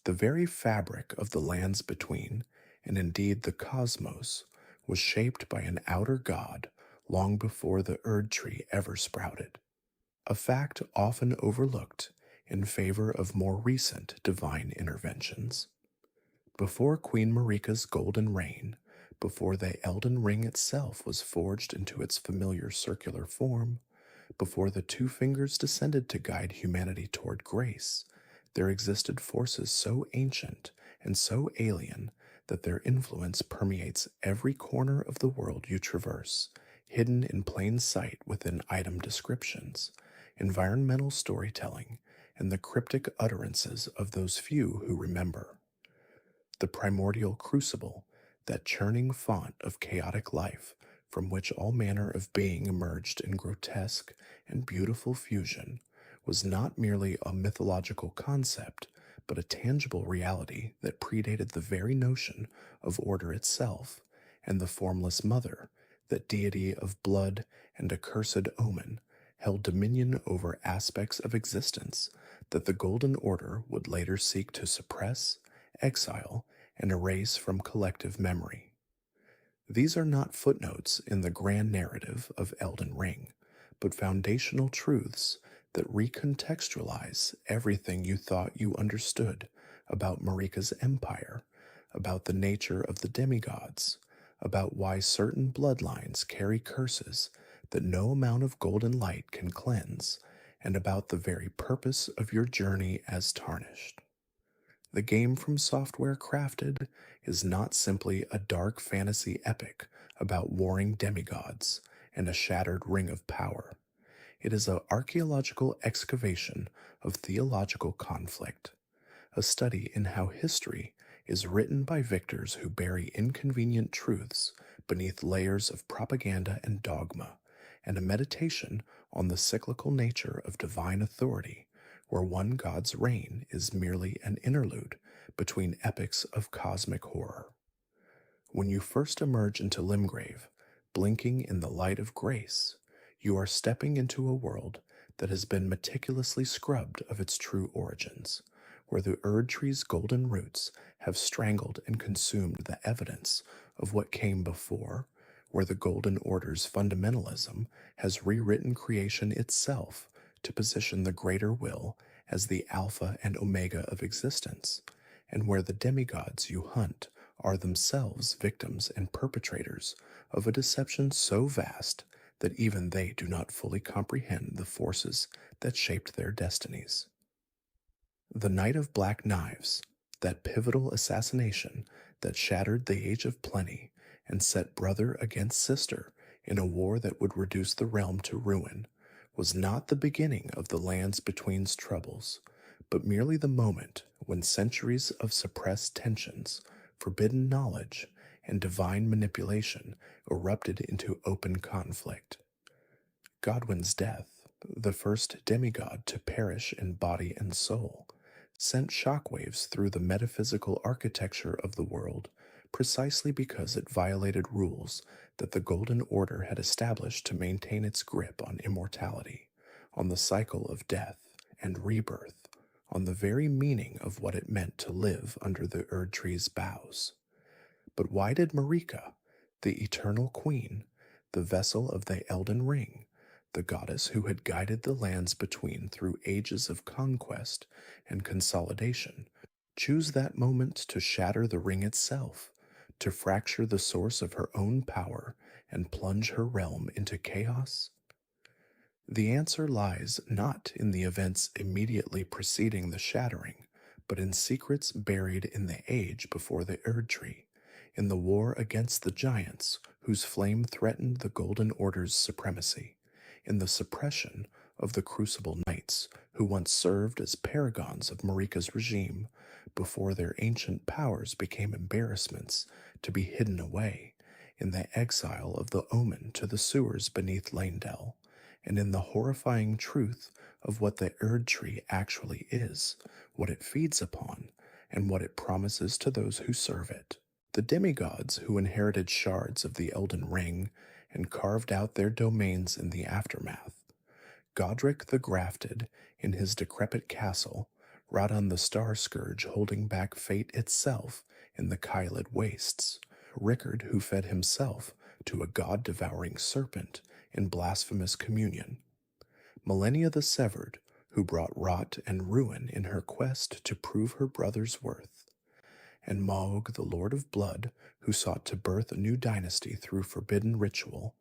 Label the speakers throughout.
Speaker 1: The very fabric of the lands between, and indeed the cosmos, was shaped by an outer god long before the Erd tree ever sprouted, a fact often overlooked in favor of more recent divine interventions. Before Queen Marika's golden reign, before the Elden Ring itself was forged into its familiar circular form, before the two fingers descended to guide humanity toward grace, there existed forces so ancient and so alien that their influence permeates every corner of the world you traverse, hidden in plain sight within item descriptions, environmental storytelling, and the cryptic utterances of those few who remember. The primordial crucible, that churning font of chaotic life from which all manner of being emerged in grotesque and beautiful fusion, was not merely a mythological concept, but a tangible reality that predated the very notion of order itself, and the formless mother, that deity of blood and accursed omen, held dominion over aspects of existence that the Golden Order would later seek to suppress, exile, and erase from collective memory. These are not footnotes in the grand narrative of Elden Ring, but foundational truths that recontextualize everything you thought you understood about Marika's empire, about the nature of the demigods, about why certain bloodlines carry curses that no amount of golden light can cleanse, and about the very purpose of your journey as tarnished. The game from Software Crafted is not simply a dark fantasy epic about warring demigods and a shattered ring of power. It is an archaeological excavation of theological conflict, a study in how history is written by victors who bury inconvenient truths beneath layers of propaganda and dogma, and a meditation on the cyclical nature of divine authority, where one god's reign is merely an interlude between epics of cosmic horror. When you first emerge into Limgrave, blinking in the light of grace, you are stepping into a world that has been meticulously scrubbed of its true origins, where the Erd tree's golden roots have strangled and consumed the evidence of what came before, where the Golden Order's fundamentalism has rewritten creation itself to position the greater will as the alpha and omega of existence, and where the demigods you hunt are themselves victims and perpetrators of a deception so vast that even they do not fully comprehend the forces that shaped their destinies. The Night of Black Knives, that pivotal assassination that shattered the Age of Plenty and set brother against sister in a war that would reduce the realm to ruin, was not the beginning of the Lands Between's troubles, but merely the moment when centuries of suppressed tensions, forbidden knowledge, and divine manipulation erupted into open conflict. Godwyn's death, the first demigod to perish in body and soul, sent shockwaves through the metaphysical architecture of the world precisely because it violated rules that the Golden Order had established to maintain its grip on immortality, on the cycle of death and rebirth, on the very meaning of what it meant to live under the Erd tree's boughs. But why did Marika, the eternal queen, the vessel of the Elden Ring, the goddess who had guided the lands between through ages of conquest and consolidation, choose that moment to shatter the ring itself, to fracture the source of her own power and plunge her realm into chaos? The answer lies not in the events immediately preceding the shattering, but in secrets buried in the age before the Erd tree, in the war against the giants whose flame threatened the Golden Order's supremacy, in the suppression of the Crucible Knights who once served as paragons of Marika's regime before their ancient powers became embarrassments to be hidden away, in the exile of the Omen to the sewers beneath Lanedell, and in the horrifying truth of what the Erd tree actually is, what it feeds upon, and what it promises to those who serve it. The demigods who inherited shards of the Elden Ring and carved out their domains in the aftermath. Godric the Grafted, in his decrepit castle, Radon the Star Scourge holding back fate itself in the Kylid wastes, Rickard who fed himself to a god-devouring serpent in blasphemous communion, Millennia the Severed who brought rot and ruin in her quest to prove her brother's worth, and Maug, the Lord of Blood, who sought to birth a new dynasty through forbidden ritual.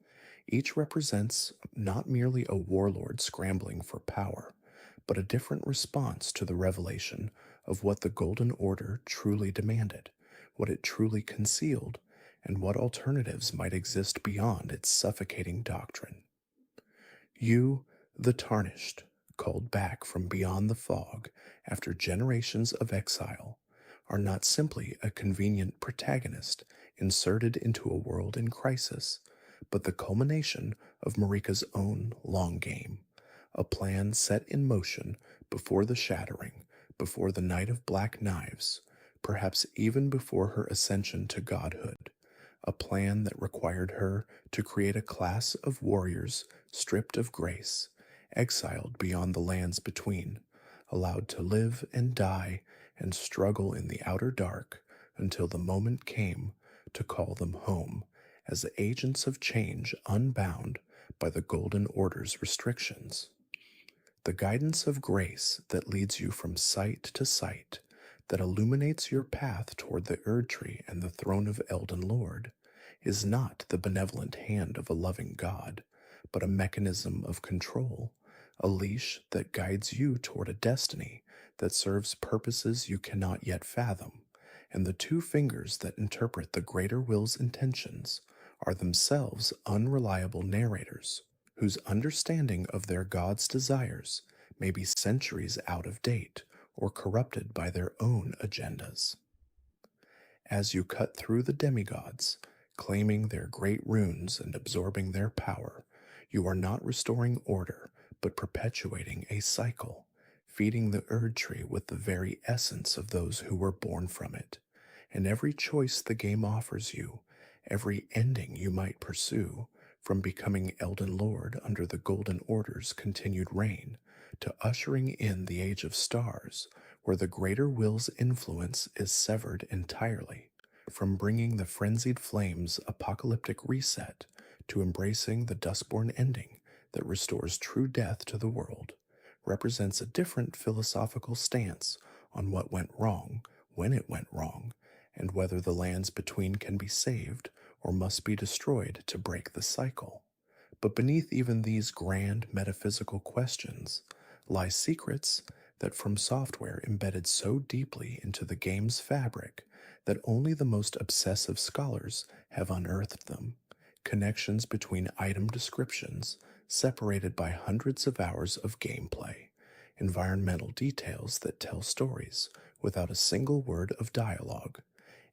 Speaker 1: Each represents not merely a warlord scrambling for power, but a different response to the revelation of what the Golden Order truly demanded, what it truly concealed, and what alternatives might exist beyond its suffocating doctrine. You, the Tarnished, called back from beyond the fog after generations of exile, are not simply a convenient protagonist inserted into a world in crisis, but the culmination of Marika's own long game, a plan set in motion before the shattering, before the night of black knives, perhaps even before her ascension to godhood, a plan that required her to create a class of warriors stripped of grace, exiled beyond the lands between, allowed to live and die and struggle in the outer dark until the moment came to call them home as agents of change unbound by the Golden Order's restrictions. The guidance of grace that leads you from sight to sight, that illuminates your path toward the Erd Tree and the throne of Elden Lord, is not the benevolent hand of a loving God, but a mechanism of control, a leash that guides you toward a destiny that serves purposes you cannot yet fathom, and the two fingers that interpret the greater will's intentions are themselves unreliable narrators whose understanding of their God's desires may be centuries out of date or corrupted by their own agendas. As you cut through the demigods, claiming their great runes and absorbing their power, you are not restoring order, but perpetuating a cycle, feeding the Erd Tree with the very essence of those who were born from it. And every choice the game offers you, every ending you might pursue, from becoming Elden Lord under the Golden Order's continued reign, to ushering in the Age of Stars, where the greater will's influence is severed entirely, from bringing the frenzied flames apocalyptic reset to embracing the Duskborn ending that restores true death to the world, represents a different philosophical stance on what went wrong, when it went wrong, and whether the lands between can be saved or must be destroyed to break the cycle. But beneath even these grand metaphysical questions lie secrets that from software embedded so deeply into the game's fabric that only the most obsessive scholars have unearthed them. Connections between item descriptions, separated by hundreds of hours of gameplay, environmental details that tell stories without a single word of dialogue,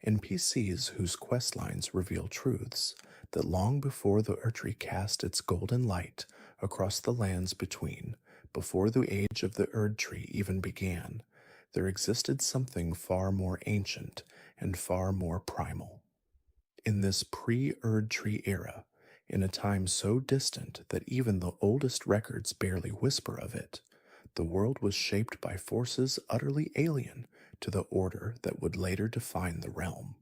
Speaker 1: NPCs whose questlines reveal truths that long before the Erdtree cast its golden light across the lands between, before the age of the Erdtree even began, there existed something far more ancient and far more primal. In this pre-Erdtree era, in a time so distant that even the oldest records barely whisper of it, the world was shaped by forces utterly alien to the order that would later define the realm.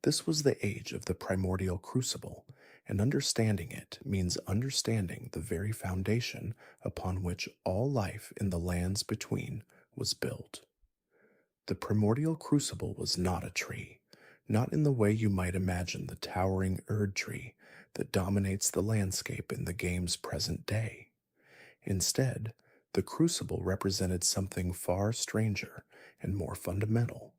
Speaker 1: This was the age of the primordial crucible, and understanding it means understanding the very foundation upon which all life in the lands between was built. The primordial crucible was not a tree, not in the way you might imagine the towering Erd tree that dominates the landscape in the game's present day. Instead, the crucible represented something far stranger and more fundamental.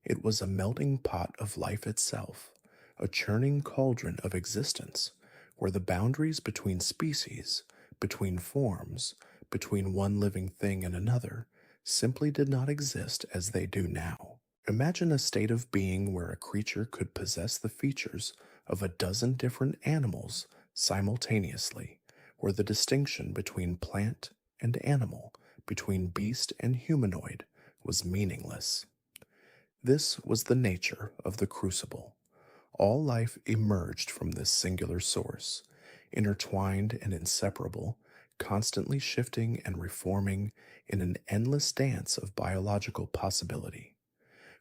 Speaker 1: It was a melting pot of life itself, a churning cauldron of existence, where the boundaries between species, between forms, between one living thing and another, simply did not exist as they do now. Imagine a state of being where a creature could possess the features of a dozen different animals simultaneously, where the distinction between plant and animal, between beast and humanoid, was meaningless. This was the nature of the crucible. All life emerged from this singular source, intertwined and inseparable, constantly shifting and reforming in an endless dance of biological possibility.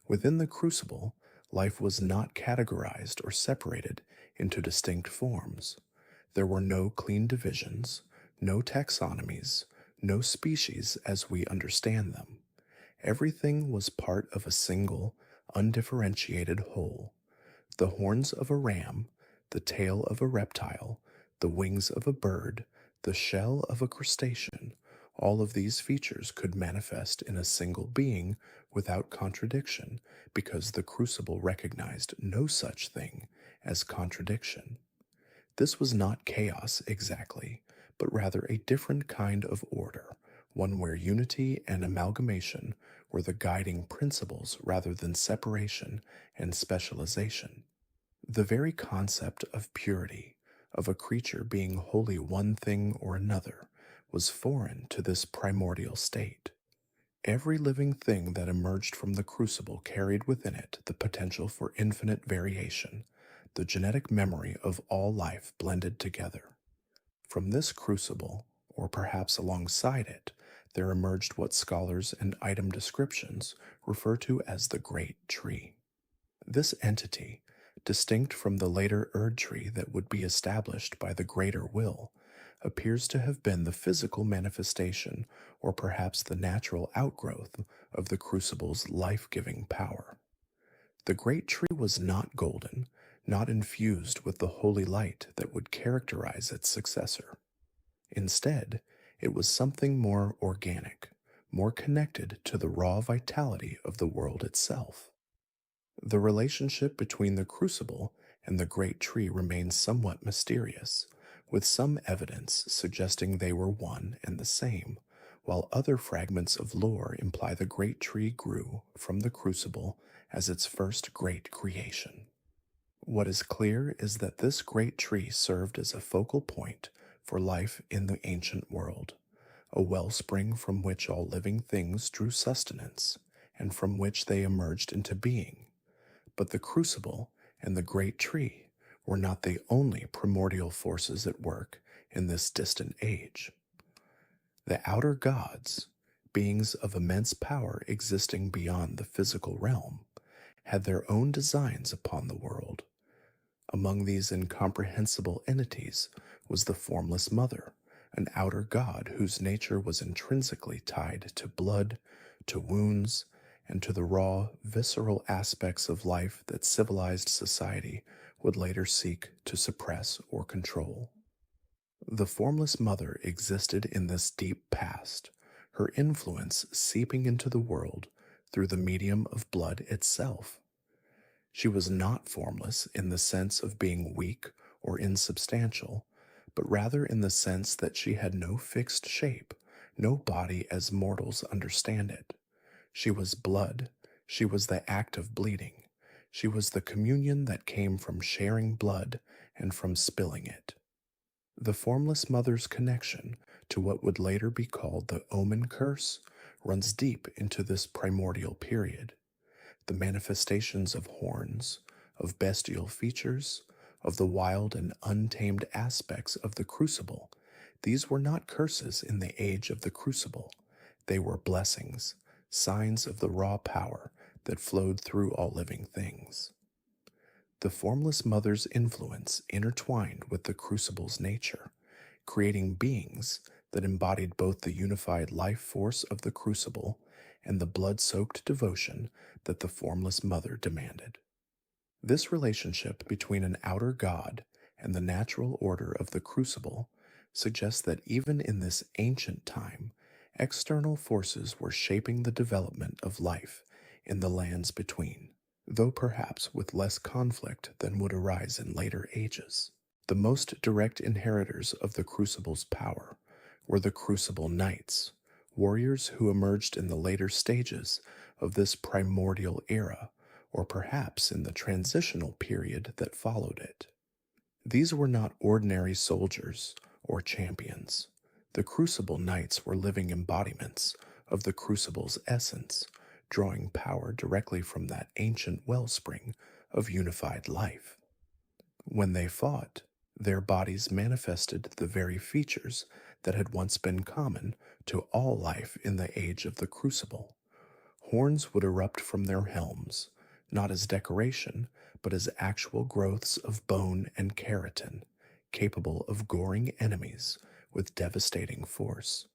Speaker 1: Within the crucible, life was not categorized or separated into distinct forms. There were no clean divisions, no taxonomies, no species as we understand them. Everything was part of a single, undifferentiated whole. The horns of a ram, the tail of a reptile, the wings of a bird, the shell of a crustacean, all of these features could manifest in a single being without contradiction because the crucible recognized no such thing as contradiction. This was not chaos exactly, but rather a different kind of order, one where unity and amalgamation were the guiding principles rather than separation and specialization. The very concept of purity, of a creature being wholly one thing or another, was foreign to this primordial state. Every living thing that emerged from the crucible carried within it the potential for infinite variation, the genetic memory of all life blended together. From this crucible, or perhaps alongside it, there emerged what scholars and item descriptions refer to as the Great Tree. This entity, distinct from the later Erd tree that would be established by the greater will, appears to have been the physical manifestation or perhaps the natural outgrowth of the crucible's life giving power. The great tree was not golden, not infused with the holy light that would characterize its successor. Instead, it was something more organic, more connected to the raw vitality of the world itself. The relationship between the crucible and the great tree remains somewhat mysterious, with some evidence suggesting they were one and the same, while other fragments of lore imply the great tree grew from the crucible as its first great creation. What is clear is that this great tree served as a focal point for life in the ancient world, a wellspring from which all living things drew sustenance, and from which they emerged into being. But the crucible and the great tree were not the only primordial forces at work in this distant age. The outer gods, beings of immense power existing beyond the physical realm, had their own designs upon the world. Among these incomprehensible entities was the formless mother, an outer god whose nature was intrinsically tied to blood, to wounds, and to the raw, visceral aspects of life that civilized society would later seek to suppress or control. The formless mother existed in this deep past, her influence seeping into the world through the medium of blood itself. She was not formless in the sense of being weak or insubstantial, but rather in the sense that she had no fixed shape, no body as mortals understand it. She was blood, she was the act of bleeding, she was the communion that came from sharing blood and from spilling it. The formless mother's connection to what would later be called the Omen curse runs deep into this primordial period. The manifestations of horns, of bestial features, of the wild and untamed aspects of the crucible, these were not curses in the age of the crucible. They were blessings, signs of the raw power that flowed through all living things. The formless mother's influence intertwined with the crucible's nature, creating beings that embodied both the unified life force of the crucible and the blood-soaked devotion that the formless mother demanded. This relationship between an outer god and the natural order of the crucible suggests that even in this ancient time, external forces were shaping the development of life in the lands between, though perhaps with less conflict than would arise in later ages. The most direct inheritors of the crucible's power were the crucible knights, warriors who emerged in the later stages of this primordial era, or perhaps in the transitional period that followed it. These were not ordinary soldiers or champions. The crucible knights were living embodiments of the crucible's essence, drawing power directly from that ancient wellspring of unified life. When they fought, Their bodies manifested the very features that had once been common to all life in the age of the crucible. Horns would erupt from their helms, not as decoration, but as actual growths of bone and keratin, capable of goring enemies with devastating force.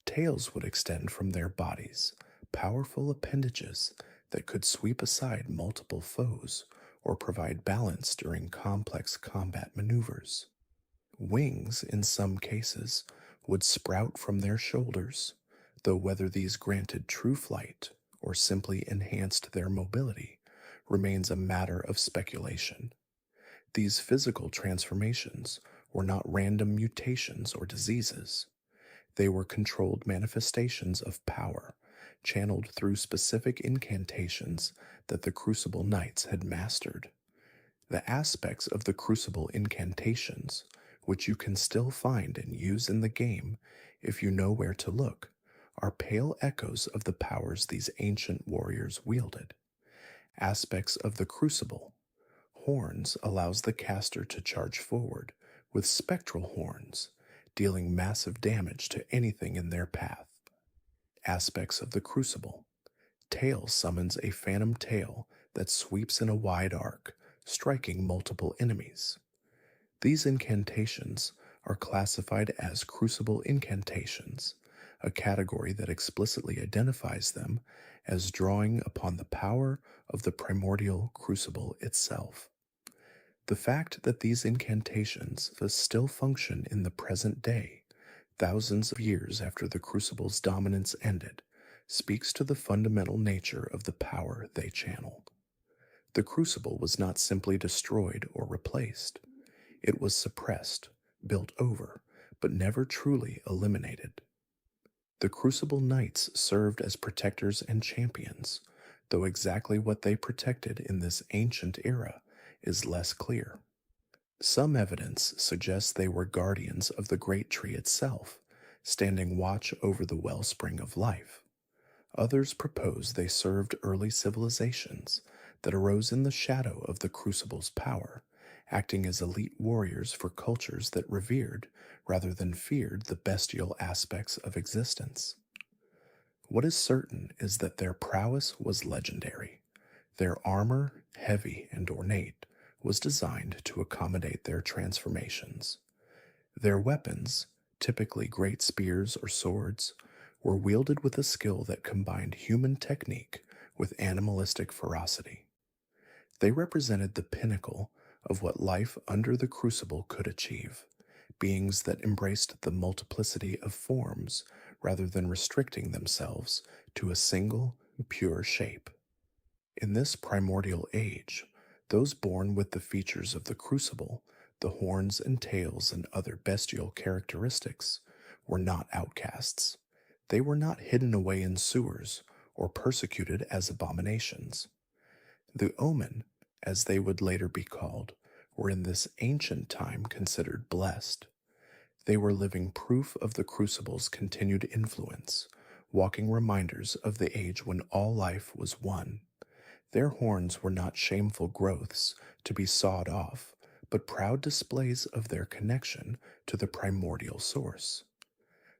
Speaker 1: Tails would extend from their bodies, powerful appendages that could sweep aside multiple foes or provide balance during complex combat maneuvers. Wings, in some cases, would sprout from their shoulders, though whether these granted true flight or simply enhanced their mobility remains a matter of speculation. These physical transformations were not random mutations or diseases. They were controlled manifestations of power, channeled through specific incantations that the Crucible Knights had mastered. The aspects of the Crucible incantations, which you can still find and use in the game if you know where to look, are pale echoes of the powers these ancient warriors wielded. Aspects of the Crucible. Horns allows the caster to charge forward with spectral horns, dealing massive damage to anything in their path. Aspects of the Crucible. Tail summons a phantom tail that sweeps in a wide arc, striking multiple enemies. These incantations are classified as Crucible incantations, a category that explicitly identifies them as drawing upon the power of the primordial Crucible itself. The fact that these incantations still function in the present day, thousands of years after the Crucible's dominance ended, speaks to the fundamental nature of the power they channel. The Crucible was not simply destroyed or replaced. It was suppressed, built over, but never truly eliminated. The Crucible Knights served as protectors and champions, though exactly what they protected in this ancient era is less clear. Some evidence suggests they were guardians of the great tree itself, standing watch over the wellspring of life. Others propose they served early civilizations that arose in the shadow of the Crucible's power, acting as elite warriors for cultures that revered rather than feared the bestial aspects of existence. What is certain is that their prowess was legendary. Their armor, heavy and ornate, was designed to accommodate their transformations. Their weapons, typically great spears or swords, were wielded with a skill that combined human technique with animalistic ferocity. They represented the pinnacle of what life under the Crucible could achieve, beings that embraced the multiplicity of forms rather than restricting themselves to a single, pure shape. In this primordial age, those born with the features of the Crucible, the horns and tails and other bestial characteristics, were not outcasts. They were not hidden away in sewers or persecuted as abominations. The Omen, as they would later be called, were in this ancient time considered blessed. They were living proof of the Crucible's continued influence, walking reminders of the age when all life was one. Their horns were not shameful growths to be sawed off, but proud displays of their connection to the primordial source.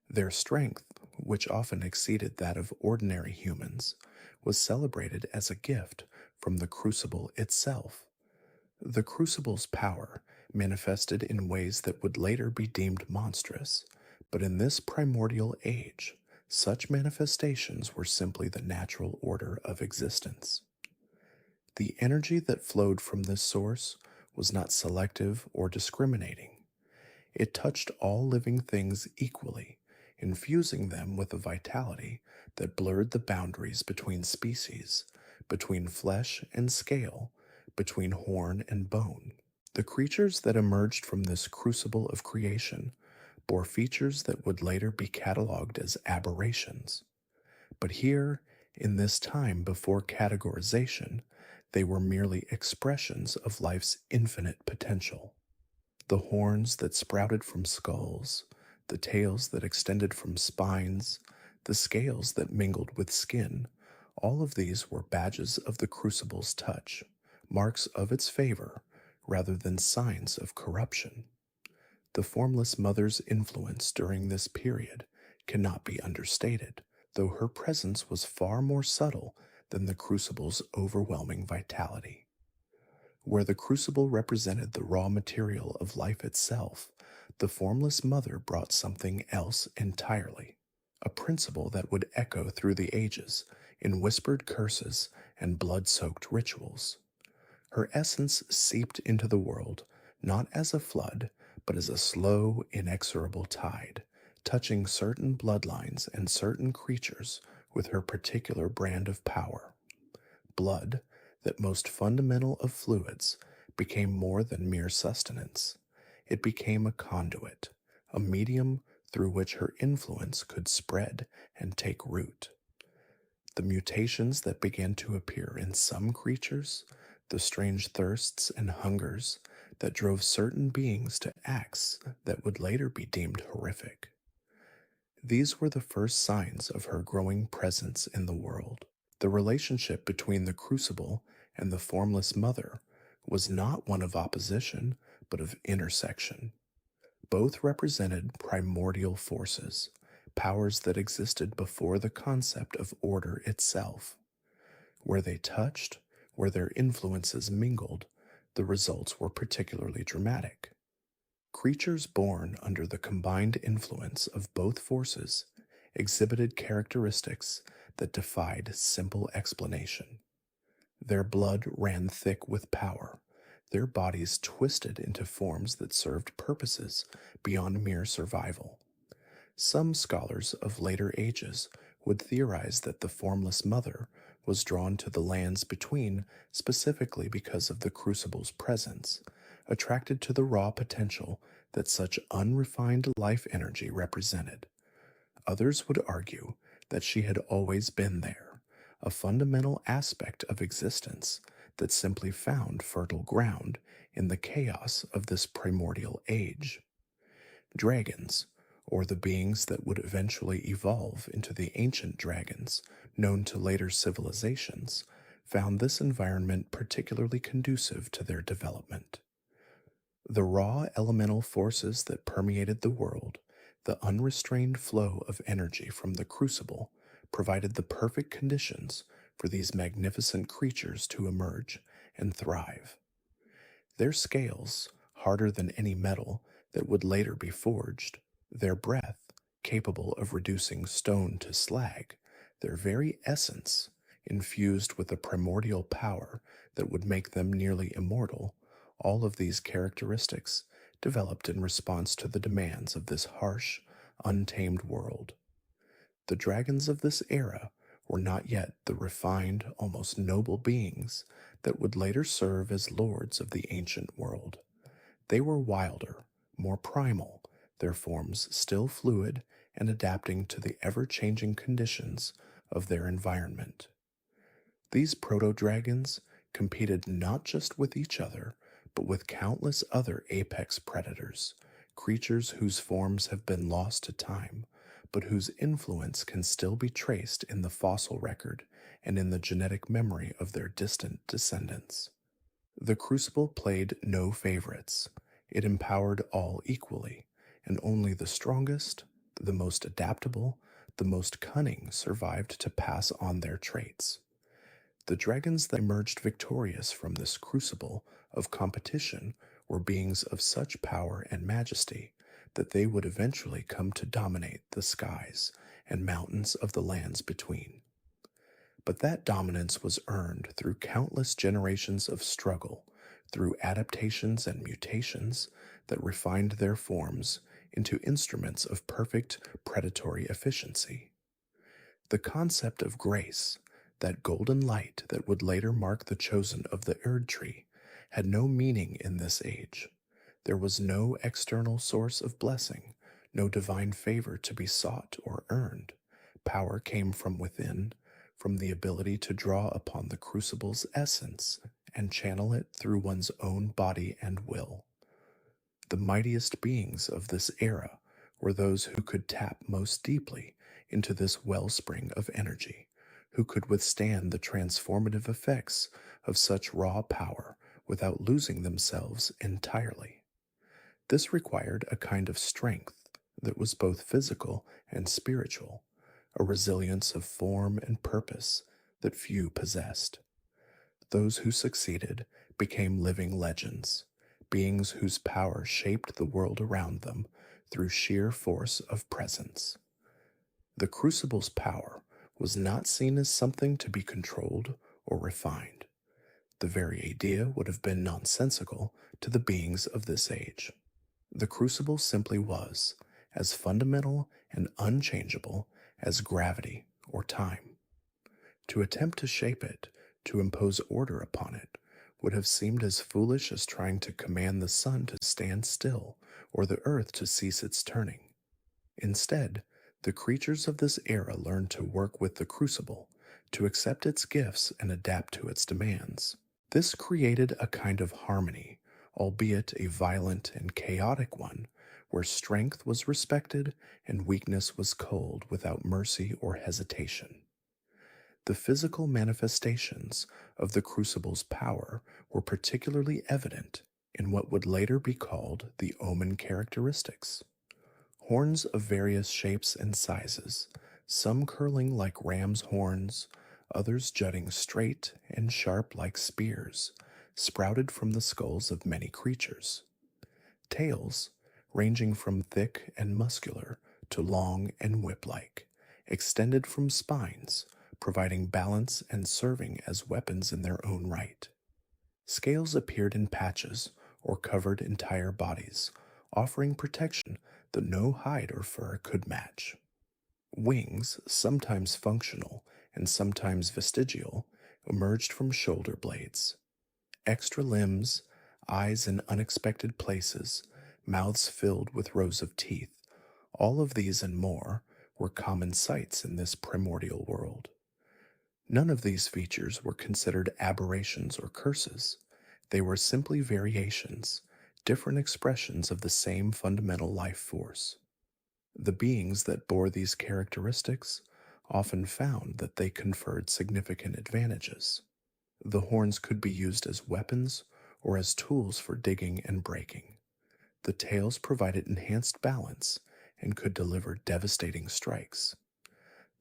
Speaker 1: Their strength, which often exceeded that of ordinary humans, was celebrated as a gift from the Crucible itself. The Crucible's power manifested in ways that would later be deemed monstrous, but in this primordial age, such manifestations were simply the natural order of existence. The energy that flowed from this source was not selective or discriminating. It touched all living things equally, infusing them with a vitality that blurred the boundaries between species, between flesh and scale, between horn and bone. The creatures that emerged from this crucible of creation bore features that would later be cataloged as aberrations. But here, in this time before categorization, they were merely expressions of life's infinite potential. The horns that sprouted from skulls, the tails that extended from spines, the scales that mingled with skin, all of these were badges of the crucible's touch, marks of its favor, rather than signs of corruption. The Formless Mother's influence during this period cannot be understated, though her presence was far more subtle than the Crucible's overwhelming vitality. Where the Crucible represented the raw material of life itself, the Formless Mother brought something else entirely, a principle that would echo through the ages in whispered curses and blood soaked rituals. Her essence seeped into the world not as a flood, but as a slow, inexorable tide, touching certain bloodlines and certain creatures with her particular brand of power. Blood, that most fundamental of fluids, became more than mere sustenance. It became a conduit, a medium through which her influence could spread and take root. The mutations that began to appear in some creatures, the strange thirsts and hungers that drove certain beings to acts that would later be deemed horrific. These were the first signs of her growing presence in the world. The relationship between the Crucible and the Formless Mother was not one of opposition, but of intersection. Both represented primordial forces, powers that existed before the concept of order itself. Where they touched, where their influences mingled, the results were particularly dramatic. Creatures born under the combined influence of both forces exhibited characteristics that defied simple explanation. Their blood ran thick with power, their bodies twisted into forms that served purposes beyond mere survival. Some scholars of later ages would theorize that the Formless Mother was drawn to the lands between specifically because of the Crucible's presence, attracted to the raw potential that such unrefined life energy represented. Others would argue that she had always been there, a fundamental aspect of existence that simply found fertile ground in the chaos of this primordial age. Dragons, or the beings that would eventually evolve into the ancient dragons known to later civilizations, found this environment particularly conducive to their development. The raw elemental forces that permeated the world, the unrestrained flow of energy from the Crucible, provided the perfect conditions for these magnificent creatures to emerge and thrive. Their scales, harder than any metal that would later be forged, their breath, capable of reducing stone to slag, their very essence, infused with a primordial power that would make them nearly immortal, all of these characteristics developed in response to the demands of this harsh, untamed world. The dragons of this era were not yet the refined, almost noble beings that would later serve as lords of the ancient world. They were wilder, more primal, their forms still fluid and adapting to the ever-changing conditions of their environment. These proto-dragons competed not just with each other, but with countless other apex predators, creatures whose forms have been lost to time, but whose influence can still be traced in the fossil record and in the genetic memory of their distant descendants. The Crucible played no favorites. It empowered all equally, and only the strongest, the most adaptable, the most cunning survived to pass on their traits. The dragons that emerged victorious from this crucible of competition were beings of such power and majesty that they would eventually come to dominate the skies and mountains of the lands between. But that dominance was earned through countless generations of struggle, through adaptations and mutations that refined their forms into instruments of perfect predatory efficiency. The concept of grace, that golden light that would later mark the chosen of the Erd tree, had no meaning in this age. There was no external source of blessing, no divine favor to be sought or earned. Power came from within, from the ability to draw upon the crucible's essence and channel it through one's own body and will. The mightiest beings of this era were those who could tap most deeply into this wellspring of energy, who could withstand the transformative effects of such raw power without losing themselves entirely. This required a kind of strength that was both physical and spiritual, a resilience of form and purpose that few possessed. Those who succeeded became living legends, beings whose power shaped the world around them through sheer force of presence. The crucible's power was not seen as something to be controlled or refined. The very idea would have been nonsensical to the beings of this age. The crucible simply was, as fundamental and unchangeable as gravity or time. To attempt to shape it, to impose order upon it, would have seemed as foolish as trying to command the sun to stand still or the earth to cease its turning. Instead, the creatures of this era learned to work with the crucible, to accept its gifts and adapt to its demands. This created a kind of harmony, albeit a violent and chaotic one, where strength was respected and weakness was culled without mercy or hesitation. The physical manifestations of the crucible's power were particularly evident in what would later be called the omen characteristics. Horns of various shapes and sizes, some curling like ram's horns, others jutting straight and sharp like spears, sprouted from the skulls of many creatures. Tails, ranging from thick and muscular to long and whip-like, extended from spines, providing balance and serving as weapons in their own right. Scales appeared in patches or covered entire bodies, offering protection that no hide or fur could match. Wings, sometimes functional and sometimes vestigial, emerged from shoulder blades. Extra limbs, eyes in unexpected places, mouths filled with rows of teeth, all of these and more were common sights in this primordial world. None of these features were considered aberrations or curses. They were simply variations, different expressions of the same fundamental life force. The beings that bore these characteristics often found that they conferred significant advantages. The horns could be used as weapons or as tools for digging and breaking. The tails provided enhanced balance and could deliver devastating strikes.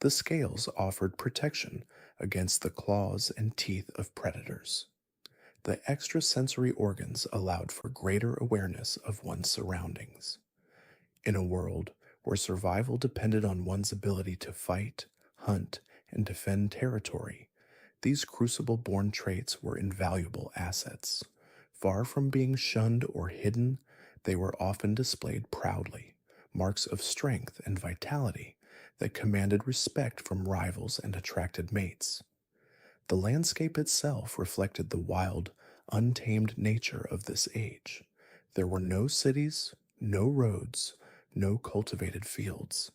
Speaker 1: The scales offered protection against the claws and teeth of predators. The extrasensory organs allowed for greater awareness of one's surroundings. In a world where survival depended on one's ability to fight, hunt, and defend territory, these crucible-born traits were invaluable assets. Far from being shunned or hidden, they were often displayed proudly, marks of strength and vitality that commanded respect from rivals and attracted mates. The landscape itself reflected the wild, untamed nature of this age. There were no cities, no roads, no cultivated fields.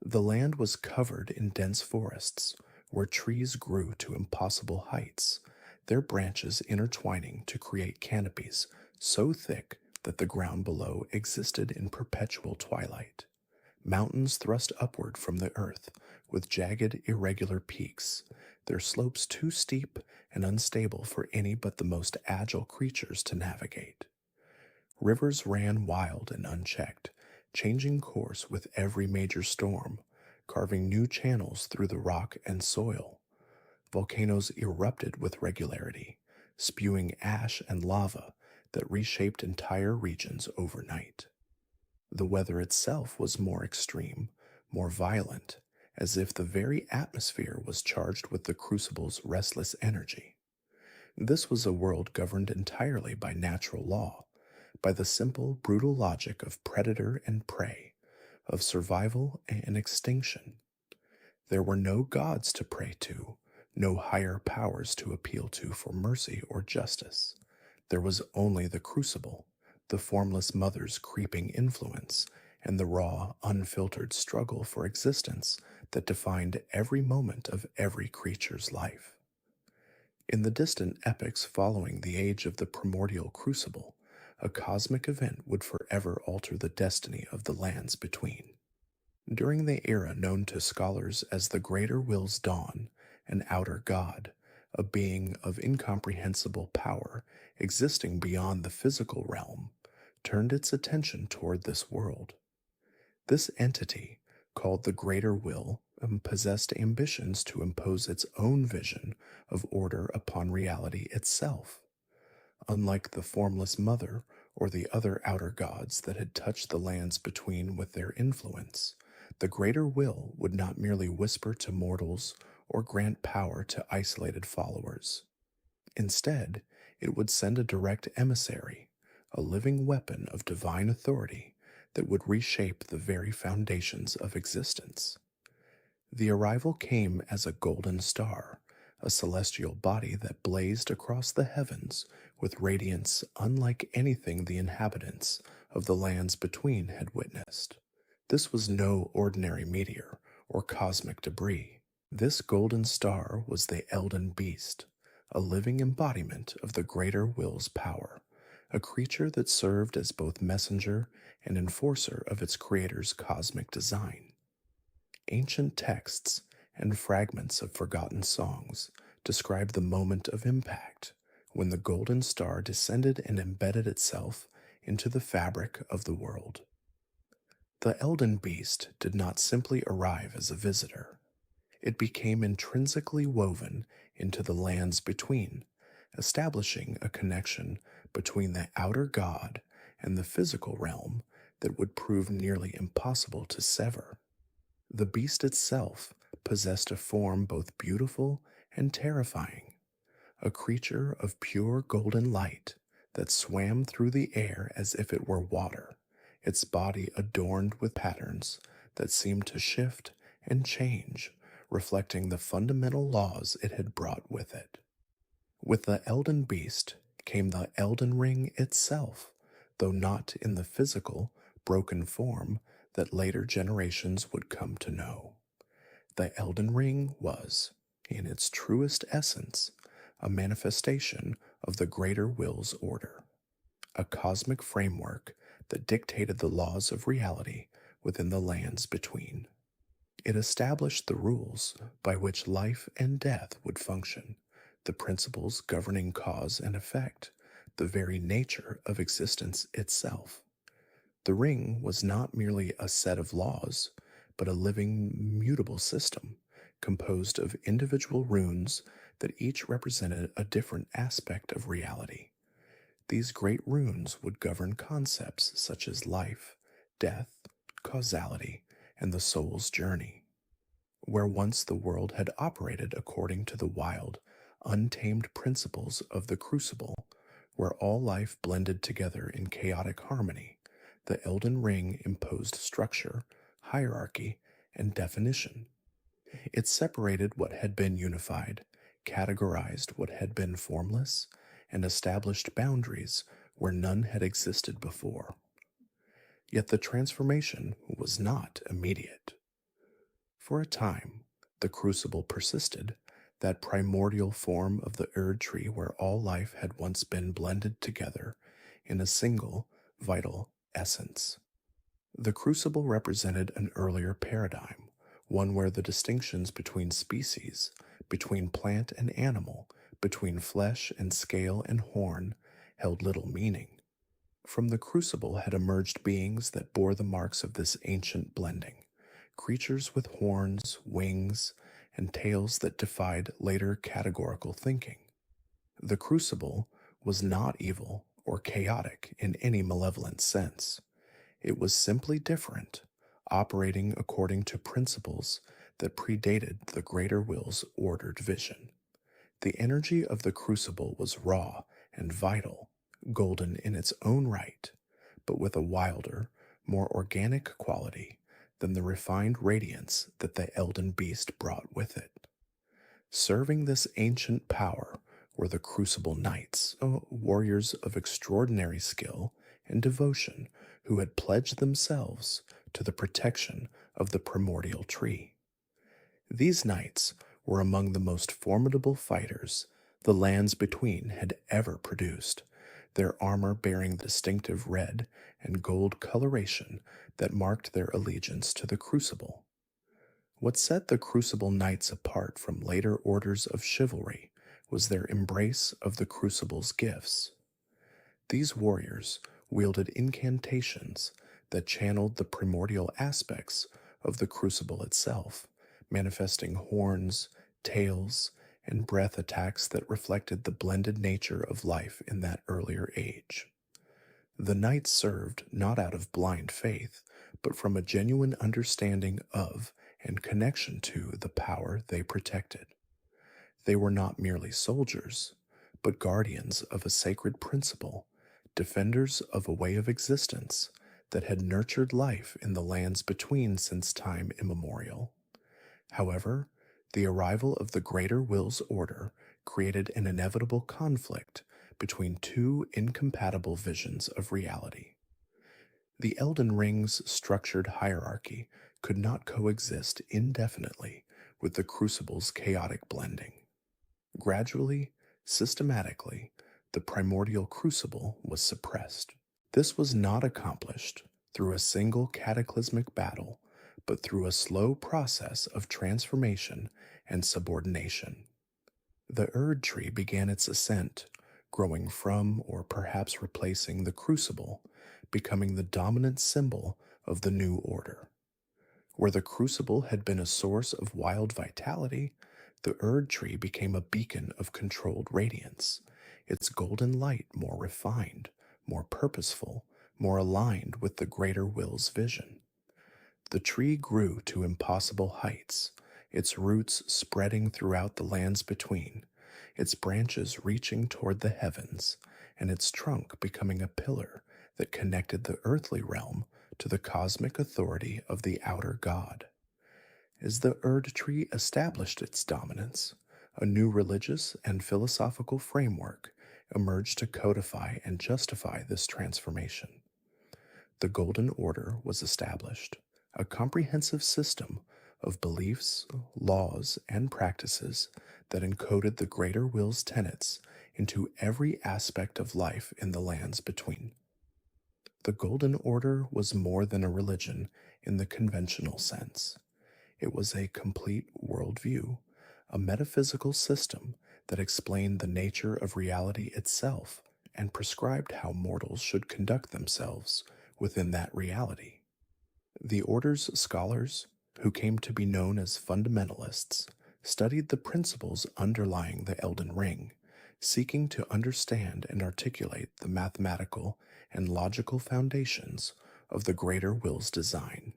Speaker 1: The land was covered in dense forests, where trees grew to impossible heights, their branches intertwining to create canopies so thick that the ground below existed in perpetual twilight. Mountains thrust upward from the earth with jagged, irregular peaks, their slopes too steep and unstable for any but the most agile creatures to navigate. Rivers ran wild and unchecked, changing course with every major storm, carving new channels through the rock and soil. Volcanoes erupted with regularity, spewing ash and lava that reshaped entire regions overnight. The weather itself was more extreme, more violent, as if the very atmosphere was charged with the crucible's restless energy. This was a world governed entirely by natural law, by the simple, brutal logic of predator and prey, of survival and extinction. There were no gods to pray to, no higher powers to appeal to for mercy or justice. There was only the crucible, the formless mother's creeping influence, and the raw, unfiltered struggle for existence that defined every moment of every creature's life. In the distant epochs following the age of the primordial crucible, a cosmic event would forever alter the destiny of the lands between. During the era known to scholars as the Greater Will's Dawn, an outer god, a being of incomprehensible power existing beyond the physical realm, turned its attention toward this world. This entity, called the Greater Will, possessed ambitions to impose its own vision of order upon reality itself. Unlike the formless mother or the other outer gods that had touched the lands between with their influence, the Greater Will would not merely whisper to mortals or grant power to isolated followers. Instead, it would send a direct emissary, a living weapon of divine authority that would reshape the very foundations of existence. The arrival came as a golden star, a celestial body that blazed across the heavens with radiance unlike anything the inhabitants of the lands between had witnessed. This was no ordinary meteor or cosmic debris. This golden star was the Elden Beast, a living embodiment of the Greater Will's power, a creature that served as both messenger and enforcer of its creator's cosmic design. Ancient texts and fragments of forgotten songs describe the moment of impact when the golden star descended and embedded itself into the fabric of the world. The Elden Beast did not simply arrive as a visitor. It became intrinsically woven into the lands between, establishing a connection between the outer god and the physical realm that would prove nearly impossible to sever. The beast itself possessed a form both beautiful and terrifying, a creature of pure golden light that swam through the air as if it were water, its body adorned with patterns that seemed to shift and change, reflecting the fundamental laws it had brought with it. With the Elden Beast came the Elden Ring itself, though not in the physical, broken form that later generations would come to know. The Elden Ring was, in its truest essence, a manifestation of the Greater Will's order, a cosmic framework that dictated the laws of reality within the lands between. It established the rules by which life and death would function, the principles governing cause and effect, the very nature of existence itself. The ring was not merely a set of laws, but a living, mutable system composed of individual runes that each represented a different aspect of reality. These great runes would govern concepts such as life, death, causality, and the soul's journey. Where once the world had operated according to the wild, untamed principles of the crucible, where all life blended together in chaotic harmony, the Elden Ring imposed structure, hierarchy, and definition. It separated what had been unified, categorized what had been formless, and established boundaries where none had existed before. Yet the transformation was not immediate. For a time, the crucible persisted, that primordial form of the Erd tree where all life had once been blended together in a single, vital essence. The crucible represented an earlier paradigm, one where the distinctions between species, between plant and animal, between flesh and scale and horn, held little meaning. From the crucible had emerged beings that bore the marks of this ancient blending, creatures with horns, wings, and tails that defied later categorical thinking. The crucible was not evil or chaotic in any malevolent sense. It was simply different, operating according to principles that predated the Greater Will's ordered vision. The energy of the crucible was raw and vital, golden in its own right, but with a wilder, more organic quality than the refined radiance that the Elden Beast brought with it. Serving this ancient power were the Crucible Knights, warriors of extraordinary skill and devotion who had pledged themselves to the protection of the primordial tree. These knights were among the most formidable fighters the lands between had ever produced, their armor bearing the distinctive red and gold coloration that marked their allegiance to the crucible. What set the Crucible Knights apart from later orders of chivalry was their embrace of the crucible's gifts. These warriors wielded incantations that channeled the primordial aspects of the crucible itself, manifesting horns, tails, and breath attacks that reflected the blended nature of life in that earlier age. The knights served not out of blind faith, but from a genuine understanding of and connection to the power they protected. They were not merely soldiers, but guardians of a sacred principle, defenders of a way of existence that had nurtured life in the lands between since time immemorial. However, the arrival of the Greater Will's Order created an inevitable conflict between two incompatible visions of reality. The Elden Ring's structured hierarchy could not coexist indefinitely with the Crucible's chaotic blending. Gradually, systematically, the primordial crucible was suppressed. This was not accomplished through a single cataclysmic battle, but through a slow process of transformation and subordination. The Erd tree began its ascent, growing from or perhaps replacing the crucible, becoming the dominant symbol of the new order. Where the crucible had been a source of wild vitality, the Erd tree became a beacon of controlled radiance, its golden light more refined, more purposeful, more aligned with the greater will's vision. The tree grew to impossible heights, its roots spreading throughout the lands between, its branches reaching toward the heavens, and its trunk becoming a pillar that connected the earthly realm to the cosmic authority of the outer God. As the Erd tree established its dominance, a new religious and philosophical framework emerged to codify and justify this transformation. The Golden Order was established, a comprehensive system of beliefs, laws, and practices that encoded the greater will's tenets into every aspect of life in the lands between. The Golden Order was more than a religion in the conventional sense. It was a complete worldview, a metaphysical system that explained the nature of reality itself and prescribed how mortals should conduct themselves within that reality. The Order's scholars, who came to be known as fundamentalists, studied the principles underlying the Elden Ring, seeking to understand and articulate the mathematical and logical foundations of the greater will's design.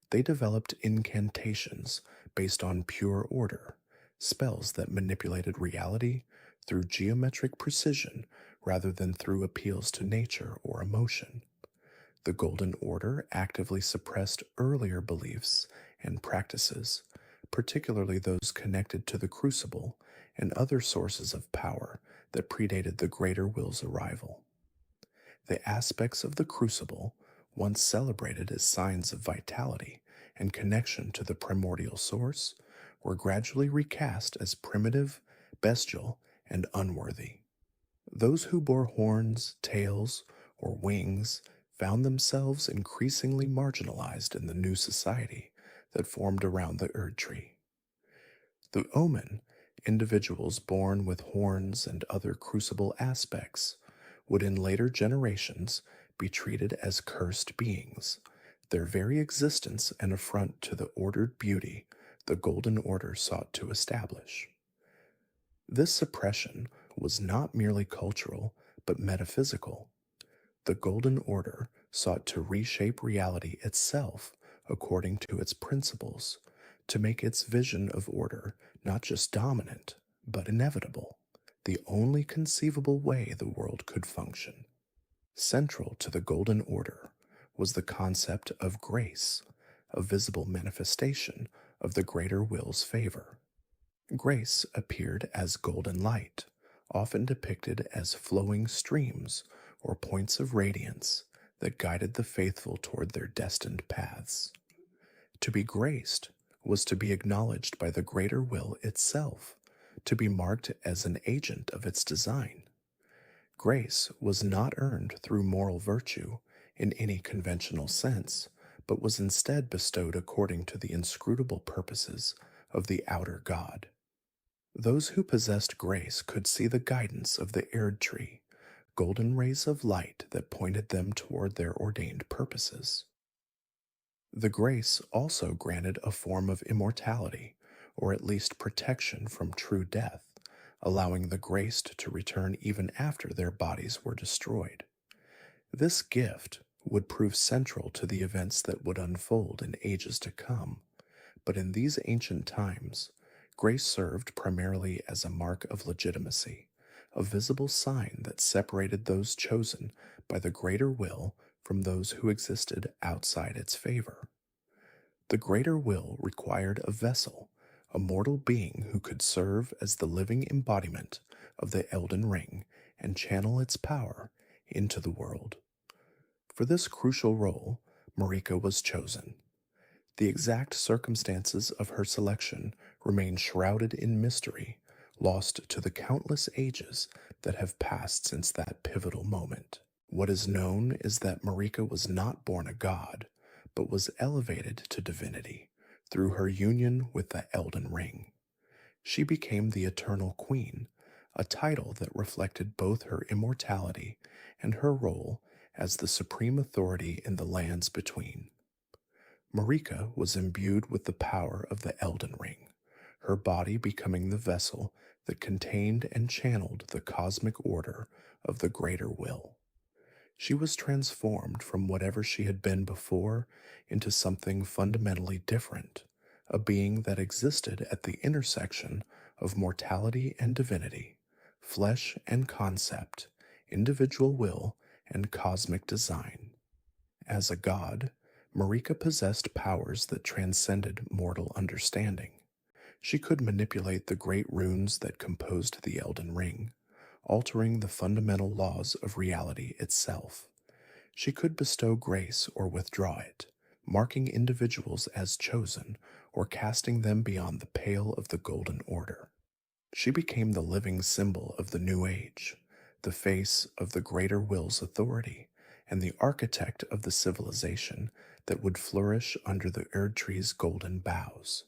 Speaker 1: They developed incantations based on pure order, spells that manipulated reality through geometric precision rather than through appeals to nature or emotion. The Golden Order actively suppressed earlier beliefs and practices, particularly those connected to the Crucible and other sources of power that predated the Greater Will's arrival. The aspects of the Crucible, once celebrated as signs of vitality and connection to the primordial source, were gradually recast as primitive, bestial, and unworthy. Those who bore horns, tails, or wings found themselves increasingly marginalized in the new society that formed around the Erd tree. The Omen, individuals born with horns and other crucible aspects, would in later generations be treated as cursed beings, their very existence an affront to the ordered beauty the Golden Order sought to establish. This suppression was not merely cultural, but metaphysical. The Golden Order sought to reshape reality itself according to its principles, to make its vision of order not just dominant, but inevitable, the only conceivable way the world could function. Central to the Golden Order was the concept of grace, a visible manifestation of the greater will's favor. Grace appeared as golden light, often depicted as flowing streams or points of radiance that guided the faithful toward their destined paths. To be graced was to be acknowledged by the greater will itself, to be marked as an agent of its design. Grace was not earned through moral virtue in any conventional sense, but was instead bestowed according to the inscrutable purposes of the outer God. Those who possessed grace could see the guidance of the Erd tree, golden rays of light that pointed them toward their ordained purposes. The grace also granted a form of immortality, or at least protection from true death, allowing the graced to return even after their bodies were destroyed. This gift would prove central to the events that would unfold in ages to come, but in these ancient times, grace served primarily as a mark of legitimacy, a visible sign that separated those chosen by the greater will from those who existed outside its favor. The greater will required a vessel, a mortal being who could serve as the living embodiment of the Elden Ring and channel its power into the world. For this crucial role, Marika was chosen. The exact circumstances of her selection remain shrouded in mystery, lost to the countless ages that have passed since that pivotal moment. What is known is that Marika was not born a god, but was elevated to divinity through her union with the Elden Ring. She became the Eternal Queen, a title that reflected both her immortality and her role as the supreme authority in the lands between. Marika was imbued with the power of the Elden Ring, her body becoming the vessel that contained and channeled the cosmic order of the greater will. She was transformed from whatever she had been before into something fundamentally different, a being that existed at the intersection of mortality and divinity, flesh and concept, individual will and cosmic design. As a god, Marika possessed powers that transcended mortal understanding. She could manipulate the great runes that composed the Elden Ring, altering the fundamental laws of reality itself. She could bestow grace or withdraw it, marking individuals as chosen or casting them beyond the pale of the Golden Order. She became the living symbol of the New Age, the face of the greater will's authority, and the architect of the civilization that would flourish under the Erd tree's golden boughs.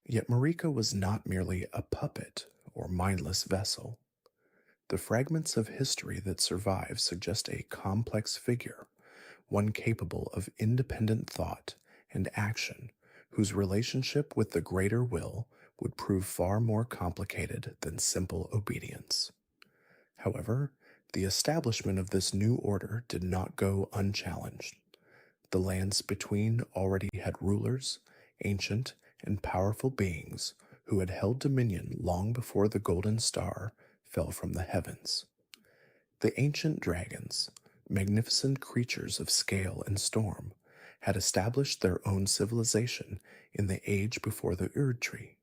Speaker 1: Yet Marika was not merely a puppet or mindless vessel. The fragments of history that survive suggest a complex figure, one capable of independent thought and action, whose relationship with the greater will would prove far more complicated than simple obedience. However, the establishment of this new order did not go unchallenged. The lands between already had rulers, ancient and powerful beings who had held dominion long before the golden star fell from the heavens. The ancient dragons, magnificent creatures of scale and storm, had established their own civilization in the age before the Erd tree.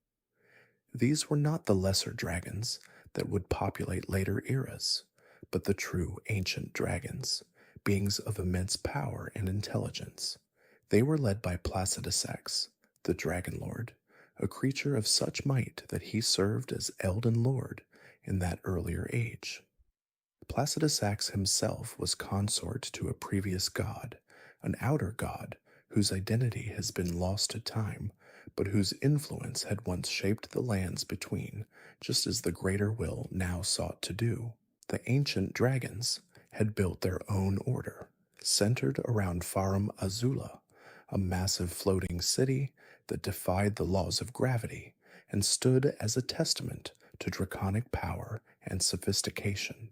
Speaker 1: These were not the lesser dragons that would populate later eras, but the true ancient dragons, beings of immense power and intelligence. They were led by Placidusax, the Dragon Lord, a creature of such might that he served as Elden Lord in that earlier age. Placidusax himself was consort to a previous god, an outer god whose identity has been lost to time, but whose influence had once shaped the lands between, just as the greater will now sought to do. The ancient dragons had built their own order, centered around Farum Azula, a massive floating city that defied the laws of gravity and stood as a testament to draconic power and sophistication.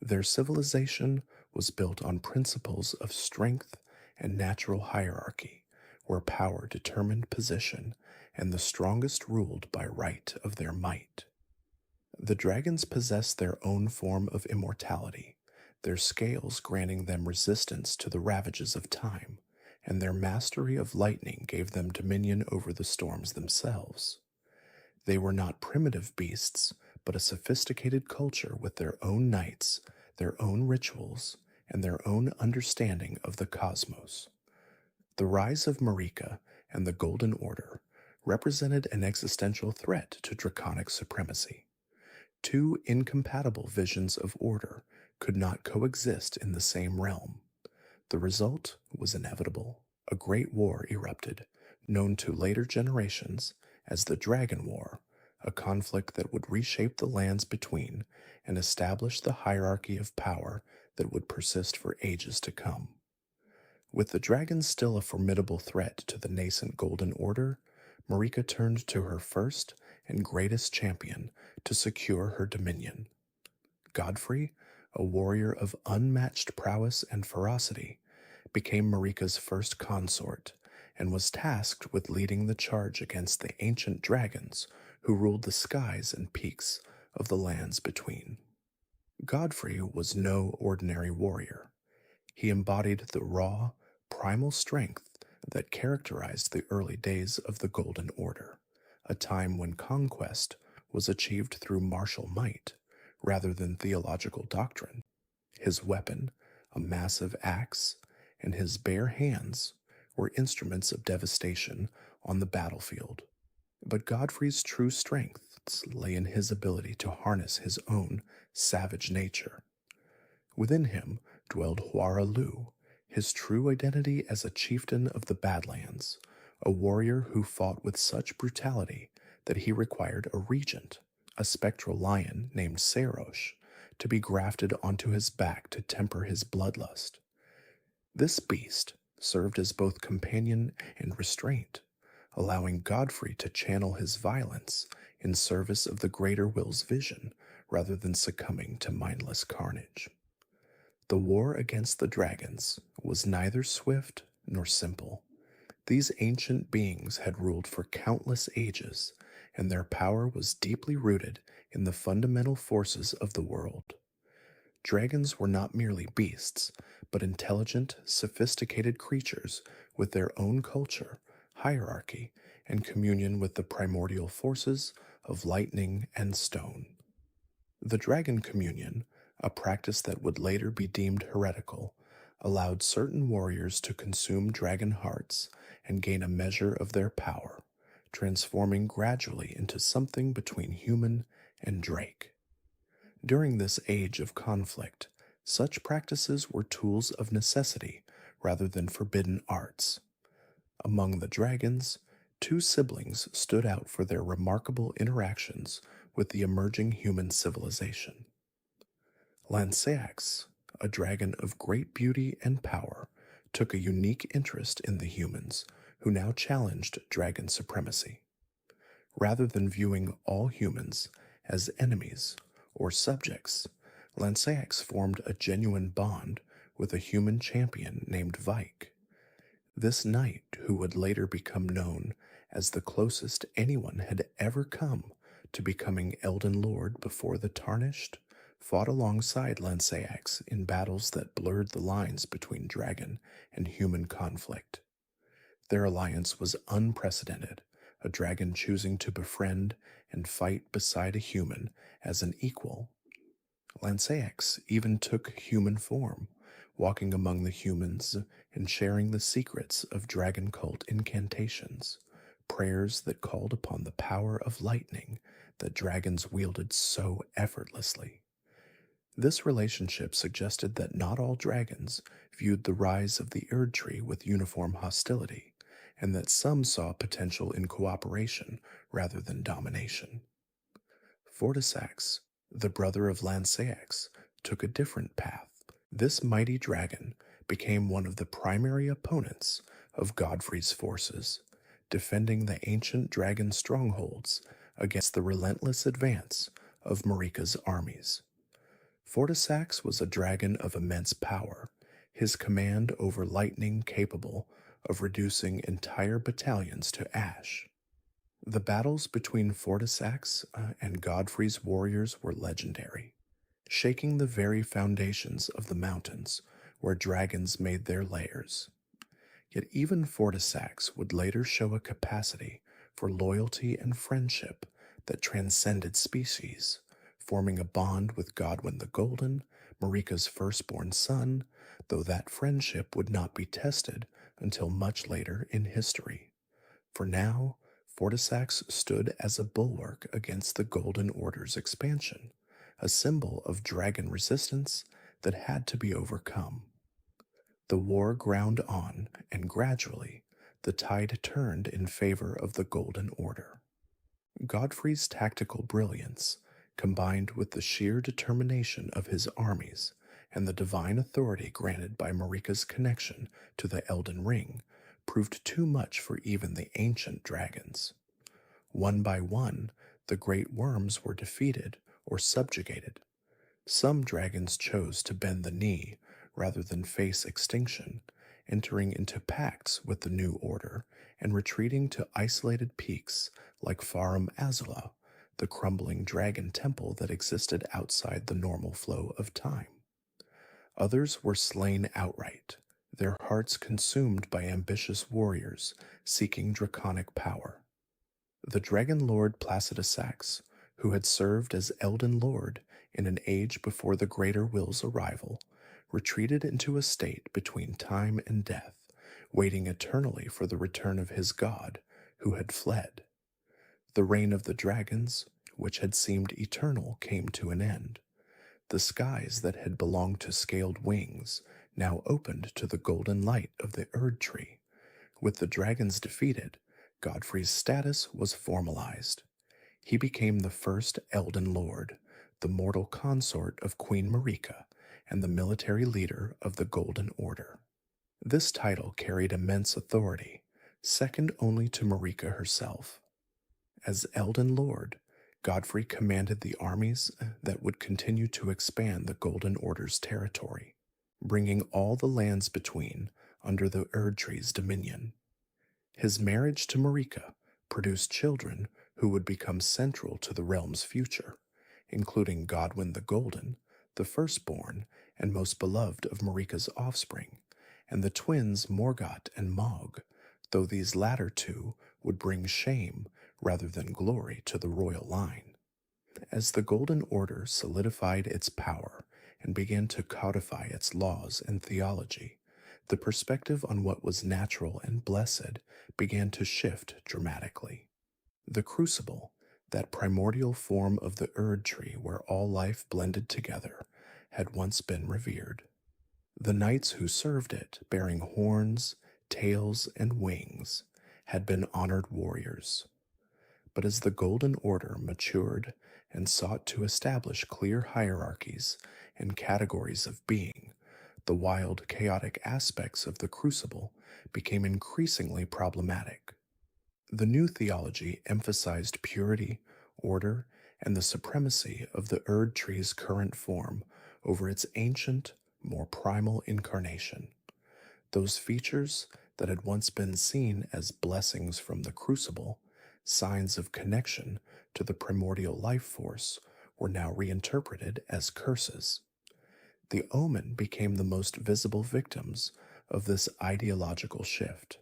Speaker 1: Their civilization was built on principles of strength and natural hierarchy, where power determined position and the strongest ruled by right of their might. The dragons possessed their own form of immortality, their scales granting them resistance to the ravages of time, and their mastery of lightning gave them dominion over the storms themselves. They were not primitive beasts, but a sophisticated culture with their own knights, their own rituals, and their own understanding of the cosmos. The rise of Marika and the Golden Order represented an existential threat to draconic supremacy. Two incompatible visions of order could not coexist in the same realm. The result was inevitable. A great war erupted, known to later generations as the Dragon War, a conflict that would reshape the lands between and establish the hierarchy of power that would persist for ages to come. With the dragons still a formidable threat to the nascent Golden Order, Marika turned to her first and greatest champion to secure her dominion. Godfrey, a warrior of unmatched prowess and ferocity, became Marika's first consort and was tasked with leading the charge against the ancient dragons who ruled the skies and peaks of the lands between. Godfrey was no ordinary warrior. He embodied the raw, primal strength that characterized the early days of the Golden Order, a time when conquest was achieved through martial might rather than theological doctrine. His weapon, a massive axe, and his bare hands were instruments of devastation on the battlefield. But Godfrey's true strengths lay in his ability to harness his own savage nature. Within him dwelled Huara Lu, his true identity as a chieftain of the Badlands, a warrior who fought with such brutality that he required a regent, a spectral lion named Sarosh, to be grafted onto his back to temper his bloodlust. This beast served as both companion and restraint, allowing Godfrey to channel his violence in service of the greater will's vision rather than succumbing to mindless carnage. The war against the dragons was neither swift nor simple. These ancient beings had ruled for countless ages, and their power was deeply rooted in the fundamental forces of the world. Dragons were not merely beasts, but intelligent, sophisticated creatures with their own culture, hierarchy, and communion with the primordial forces of lightning and stone. The dragon communion, a practice that would later be deemed heretical, allowed certain warriors to consume dragon hearts and gain a measure of their power, transforming gradually into something between human and drake. During this age of conflict, such practices were tools of necessity rather than forbidden arts. Among the dragons, two siblings stood out for their remarkable interactions with the emerging human civilization. Lanceax, a dragon of great beauty and power, took a unique interest in the humans, who now challenged dragon supremacy. Rather than viewing all humans as enemies or subjects, Lanceax formed a genuine bond with a human champion named Vike. This knight, who would later become known as the closest anyone had ever come to becoming Elden Lord before the Tarnished, fought alongside Lanceax in battles that blurred the lines between dragon and human conflict. Their alliance was unprecedented, a dragon choosing to befriend and fight beside a human as an equal. Lanceax even took human form, walking among the humans and sharing the secrets of dragon cult incantations, prayers that called upon the power of lightning that dragons wielded so effortlessly. This relationship suggested that not all dragons viewed the rise of the Erd Tree with uniform hostility, and that some saw potential in cooperation rather than domination. Fortisax, the brother of Lanceax, took a different path. This mighty dragon became one of the primary opponents of Godfrey's forces, defending the ancient dragon strongholds against the relentless advance of Marika's armies. Fortisax was a dragon of immense power, his command over lightning capable of reducing entire battalions to ash. The battles between Fortisax and Godfrey's warriors were legendary, shaking the very foundations of the mountains where dragons made their lairs. Yet even Fortisax would later show a capacity for loyalty and friendship that transcended species, forming a bond with Godwyn the Golden, Marika's firstborn son, though that friendship would not be tested until much later in history. For now, Fortisax stood as a bulwark against the Golden Order's expansion, a symbol of dragon resistance that had to be overcome. The war ground on, and gradually, the tide turned in favor of the Golden Order. Godfrey's tactical brilliance, combined with the sheer determination of his armies and the divine authority granted by Marika's connection to the Elden Ring, proved too much for even the ancient dragons. One by one, the great worms were defeated or subjugated. Some dragons chose to bend the knee rather than face extinction, entering into pacts with the new order and retreating to isolated peaks like Farum Azula, the crumbling dragon temple that existed outside the normal flow of time. Others were slain outright, their hearts consumed by ambitious warriors seeking draconic power. The Dragon Lord Placidusax, who had served as Elden Lord in an age before the Greater Will's arrival, retreated into a state between time and death, waiting eternally for the return of his god, who had fled. The reign of the dragons, which had seemed eternal, came to an end. The skies that had belonged to scaled wings now opened to the golden light of the Erd tree. With the dragons defeated, Godfrey's status was formalized. He became the first Elden Lord, the mortal consort of Queen Marika, and the military leader of the Golden Order. This title carried immense authority, second only to Marika herself. As Elden Lord, Godfrey commanded the armies that would continue to expand the Golden Order's territory, bringing all the lands between under the Erdtree's dominion. His marriage to Marika produced children who would become central to the realm's future, including Godwyn the Golden, the firstborn and most beloved of Marika's offspring, and the twins Morgott and Mog, though these latter two would bring shame rather than glory to the royal line. As the Golden Order solidified its power and began to codify its laws and theology, the perspective on what was natural and blessed began to shift dramatically. The crucible, that primordial form of the Erd tree where all life blended together, had once been revered. The knights who served it, bearing horns, tails, and wings, had been honored warriors. But as the Golden Order matured and sought to establish clear hierarchies and categories of being, the wild, chaotic aspects of the crucible became increasingly problematic. The new theology emphasized purity, order, and the supremacy of the Erd tree's current form over its ancient, more primal incarnation. Those features that had once been seen as blessings from the crucible, signs of connection to the primordial life force, were now reinterpreted as curses. The Omen became the most visible victims of this ideological shift.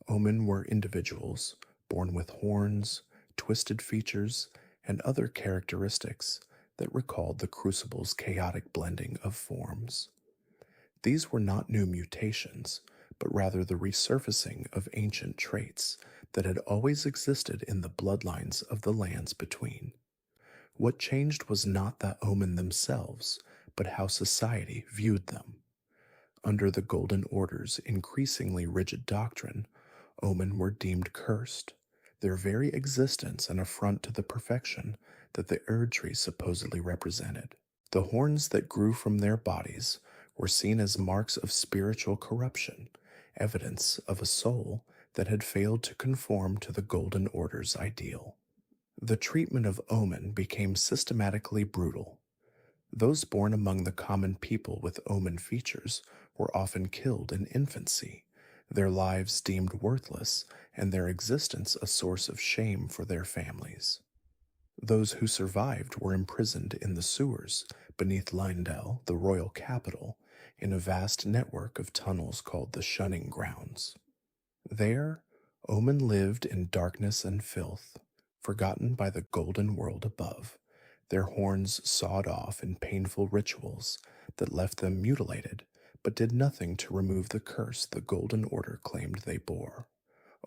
Speaker 1: Omen were individuals born with horns, twisted features, and other characteristics that recalled the crucible's chaotic blending of forms. These were not new mutations, but rather the resurfacing of ancient traits that had always existed in the bloodlines of the lands between. What changed was not the Omen themselves, but how society viewed them. Under the Golden Order's increasingly rigid doctrine, Omen were deemed cursed, their very existence an affront to the perfection that the Erd tree supposedly represented. The horns that grew from their bodies were seen as marks of spiritual corruption, evidence of a soul that had failed to conform to the Golden Order's ideal. The treatment of Omen became systematically brutal. Those born among the common people with Omen features were often killed in infancy, their lives deemed worthless and their existence a source of shame for their families. Those who survived were imprisoned in the sewers beneath Leyndell, the royal capital, in a vast network of tunnels called the Shunning Grounds. There, Omen lived in darkness and filth, forgotten by the golden world above, their horns sawed off in painful rituals that left them mutilated but did nothing to remove the curse the Golden Order claimed they bore.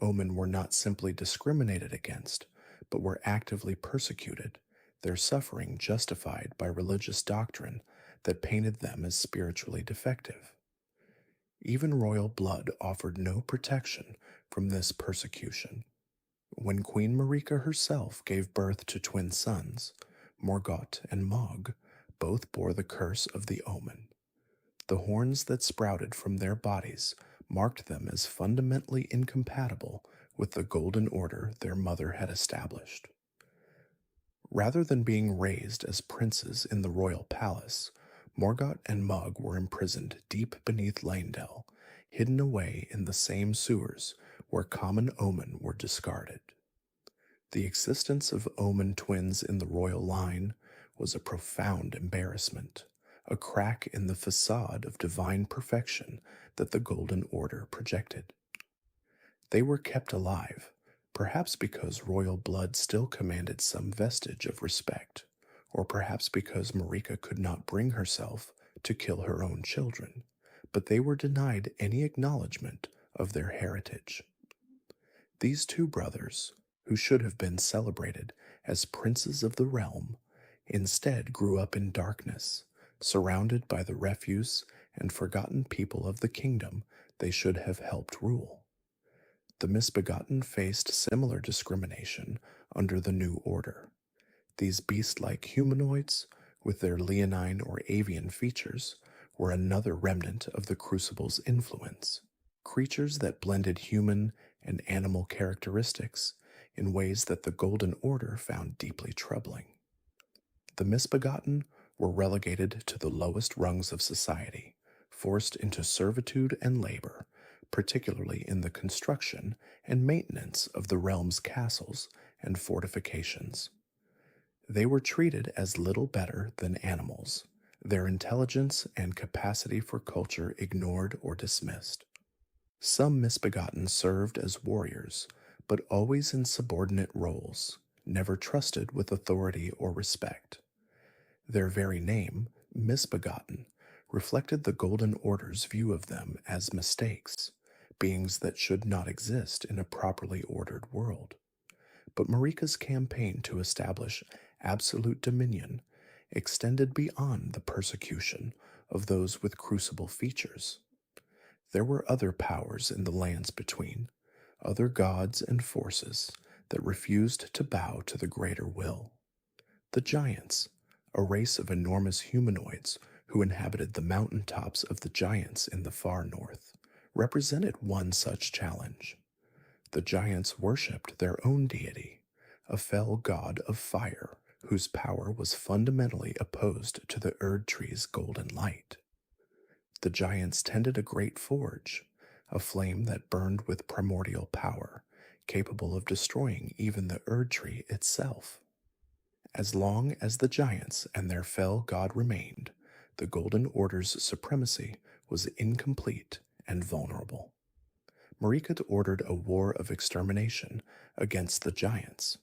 Speaker 1: Omen were not simply discriminated against, but were actively persecuted, their suffering justified by religious doctrine that painted them as spiritually defective. Even royal blood offered no protection from this persecution. When Queen Marika herself gave birth to twin sons, Morgott and Mog, both bore the curse of the omen. The horns that sprouted from their bodies marked them as fundamentally incompatible with the golden order their mother had established. Rather than being raised as princes in the royal palace, Morgott and Mug were imprisoned deep beneath Lanedell, hidden away in the same sewers where common omen were discarded. The existence of omen twins in the royal line was a profound embarrassment, a crack in the facade of divine perfection that the Golden Order projected. They were kept alive, perhaps because royal blood still commanded some vestige of respect, or perhaps because Marika could not bring herself to kill her own children, but they were denied any acknowledgement of their heritage. These two brothers, who should have been celebrated as princes of the realm, instead grew up in darkness, surrounded by the refuse and forgotten people of the kingdom they should have helped rule. The misbegotten faced similar discrimination under the new order. These beast-like humanoids, with their leonine or avian features, were another remnant of the Crucible's influence. Creatures that blended human and animal characteristics in ways that the Golden Order found deeply troubling. The misbegotten were relegated to the lowest rungs of society, forced into servitude and labor, particularly in the construction and maintenance of the realm's castles and fortifications. They were treated as little better than animals, their intelligence and capacity for culture ignored or dismissed. Some misbegotten served as warriors, but always in subordinate roles, never trusted with authority or respect. Their very name, misbegotten, reflected the Golden Order's view of them as mistakes, beings that should not exist in a properly ordered world. But Marika's campaign to establish absolute dominion extended beyond the persecution of those with crucible features. There were other powers in the lands between, other gods and forces that refused to bow to the greater will. The giants, a race of enormous humanoids who inhabited the mountain tops of the giants in the far north, represented one such challenge. The giants worshipped their own deity, a fell god of fire whose power was fundamentally opposed to the Erd tree's golden light. The giants tended a great forge, a flame that burned with primordial power, capable of destroying even the Erd tree itself. As long as the giants and their fell god remained, the Golden Order's supremacy was incomplete and vulnerable. Marika ordered a war of extermination against the giants.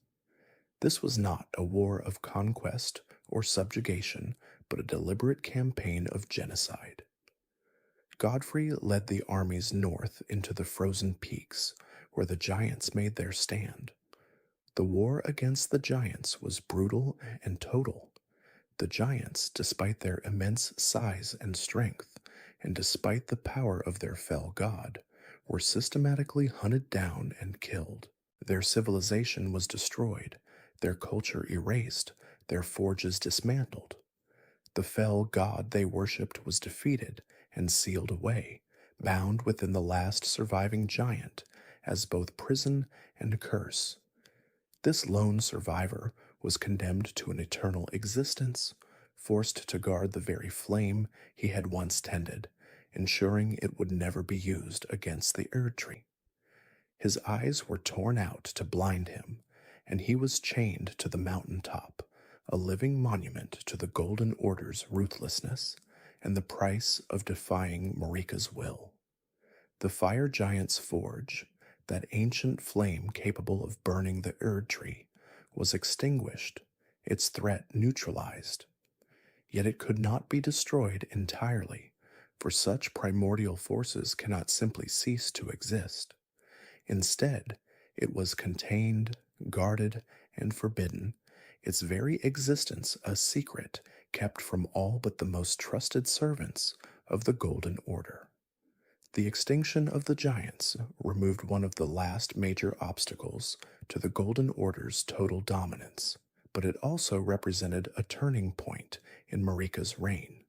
Speaker 1: This was not a war of conquest or subjugation, but a deliberate campaign of genocide. Godfrey led the armies north into the frozen peaks, where the giants made their stand. The war against the giants was brutal and total. The giants, despite their immense size and strength, and despite the power of their fell god, were systematically hunted down and killed. Their civilization was destroyed, their culture erased, their forges dismantled. The fell god they worshipped was defeated and sealed away, bound within the last surviving giant as both prison and curse. This lone survivor was condemned to an eternal existence, forced to guard the very flame he had once tended, ensuring it would never be used against the Erd tree. His eyes were torn out to blind him, and he was chained to the mountain top, a living monument to the Golden Order's ruthlessness and the price of defying Marika's will. The fire giant's forge, that ancient flame capable of burning the Erd tree, was extinguished, its threat neutralized. Yet it could not be destroyed entirely, for such primordial forces cannot simply cease to exist. Instead, it was contained, guarded, and forbidden, its very existence a secret kept from all but the most trusted servants of the Golden Order. The extinction of the giants removed one of the last major obstacles to the Golden Order's total dominance, but it also represented a turning point in Marika's reign,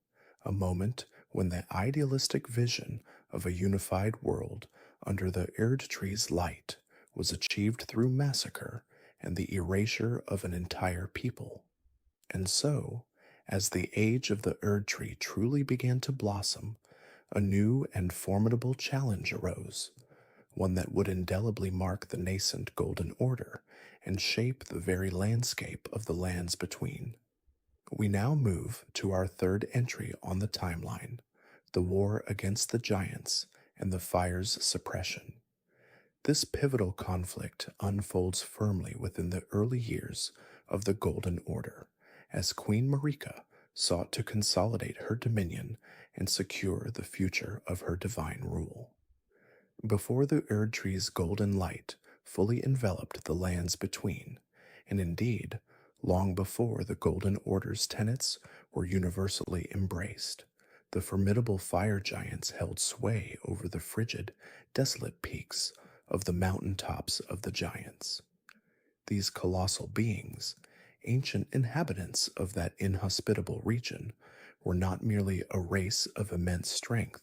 Speaker 1: a moment when the idealistic vision of a unified world under the Erd Tree's light was achieved through massacre and the erasure of an entire people. And so, as the age of the Erd Tree truly began to blossom, a new and formidable challenge arose, one that would indelibly mark the nascent Golden Order and shape the very landscape of the lands between. We now move to our third entry on the timeline, the war against the giants and the fire's suppression. This pivotal conflict unfolds firmly within the early years of the Golden Order, as Queen Marika sought to consolidate her dominion and secure the future of her divine rule. Before the Erd Tree's golden light fully enveloped the lands between, and indeed, long before the Golden Order's tenets were universally embraced, the formidable fire giants held sway over the frigid, desolate peaks of the mountain tops of the giants. These colossal beings, ancient inhabitants of that inhospitable region, were not merely a race of immense strength,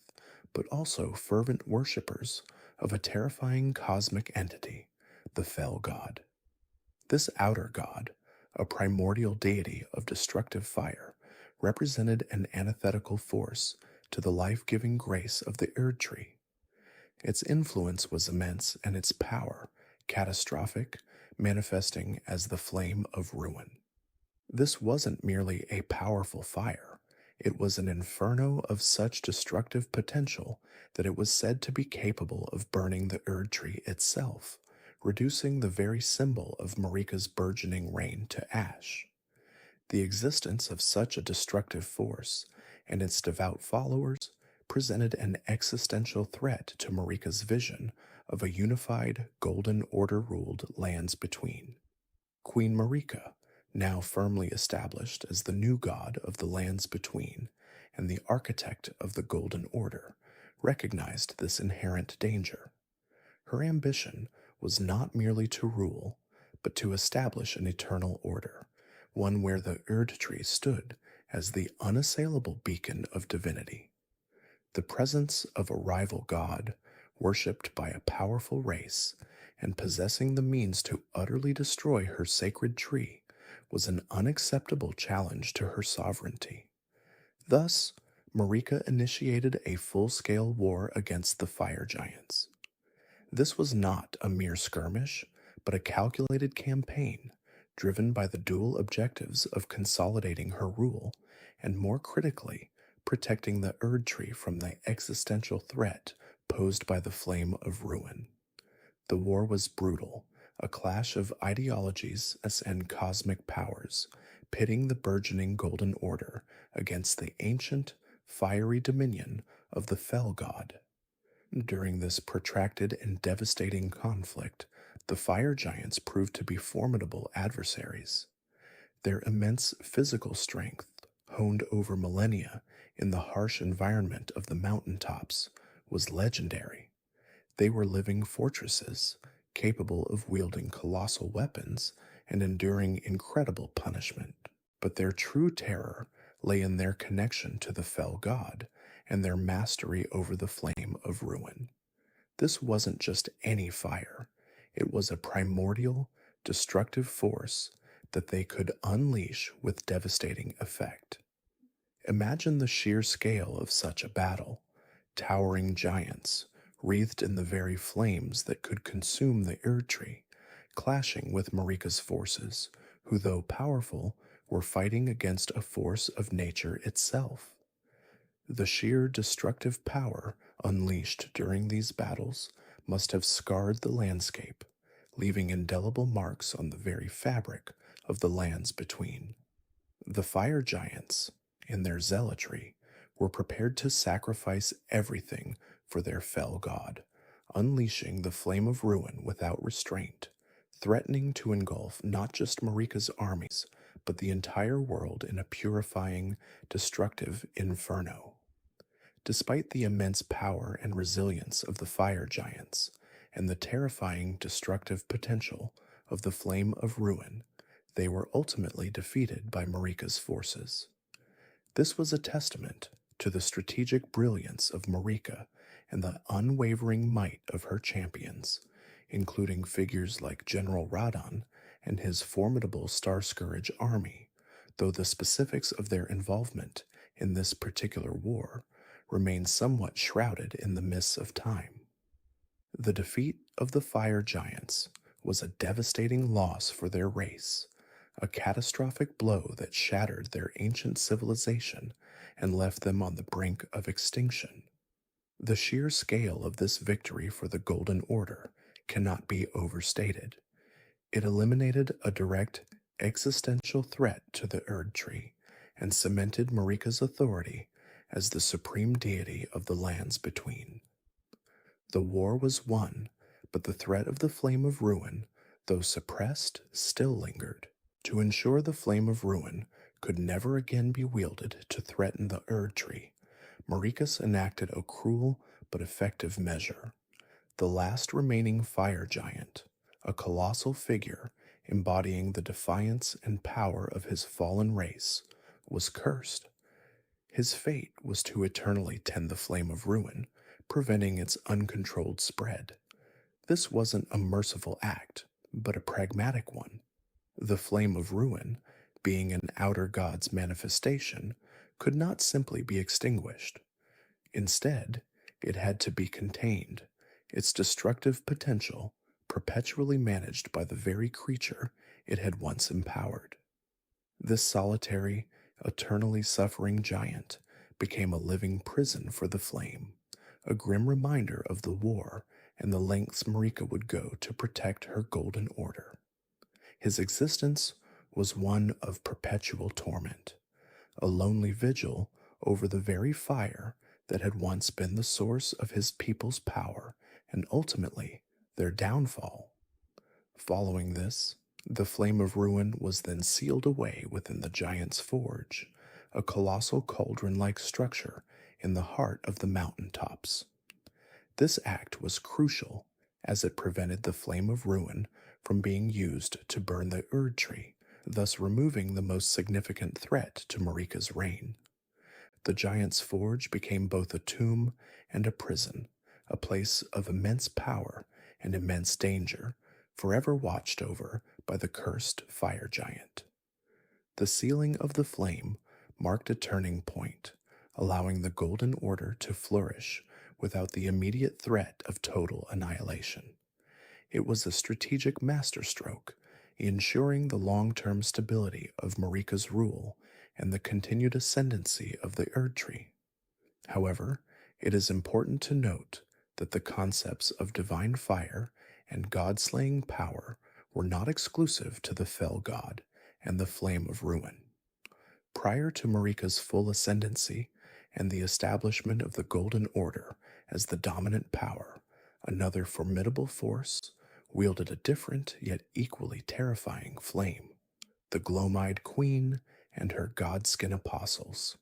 Speaker 1: but also fervent worshippers of a terrifying cosmic entity, the Fell God. This outer god, a primordial deity of destructive fire, represented an antithetical force to the life giving grace of the Erd Tree. Its influence was immense and its power catastrophic, manifesting as the flame of ruin. This wasn't merely a powerful fire, it was an inferno of such destructive potential that it was said to be capable of burning the Erd Tree itself, reducing the very symbol of Marika's burgeoning reign to ash. The existence of such a destructive force and its devout followers presented an existential threat to Marika's vision of a unified, Golden Order ruled lands between. Queen Marika, now firmly established as the new god of the lands between and the architect of the Golden Order, recognized this inherent danger. Her ambition was not merely to rule, but to establish an eternal order, one where the Erd Tree stood as the unassailable beacon of divinity. The presence of a rival god, worshipped by a powerful race, and possessing the means to utterly destroy her sacred tree, was an unacceptable challenge to her sovereignty. Thus, Marika initiated a full-scale war against the fire giants. This was not a mere skirmish, but a calculated campaign, driven by the dual objectives of consolidating her rule and, more critically, protecting the Erd Tree from the existential threat posed by the flame of ruin. The war was brutal, a clash of ideologies and cosmic powers, pitting the burgeoning Golden Order against the ancient, fiery dominion of the Fell God. During this protracted and devastating conflict, the fire giants proved to be formidable adversaries. Their immense physical strength, honed over millennia in the harsh environment of the mountaintops, was legendary. They were living fortresses, capable of wielding colossal weapons and enduring incredible punishment. But their true terror lay in their connection to the fell god and their mastery over the flame of ruin. This wasn't just any fire, it was a primordial, destructive force that they could unleash with devastating effect. Imagine the sheer scale of such a battle: towering giants, wreathed in the very flames that could consume the Erd Tree, clashing with Marika's forces, who, though powerful, were fighting against a force of nature itself. The sheer destructive power unleashed during these battles must have scarred the landscape, leaving indelible marks on the very fabric of the lands between. The fire giants, in their zealotry, were prepared to sacrifice everything for their fell god, unleashing the flame of ruin without restraint, threatening to engulf not just Marika's armies, but the entire world in a purifying, destructive inferno. Despite the immense power and resilience of the fire giants and the terrifying destructive potential of the Flame of Ruin, they were ultimately defeated by Marika's forces. This was a testament to the strategic brilliance of Marika and the unwavering might of her champions, including figures like General Radon and his formidable Star Scourge army, though the specifics of their involvement in this particular war remain somewhat shrouded in the mists of time. The defeat of the fire giants was a devastating loss for their race, a catastrophic blow that shattered their ancient civilization and left them on the brink of extinction. The sheer scale of this victory for the Golden Order cannot be overstated. It eliminated a direct existential threat to the Erd Tree and cemented Marika's authority as the supreme deity of the lands between. The war was won, but the threat of the Flame of Ruin, though suppressed, still lingered. To ensure the Flame of Ruin could never again be wielded to threaten the Erd Tree, Marika enacted a cruel but effective measure. The last remaining fire giant, a colossal figure embodying the defiance and power of his fallen race, was cursed. His fate was to eternally tend the Flame of Ruin, preventing its uncontrolled spread. This wasn't a merciful act, but a pragmatic one. The Flame of Ruin, being an outer god's manifestation, could not simply be extinguished. Instead, it had to be contained, its destructive potential perpetually managed by the very creature it had once empowered. This solitary, eternally suffering giant became a living prison for the flame, a grim reminder of the war and the lengths Marika would go to protect her golden order. His existence was one of perpetual torment, a lonely vigil over the very fire that had once been the source of his people's power and ultimately their downfall. Following this, the Flame of Ruin was then sealed away within the Giant's Forge, a colossal cauldron-like structure in the heart of the mountain tops. This act was crucial as it prevented the Flame of Ruin from being used to burn the Erd Tree, thus removing the most significant threat to Marika's reign. The Giant's Forge became both a tomb and a prison, a place of immense power and immense danger, forever watched over by the cursed fire giant. The sealing of the flame marked a turning point, allowing the Golden Order to flourish without the immediate threat of total annihilation. It was a strategic masterstroke, ensuring the long-term stability of Marika's rule and the continued ascendancy of the Erd Tree. However, it is important to note that the concepts of divine fire and god-slaying power were not exclusive to the fell god and the Flame of Ruin. Prior to Marika's full ascendancy and the establishment of the Golden Order as the dominant power, another formidable force wielded a different yet equally terrifying flame, the Glomide Queen and her godskin apostles.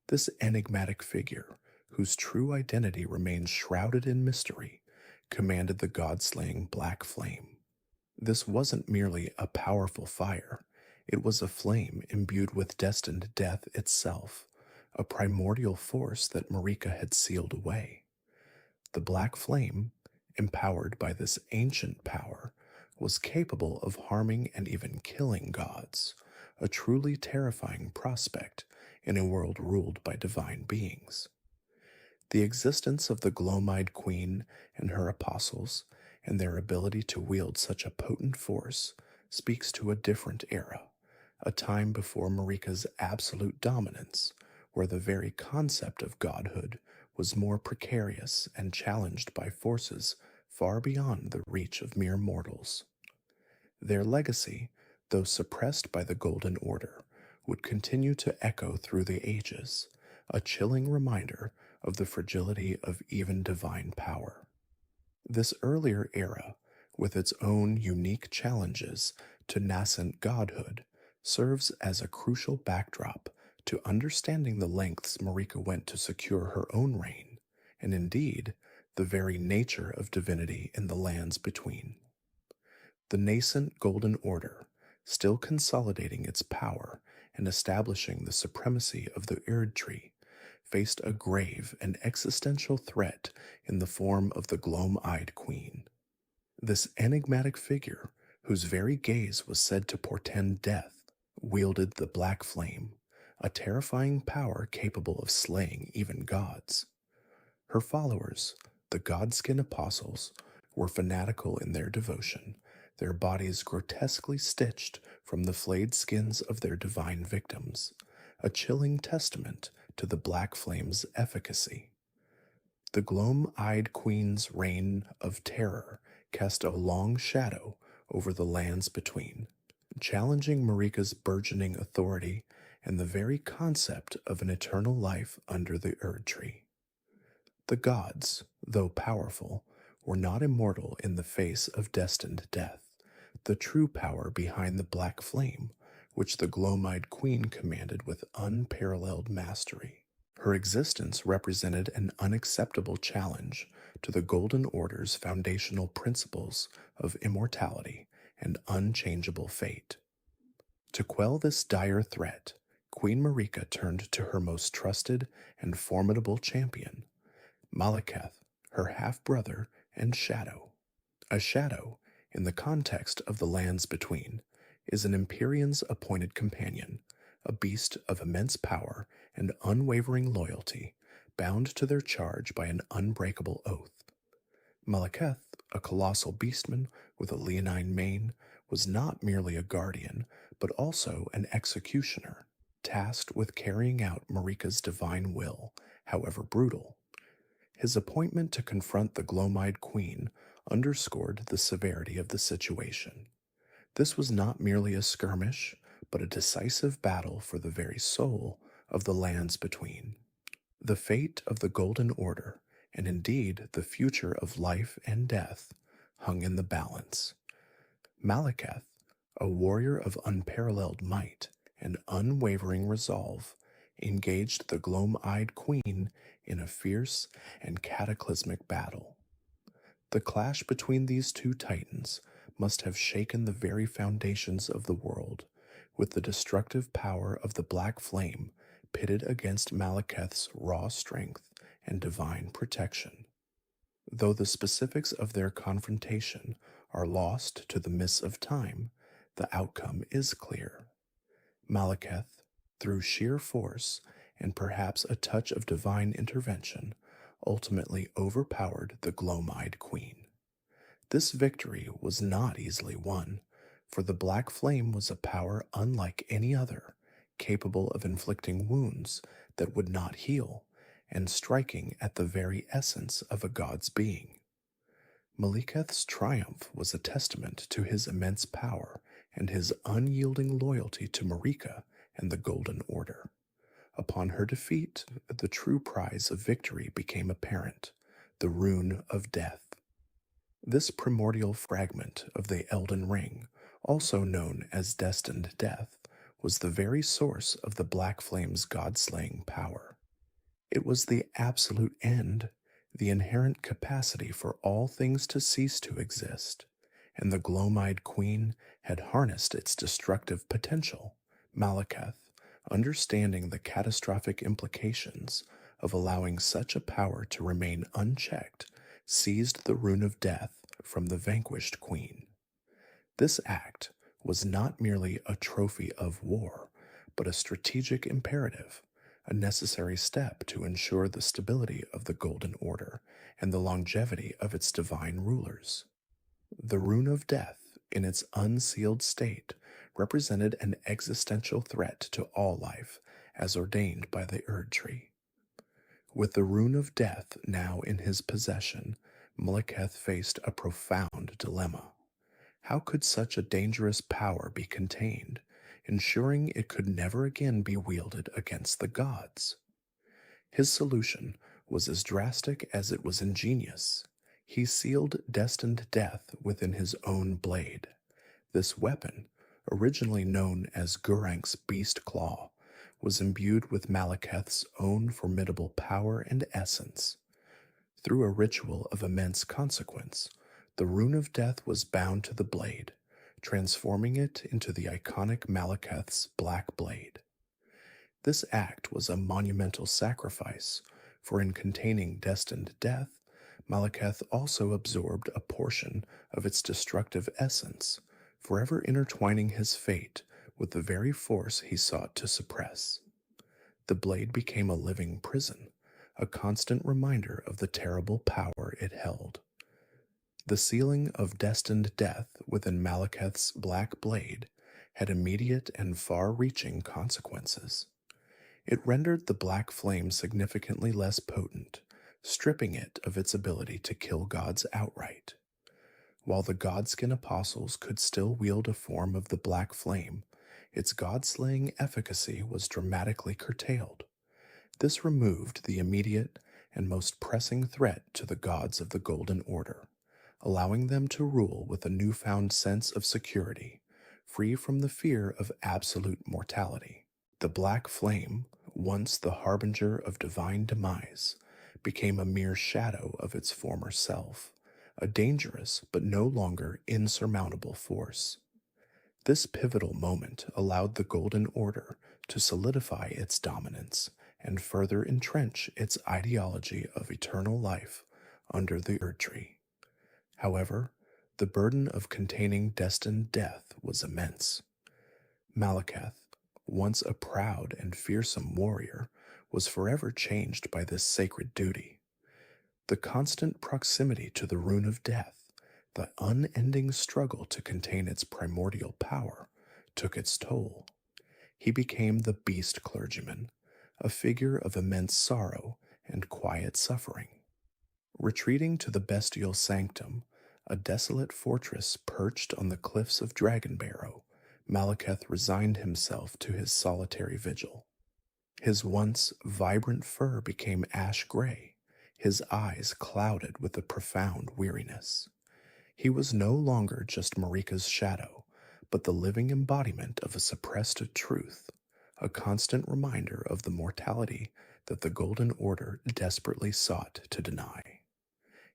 Speaker 1: This enigmatic figure, whose true identity remains shrouded in mystery, commanded the god-slaying black flame. This wasn't merely a powerful fire, it was a flame imbued with destined death itself, a primordial force that Marika had sealed away. The black flame, empowered by this ancient power, was capable of harming and even killing gods, a truly terrifying prospect in a world ruled by divine beings. The existence of the Glomide Queen and her apostles, and their ability to wield such a potent force, speaks to a different era, a time before Marika's absolute dominance, where the very concept of godhood was more precarious and challenged by forces far beyond the reach of mere mortals. Their legacy, though suppressed by the Golden Order, would continue to echo through the ages, a chilling reminder of the fragility of even divine power. This earlier era, with its own unique challenges to nascent godhood, serves as a crucial backdrop to understanding the lengths Marika went to secure her own reign, and indeed, the very nature of divinity in the lands between. The nascent Golden Order, still consolidating its power and establishing the supremacy of the Erd Tree, faced a grave and existential threat in the form of the Gloam-Eyed Queen. This enigmatic figure, whose very gaze was said to portend death, wielded the Black Flame, a terrifying power capable of slaying even gods. Her followers, the Godskin Apostles, were fanatical in their devotion, their bodies grotesquely stitched from the flayed skins of their divine victims, a chilling testament to the Black Flame's efficacy. The Gloam-Eyed Queen's reign of terror cast a long shadow over the lands between, challenging Marika's burgeoning authority and the very concept of an eternal life under the Erd Tree. The gods, though powerful, were not immortal in the face of destined death. The true power behind the Black Flame, which the Gloam-Eyed Queen commanded with unparalleled mastery. Her existence represented an unacceptable challenge to the Golden Order's foundational principles of immortality and unchangeable fate. To quell this dire threat, Queen Marika turned to her most trusted and formidable champion, Malekith, her half-brother and shadow. A shadow, in the context of the lands between, is an Empyrean's appointed companion, a beast of immense power and unwavering loyalty, bound to their charge by an unbreakable oath. Malekith, a colossal beastman with a leonine mane, was not merely a guardian, but also an executioner, tasked with carrying out Marika's divine will, however brutal. His appointment to confront the Gloam-Eyed Queen underscored the severity of the situation. This was not merely a skirmish, but a decisive battle for the very soul of the lands between. The fate of the Golden Order, and indeed the future of life and death, hung in the balance. Malekith, a warrior of unparalleled might and unwavering resolve, engaged the Gloam-Eyed Queen in a fierce and cataclysmic battle. The clash between these two titans must have shaken the very foundations of the world, with the destructive power of the Black Flame pitted against Malekith's raw strength and divine protection. Though the specifics of their confrontation are lost to the mists of time, the outcome is clear. Malekith, through sheer force and perhaps a touch of divine intervention, ultimately overpowered the Gloam-Eyed Queen. This victory was not easily won, for the Black Flame was a power unlike any other, capable of inflicting wounds that would not heal, and striking at the very essence of a god's being. Malekith's triumph was a testament to his immense power and his unyielding loyalty to Marika and the Golden Order. Upon her defeat, the true prize of victory became apparent, the Rune of Death. This primordial fragment of the Elden Ring, also known as Destined Death, was the very source of the Black Flame's god-slaying power. It was the absolute end, the inherent capacity for all things to cease to exist, and the Gloam-Eyed Queen had harnessed its destructive potential. Malekith, understanding the catastrophic implications of allowing such a power to remain unchecked, seized the Rune of Death from the vanquished queen. This act was not merely a trophy of war, but a strategic imperative, a necessary step to ensure the stability of the Golden Order and the longevity of its divine rulers. The Rune of Death, in its unsealed state, represented an existential threat to all life, as ordained by the Erd Tree. With the Rune of Death now in his possession, Malekith faced a profound dilemma. How could such a dangerous power be contained, ensuring it could never again be wielded against the gods? His solution was as drastic as it was ingenious. He sealed destined death within his own blade. This weapon, originally known as Gurank's Beast Claw, was imbued with Malekith's own formidable power and essence. Through a ritual of immense consequence, the Rune of Death was bound to the blade, transforming it into the iconic Malekith's Black Blade. This act was a monumental sacrifice, for in containing destined death, Malekith also absorbed a portion of its destructive essence, forever intertwining his fate with the very force he sought to suppress. The blade became a living prison, a constant reminder of the terrible power it held. The sealing of destined death within Malekith's black blade had immediate and far reaching consequences. It rendered the black flame significantly less potent, stripping it of its ability to kill gods outright. While the Godskin apostles could still wield a form of the black flame, its god-slaying efficacy was dramatically curtailed. This removed the immediate and most pressing threat to the gods of the Golden Order, allowing them to rule with a newfound sense of security, free from the fear of absolute mortality. The black flame, once the harbinger of divine demise, became a mere shadow of its former self, a dangerous but no longer insurmountable force. This pivotal moment allowed the Golden Order to solidify its dominance and further entrench its ideology of eternal life under the Erd Tree. However, the burden of containing destined death was immense. Malekith, once a proud and fearsome warrior, was forever changed by this sacred duty. The constant proximity to the Rune of Death, the unending struggle to contain its primordial power, took its toll. He became the beast clergyman, a figure of immense sorrow and quiet suffering. Retreating to the bestial sanctum, a desolate fortress perched on the cliffs of Dragonbarrow, Malekith resigned himself to his solitary vigil. His once vibrant fur became ash gray, his eyes clouded with a profound weariness. He was no longer just Marika's shadow, but the living embodiment of a suppressed truth, a constant reminder of the mortality that the Golden Order desperately sought to deny.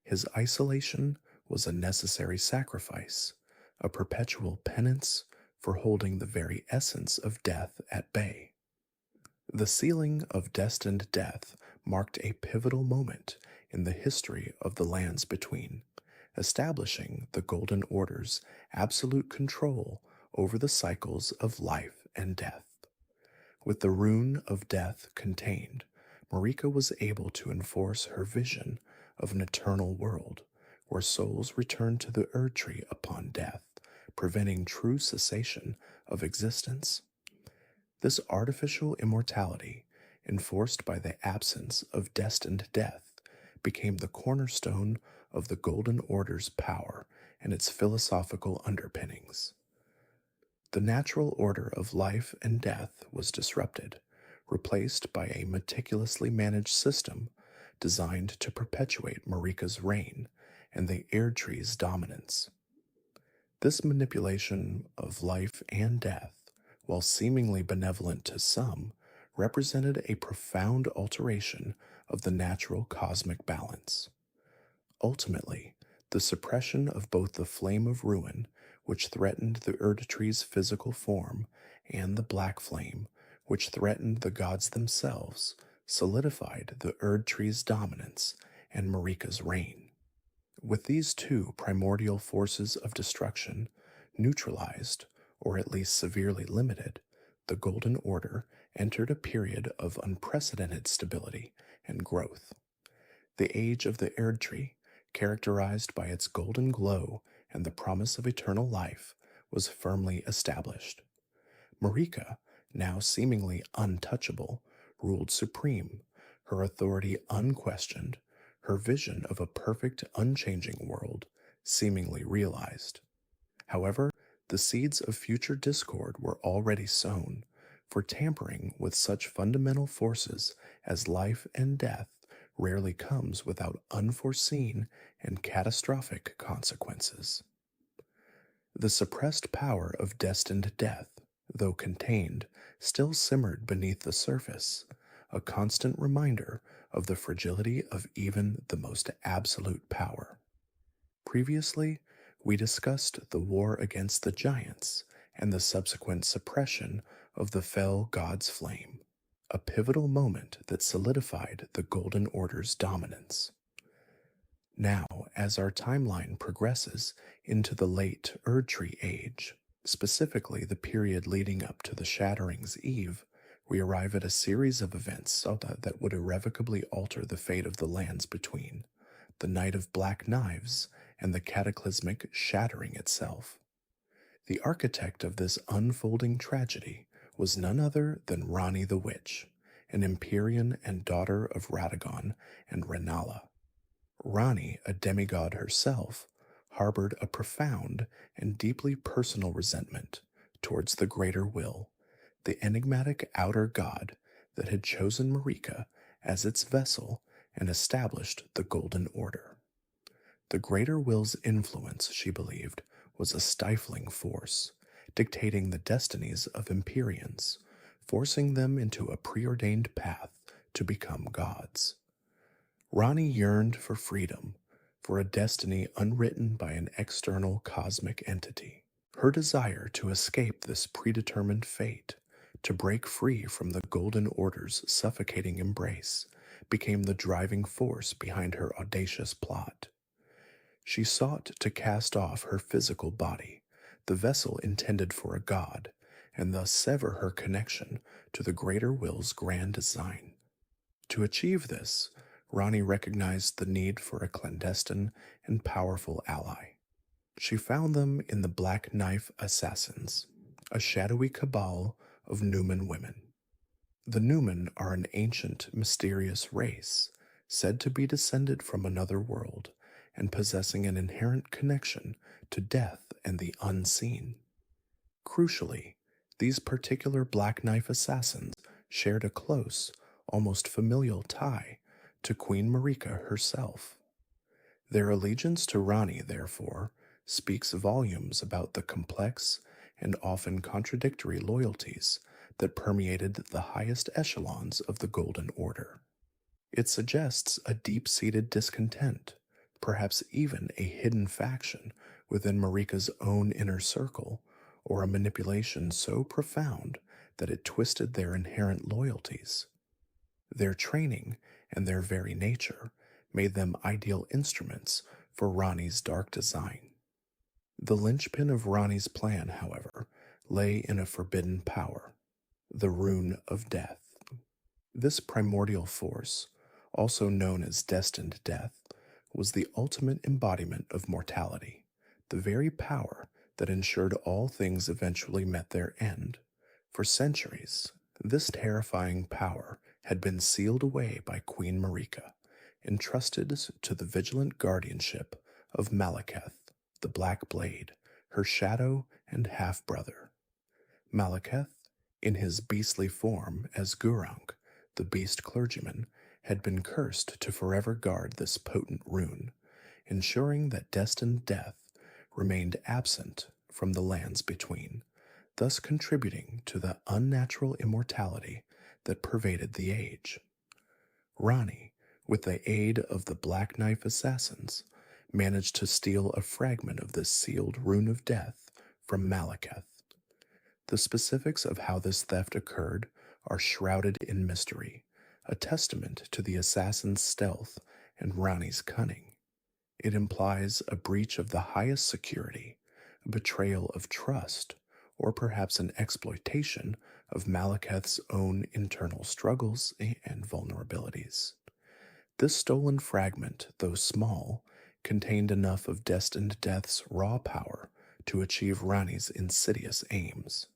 Speaker 1: His isolation was a necessary sacrifice, a perpetual penance for holding the very essence of death at bay. The sealing of destined death marked a pivotal moment in the history of the lands between, establishing the Golden Order's absolute control over the cycles of life and death. With the Rune of Death contained, Marika was able to enforce her vision of an eternal world where souls return to the Erd Tree upon death, preventing true cessation of existence. This artificial immortality, enforced by the absence of destined death, became the cornerstone of the Golden Order's power and its philosophical underpinnings. The natural order of life and death was disrupted, replaced by a meticulously managed system designed to perpetuate Marika's reign and the Erd Tree's dominance. This manipulation of life and death, while seemingly benevolent to some, represented a profound alteration of the natural cosmic balance. Ultimately, the suppression of both the flame of ruin, which threatened the Erd Tree's physical form, and the black flame, which threatened the gods themselves, solidified the Erd Tree's dominance and Marika's reign. With these two primordial forces of destruction neutralized, or at least severely limited, the Golden Order entered a period of unprecedented stability and growth. The age of the Erd Tree, characterized by its golden glow and the promise of eternal life, was firmly established. Marika, now seemingly untouchable, ruled supreme, her authority unquestioned, her vision of a perfect, unchanging world seemingly realized. However, the seeds of future discord were already sown, for tampering with such fundamental forces as life and death rarely comes without unforeseen and catastrophic consequences. The suppressed power of destined death, though contained, still simmered beneath the surface, a constant reminder of the fragility of even the most absolute power. Previously, we discussed the war against the giants and the subsequent suppression of the fell god's flame, a pivotal moment that solidified the Golden Order's dominance. Now, as our timeline progresses into the late Erdtree Age, specifically the period leading up to the Shattering's Eve, we arrive at a series of events that would irrevocably alter the fate of the lands between the Night of Black Knives and the cataclysmic Shattering itself. The architect of this unfolding tragedy was none other than Rani the Witch, an Empyrean and daughter of Radagon and Renala. Rani, a demigod herself, harbored a profound and deeply personal resentment towards the Greater Will, the enigmatic outer god that had chosen Marika as its vessel and established the Golden Order. The Greater Will's influence, she believed, was a stifling force, dictating the destinies of Empyreans, forcing them into a preordained path to become gods. Rani yearned for freedom, for a destiny unwritten by an external cosmic entity. Her desire to escape this predetermined fate, to break free from the Golden Order's suffocating embrace, became the driving force behind her audacious plot. She sought to cast off her physical body, the vessel intended for a god, and thus sever her connection to the Greater Will's grand design. To achieve this, Rani recognized the need for a clandestine and powerful ally. She found them in the Black Knife Assassins, a shadowy cabal of Numen women. The Numen are an ancient, mysterious race, said to be descended from another world and possessing an inherent connection to death and the unseen. Crucially, these particular Black Knife Assassins shared a close, almost familial tie to Queen Marika herself. Their allegiance to Rani, therefore, speaks volumes about the complex and often contradictory loyalties that permeated the highest echelons of the Golden Order. It suggests a deep-seated discontent, perhaps even a hidden faction within Marika's own inner circle, or a manipulation so profound that it twisted their inherent loyalties. Their training and their very nature made them ideal instruments for Rani's dark design. The linchpin of Rani's plan, however, lay in a forbidden power, the Rune of Death. This primordial force, also known as destined death, was the ultimate embodiment of mortality, the very power that ensured all things eventually met their end. For centuries, this terrifying power had been sealed away by Queen Marika, entrusted to the vigilant guardianship of Malekith, the Black Blade, her shadow and half-brother. Malekith, in his beastly form as Gurranq, the beast clergyman, had been cursed to forever guard this potent rune, ensuring that destined death remained absent from the lands between, thus contributing to the unnatural immortality that pervaded the age. Rani, with the aid of the Black Knife Assassins, managed to steal a fragment of this sealed Rune of Death from Malekith. The specifics of how this theft occurred are shrouded in mystery, a testament to the assassin's stealth and Rani's cunning. It implies a breach of the highest security, a betrayal of trust, or perhaps an exploitation of Malekith's own internal struggles and vulnerabilities. This stolen fragment, though small, contained enough of Destined Death's raw power to achieve Rani's insidious aims.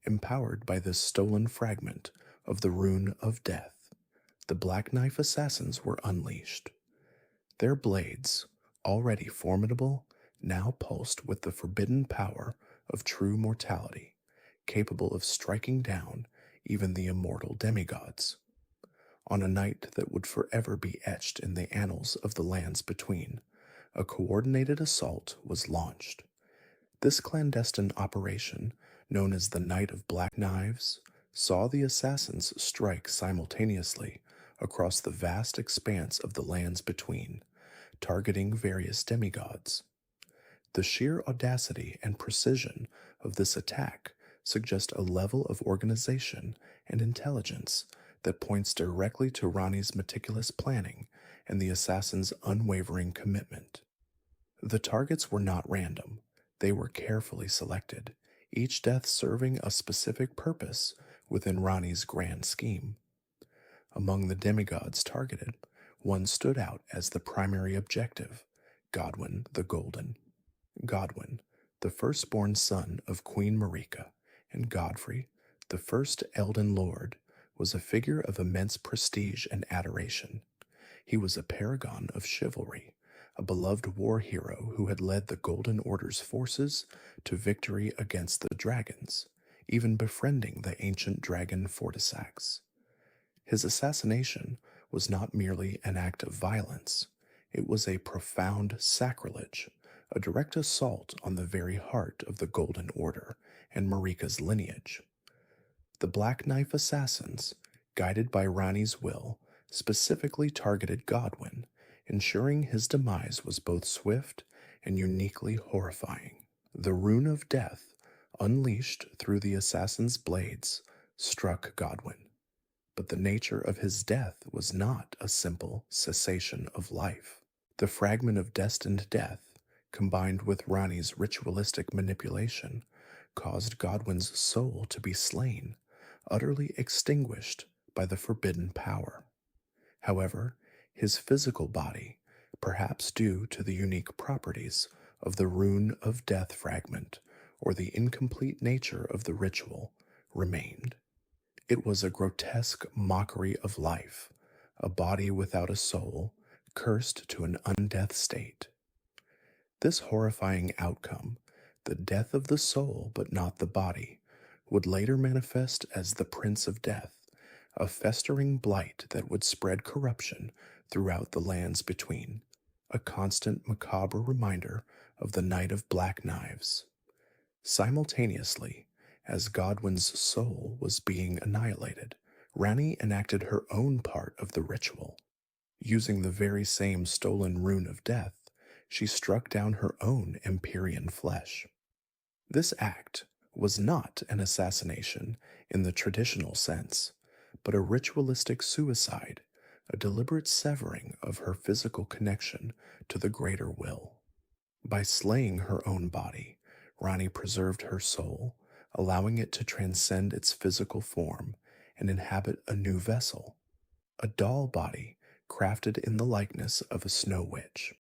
Speaker 1: Empowered by this stolen fragment of the Rune of Death, the Black Knife Assassins were unleashed. Their blades, already formidable, now pulsed with the forbidden power of true mortality, capable of striking down even the immortal demigods. On a night that would forever be etched in the annals of the lands between, a coordinated assault was launched. This clandestine operation, known as the Night of Black Knives, saw the assassins strike simultaneously across the vast expanse of the lands between, targeting various demigods. The sheer audacity and precision of this attack suggest a level of organization and intelligence that points directly to Rani's meticulous planning and the assassin's unwavering commitment. The targets were not random, they were carefully selected, each death serving a specific purpose within Rani's grand scheme. Among the demigods targeted, one stood out as the primary objective: Godwyn the Golden. Godwyn, the firstborn son of Queen Marika, and Godfrey, the first Elden Lord, was a figure of immense prestige and adoration. He was a paragon of chivalry, a beloved war hero who had led the Golden Order's forces to victory against the dragons, even befriending the ancient dragon Fortisax. His assassination was not merely an act of violence, it was a profound sacrilege, a direct assault on the very heart of the Golden Order and Marika's lineage. The Black Knife assassins, guided by Rani's will, specifically targeted Godwyn, ensuring his demise was both swift and uniquely horrifying. The rune of death, unleashed through the assassin's blades, struck Godwyn, but the nature of his death was not a simple cessation of life. The fragment of destined death, combined with Rani's ritualistic manipulation, caused Godwyn's soul to be slain, utterly extinguished by the forbidden power. However, his physical body, perhaps due to the unique properties of the rune of death fragment or the incomplete nature of the ritual, remained. It was a grotesque mockery of life, a body without a soul, cursed to an undeath state. This horrifying outcome, the death of the soul but not the body, would later manifest as the Prince of Death, a festering blight that would spread corruption throughout the lands between, a constant macabre reminder of the Night of Black Knives. Simultaneously, as Godwyn's soul was being annihilated, Rani enacted her own part of the ritual. Using the very same stolen rune of death, she struck down her own Empyrean flesh. This act was not an assassination in the traditional sense, but a ritualistic suicide, a deliberate severing of her physical connection to the greater will. By slaying her own body, Rani preserved her soul, allowing it to transcend its physical form and inhabit a new vessel, a doll body crafted in the likeness of a snow witch.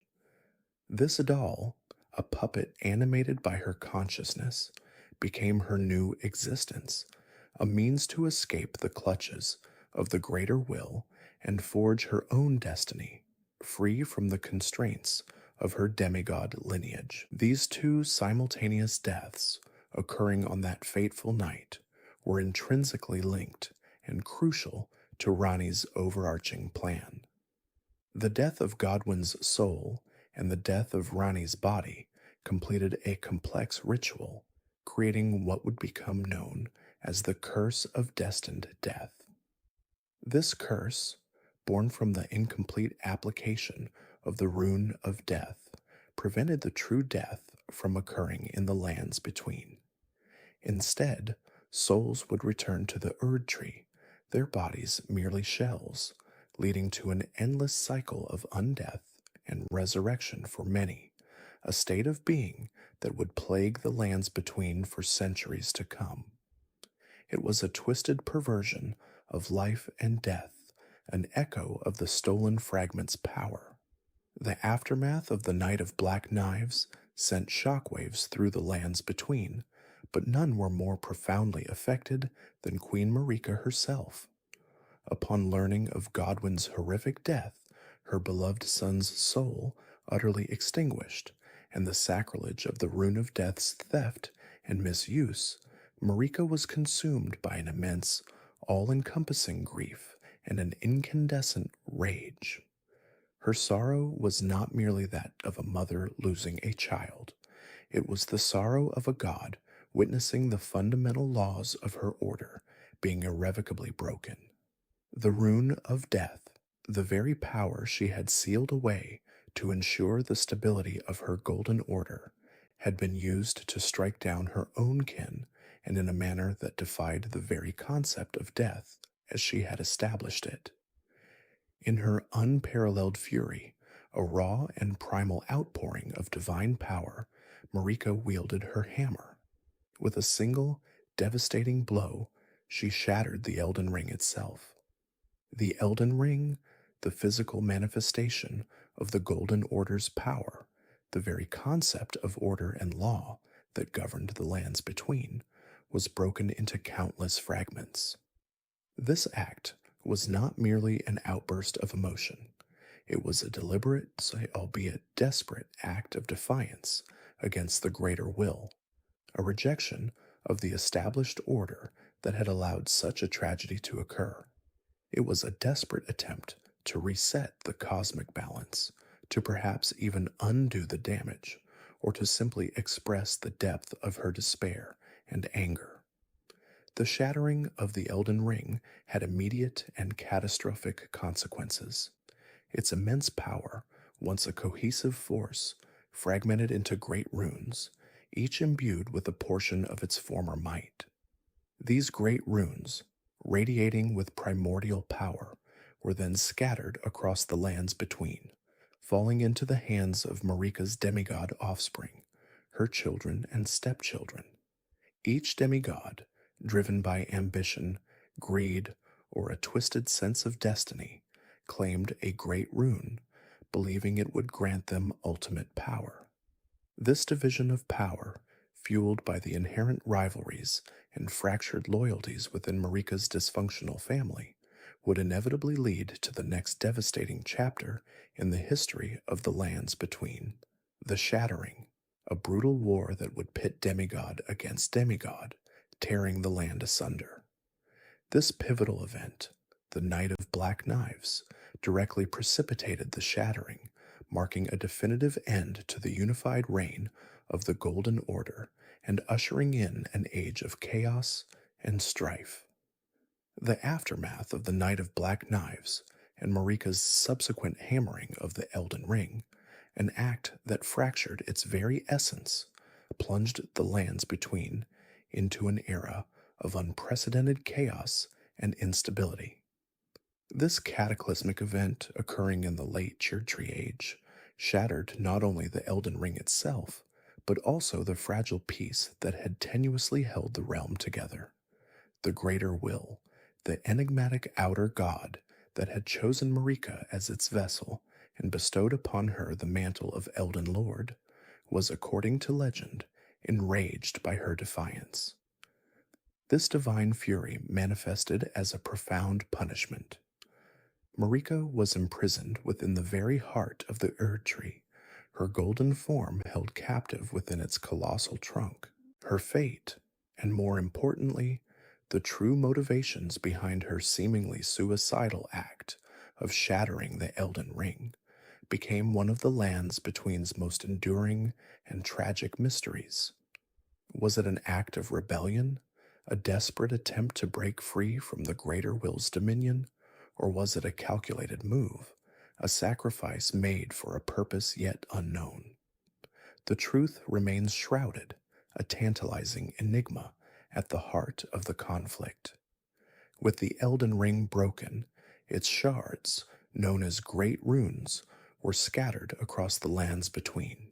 Speaker 1: This doll, a puppet animated by her consciousness, became her new existence, a means to escape the clutches of the greater will and forge her own destiny, free from the constraints of her demigod lineage. These two simultaneous deaths, occurring on that fateful night, were intrinsically linked and crucial to Rani's overarching plan. The death of Godwyn's soul and the death of Rani's body completed a complex ritual, creating what would become known as the Curse of Destined Death. This curse, born from the incomplete application of the rune of death, prevented the true death from occurring in the lands between. Instead, souls would return to the Erd tree, their bodies merely shells, leading to an endless cycle of undeath and resurrection for many, a state of being that would plague the lands between for centuries to come. It was a twisted perversion of life and death, an echo of the stolen fragment's power. The aftermath of the Night of Black Knives sent shockwaves through the lands between, but none were more profoundly affected than Queen Marika herself. Upon learning of Godwyn's horrific death, her beloved son's soul utterly extinguished, and the sacrilege of the Rune of Death's theft and misuse, Marika was consumed by an immense, all-encompassing grief and an incandescent rage. Her sorrow was not merely that of a mother losing a child. It was the sorrow of a god witnessing the fundamental laws of her order being irrevocably broken. The rune of death, the very power she had sealed away to ensure the stability of her golden order, had been used to strike down her own kin, and in a manner that defied the very concept of death as she had established it. In her unparalleled fury, a raw and primal outpouring of divine power, Marika wielded her hammer. With a single, devastating blow, she shattered the Elden Ring itself. The Elden Ring, the physical manifestation of the Golden Order's power, the very concept of order and law that governed the lands between, was broken into countless fragments. This act was not merely an outburst of emotion. It was a deliberate, albeit desperate, act of defiance against the greater will, a rejection of the established order that had allowed such a tragedy to occur. It was a desperate attempt to reset the cosmic balance, to perhaps even undo the damage, or to simply express the depth of her despair and anger. The shattering of the Elden Ring had immediate and catastrophic consequences. Its immense power, once a cohesive force, fragmented into great runes, each imbued with a portion of its former might. These great runes, radiating with primordial power, were then scattered across the lands between, falling into the hands of Marika's demigod offspring, her children and stepchildren. Each demigod, driven by ambition, greed, or a twisted sense of destiny, claimed a great rune, believing it would grant them ultimate power. This division of power, fueled by the inherent rivalries and fractured loyalties within Marika's dysfunctional family, would inevitably lead to the next devastating chapter in the history of the lands between. The Shattering, a brutal war that would pit demigod against demigod, tearing the land asunder. This pivotal event, the Night of Black Knives, directly precipitated the Shattering, marking a definitive end to the unified reign of the Golden Order and ushering in an age of chaos and strife. The aftermath of the Night of Black Knives and Marika's subsequent hammering of the Elden Ring, an act that fractured its very essence, plunged the lands between into an era of unprecedented chaos and instability. This cataclysmic event, occurring in the late Churchy Age, shattered not only the Elden Ring itself, but also the fragile peace that had tenuously held the realm together. The greater will, the enigmatic outer god that had chosen Marika as its vessel and bestowed upon her the mantle of Elden Lord, was, according to legend, enraged by her defiance. This divine fury manifested as a profound punishment. Marika was imprisoned within the very heart of the Erd tree, her golden form held captive within its colossal trunk. Her fate, and more importantly, the true motivations behind her seemingly suicidal act of shattering the Elden Ring, became one of the lands between's most enduring and tragic mysteries. Was it an act of rebellion, a desperate attempt to break free from the greater will's dominion, or was it a calculated move, a sacrifice made for a purpose yet unknown? The truth remains shrouded, a tantalizing enigma at the heart of the conflict. With the Elden Ring broken, its shards, known as great runes, were scattered across the lands between.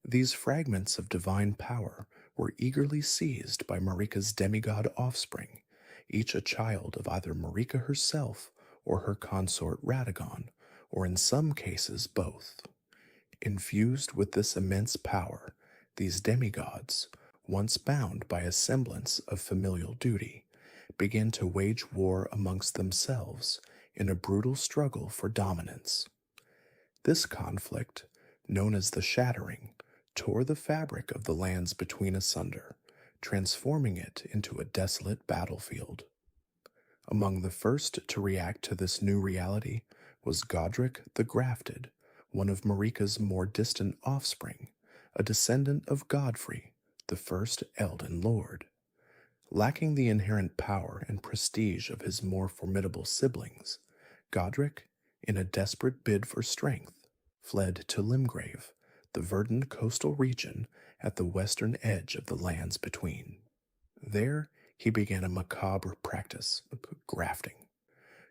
Speaker 1: These fragments of divine power were eagerly seized by Marika's demigod offspring, each a child of either Marika herself or her consort Radagon, or in some cases both. Infused with this immense power, these demigods, once bound by a semblance of familial duty, began to wage war amongst themselves in a brutal struggle for dominance. This conflict, known as the Shattering, tore the fabric of the lands between asunder, transforming it into a desolate battlefield. Among the first to react to this new reality was Godric the Grafted, one of Marika's more distant offspring, a descendant of Godfrey, the first Elden Lord. Lacking the inherent power and prestige of his more formidable siblings, Godric, in a desperate bid for strength, fled to Limgrave, the verdant coastal region at the western edge of the lands between. There, he began a macabre practice of grafting.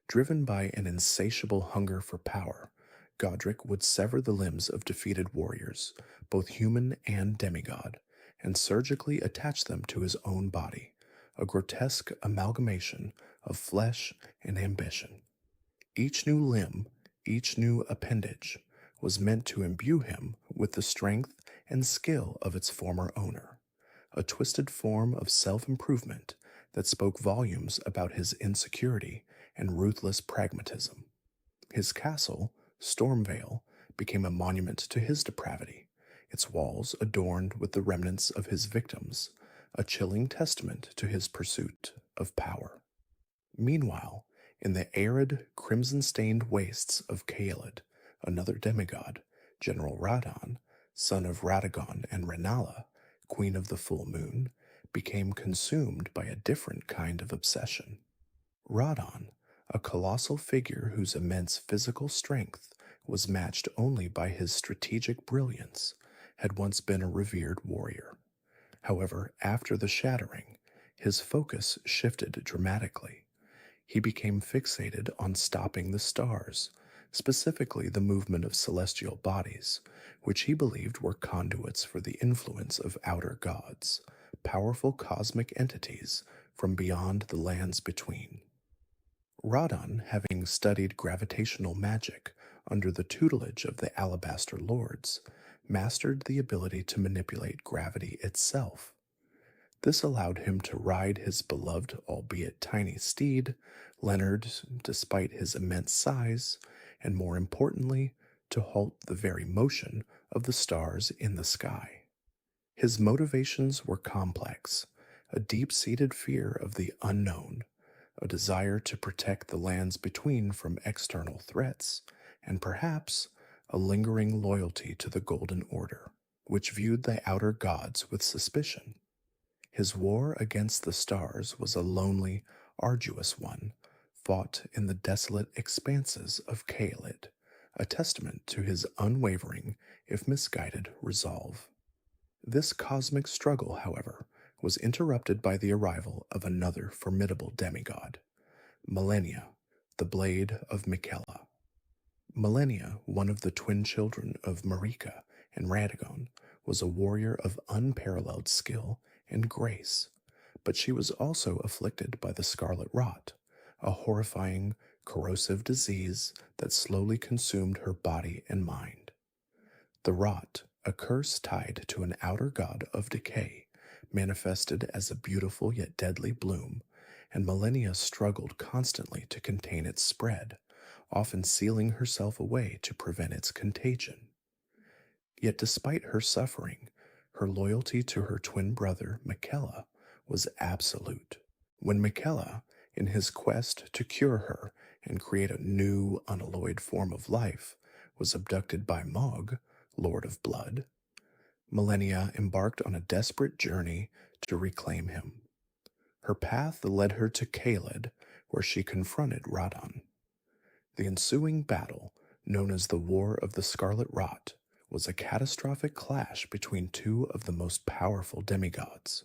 Speaker 1: Driven by an insatiable hunger for power, Godric would sever the limbs of defeated warriors, both human and demigod, and surgically attach them to his own body, a grotesque amalgamation of flesh and ambition. Each new limb, each new appendage, was meant to imbue him with the strength and skill of its former owner, a twisted form of self improvement that spoke volumes about his insecurity and ruthless pragmatism. His castle, Stormvale, became a monument to his depravity, its walls adorned with the remnants of his victims, a chilling testament to his pursuit of power. Meanwhile, in the arid, crimson-stained wastes of Caelid, another demigod, General Radon, son of Radagon and Renala, queen of the full moon, became consumed by a different kind of obsession. Radon, a colossal figure whose immense physical strength was matched only by his strategic brilliance, had once been a revered warrior. However, after the shattering, his focus shifted dramatically. He became fixated on stopping the stars, specifically the movement of celestial bodies, which he believed were conduits for the influence of outer gods, powerful cosmic entities from beyond the lands between. Radon, having studied gravitational magic under the tutelage of the Alabaster Lords, mastered the ability to manipulate gravity itself. This allowed him to ride his beloved, albeit tiny steed, Leonard, despite his immense size, and more importantly, to halt the very motion of the stars in the sky. His motivations were complex, a deep-seated fear of the unknown, a desire to protect the lands between from external threats, and perhaps a lingering loyalty to the Golden Order, which viewed the outer gods with suspicion. His war against the stars was a lonely, arduous one, fought in the desolate expanses of Caelid, a testament to his unwavering, if misguided, resolve. This cosmic struggle, however, was interrupted by the arrival of another formidable demigod, Millennia, the Blade of Miquella. Millennia, one of the twin children of Marika and Radagon, was a warrior of unparalleled skill and grace, but she was also afflicted by the scarlet rot, a horrifying, corrosive disease that slowly consumed her body and mind. The rot, a curse tied to an outer god of decay, manifested as a beautiful yet deadly bloom, and Millennia struggled constantly to contain its spread, often sealing herself away to prevent its contagion. Yet despite her suffering, her loyalty to her twin brother, Miquella, was absolute. When Miquella, in his quest to cure her and create a new, unalloyed form of life, was abducted by Mog, Lord of Blood, Millennia embarked on a desperate journey to reclaim him. Her path led her to Caelid, where she confronted Radon. The ensuing battle, known as the War of the Scarlet Rot, was a catastrophic clash between two of the most powerful demigods.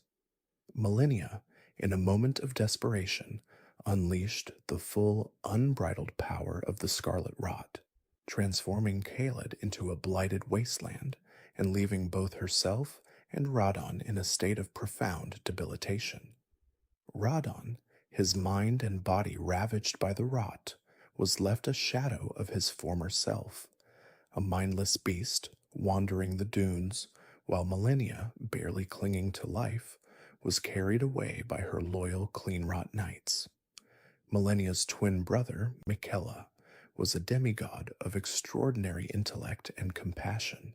Speaker 1: Millennia, in a moment of desperation, unleashed the full, unbridled power of the Scarlet Rot, transforming Caelid into a blighted wasteland and leaving both herself and Radon in a state of profound debilitation. Radon, his mind and body ravaged by the rot, was left a shadow of his former self, a mindless beast wandering the dunes, while Millennia, barely clinging to life, was carried away by her loyal Cleanrot knights. Millennia's twin brother, Miquella, was a demigod of extraordinary intellect and compassion.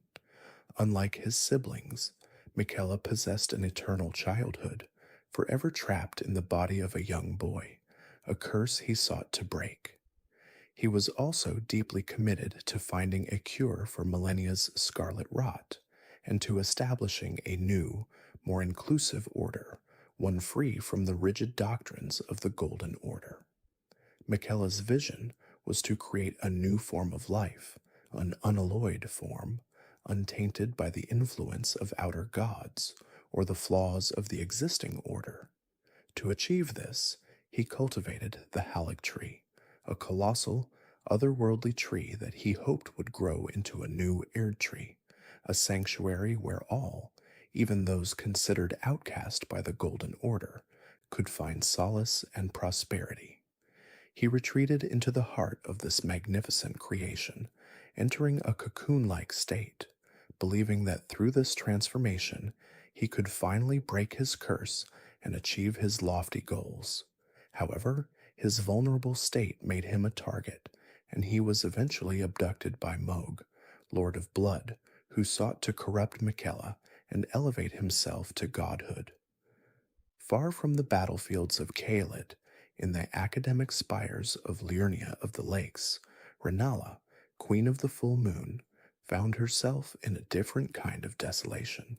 Speaker 1: Unlike his siblings, Miquella possessed an eternal childhood, forever trapped in the body of a young boy, a curse he sought to break. He was also deeply committed to finding a cure for Millennia's scarlet rot and to establishing a new, more inclusive order, one free from the rigid doctrines of the Golden Order. Michaela's vision was to create a new form of life, an unalloyed form, untainted by the influence of outer gods or the flaws of the existing order. To achieve this, he cultivated the Halleck tree, a colossal, otherworldly tree that he hoped would grow into a new Erd tree, a sanctuary where all, even those considered outcast by the Golden Order, could find solace and prosperity. He retreated into the heart of this magnificent creation, entering a cocoon like state, believing that through this transformation he could finally break his curse and achieve his lofty goals. However, his vulnerable state made him a target, and he was eventually abducted by Moog, Lord of Blood, who sought to corrupt Michaela and elevate himself to godhood. Far from the battlefields of Caelid, in the academic spires of Liurnia of the Lakes, Renala, Queen of the Full Moon, found herself in a different kind of desolation.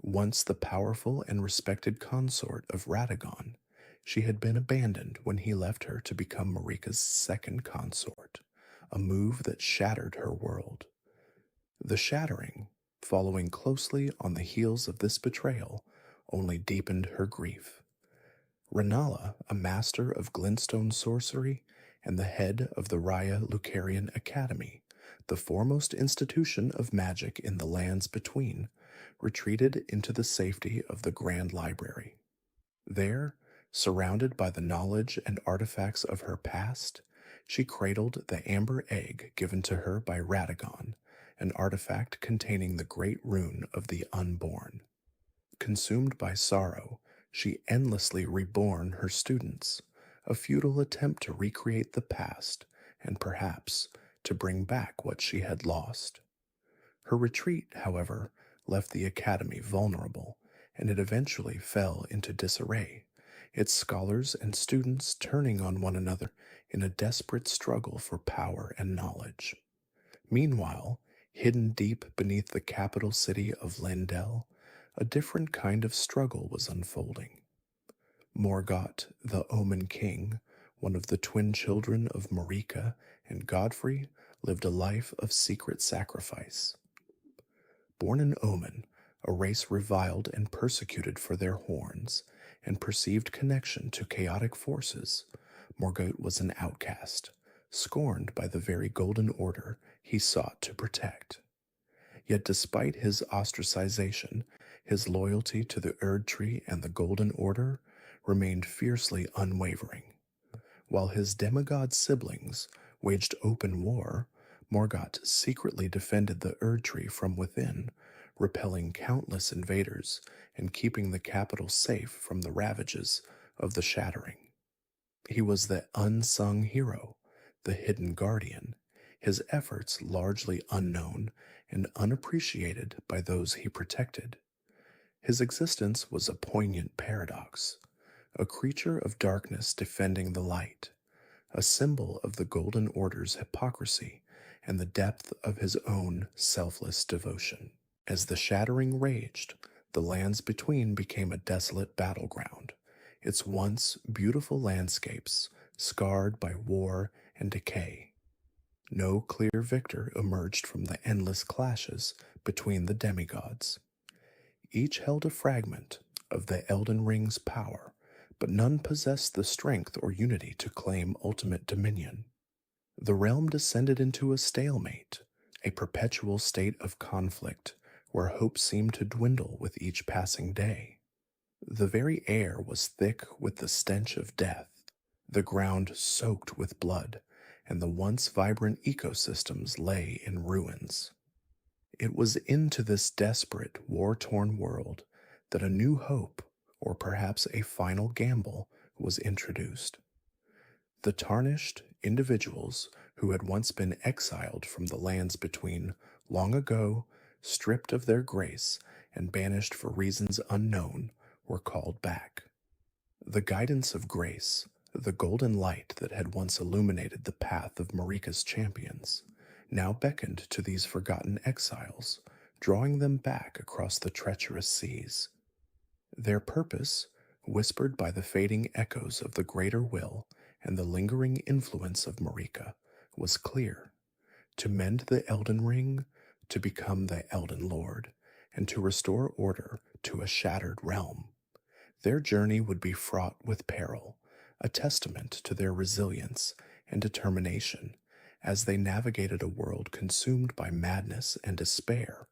Speaker 1: Once the powerful and respected consort of Radagon, she had been abandoned when he left her to become Marika's second consort, a move that shattered her world. The shattering, following closely on the heels of this betrayal, only deepened her grief. Renala, a master of glintstone sorcery and the head of the Raya Lucarian Academy, the foremost institution of magic in the lands between, retreated into the safety of the Grand Library. There, surrounded by the knowledge and artifacts of her past, she cradled the amber egg given to her by Radagon, an artifact containing the great rune of the unborn. Consumed by sorrow, she endlessly reborn her students, a futile attempt to recreate the past and perhaps to bring back what she had lost. Her retreat, however, left the academy vulnerable, and it eventually fell into disarray, its scholars and students turning on one another in a desperate struggle for power and knowledge. Meanwhile, hidden deep beneath the capital city of Lendel, a different kind of struggle was unfolding. Morgott, the Omen King, one of the twin children of Marika and Godfrey, lived a life of secret sacrifice. Born an Omen, a race reviled and persecuted for their horns and perceived connection to chaotic forces, Morgott was an outcast, scorned by the very Golden Order he sought to protect. Yet despite his ostracization, his loyalty to the Erd Tree and the Golden Order remained fiercely unwavering. While his demigod siblings waged open war, Morgott secretly defended the Erd Tree from within, repelling countless invaders and keeping the capital safe from the ravages of the shattering. He was the unsung hero, the hidden guardian, his efforts largely unknown and unappreciated by those he protected. His existence was a poignant paradox, a creature of darkness defending the light, a symbol of the Golden Order's hypocrisy and the depth of his own selfless devotion. As the shattering raged, the lands between became a desolate battleground, its once beautiful landscapes scarred by war and decay. No clear victor emerged from the endless clashes between the demigods. Each held a fragment of the Elden Ring's power, but none possessed the strength or unity to claim ultimate dominion. The realm descended into a stalemate, a perpetual state of conflict where hope seemed to dwindle with each passing day. The very air was thick with the stench of death, the ground soaked with blood, and the once vibrant ecosystems lay in ruins. It was into this desperate, war-torn world that a new hope, or perhaps a final gamble, was introduced. The tarnished individuals who had once been exiled from the lands between long ago, stripped of their grace and banished for reasons unknown, were called back. The guidance of grace, the golden light that had once illuminated the path of Marika's champions, now beckoned to these forgotten exiles, drawing them back across the treacherous seas. Their purpose, whispered by the fading echoes of the greater will and the lingering influence of Marika, was clear: to mend the Elden Ring, to become the Elden Lord, and to restore order to a shattered realm. Their journey would be fraught with peril, a testament to their resilience and determination as they navigated a world consumed by madness and despair,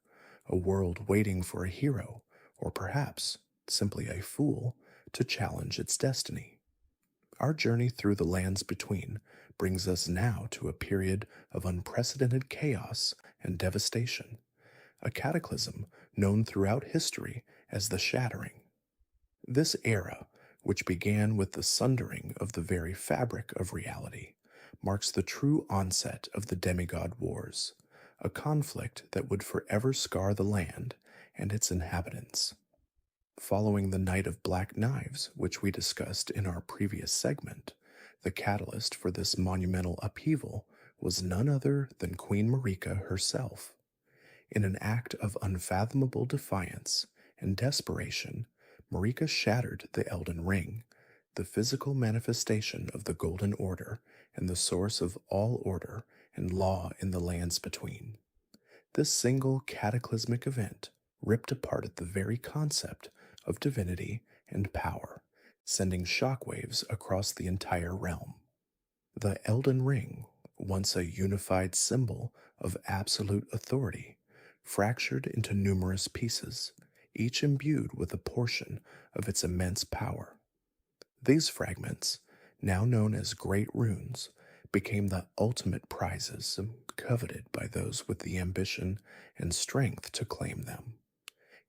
Speaker 1: a world waiting for a hero, or perhaps simply a fool, to challenge its destiny. Our journey through the lands between brings us now to a period of unprecedented chaos and devastation, a cataclysm known throughout history as the Shattering. This era, which began with the sundering of the very fabric of reality, marks the true onset of the demigod wars, a conflict that would forever scar the land and its inhabitants. Following the Night of Black Knives, which we discussed in our previous segment, the catalyst for this monumental upheaval was none other than Queen Marika herself. In an act of unfathomable defiance and desperation, Marika shattered the Elden Ring, the physical manifestation of the Golden Order and the source of all order and law in the lands between. This single cataclysmic event ripped apart the very concept of divinity and power, sending shockwaves across the entire realm. The Elden Ring, once a unified symbol of absolute authority, fractured into numerous pieces, each imbued with a portion of its immense power. These fragments, now known as Great Runes, became the ultimate prizes coveted by those with the ambition and strength to claim them.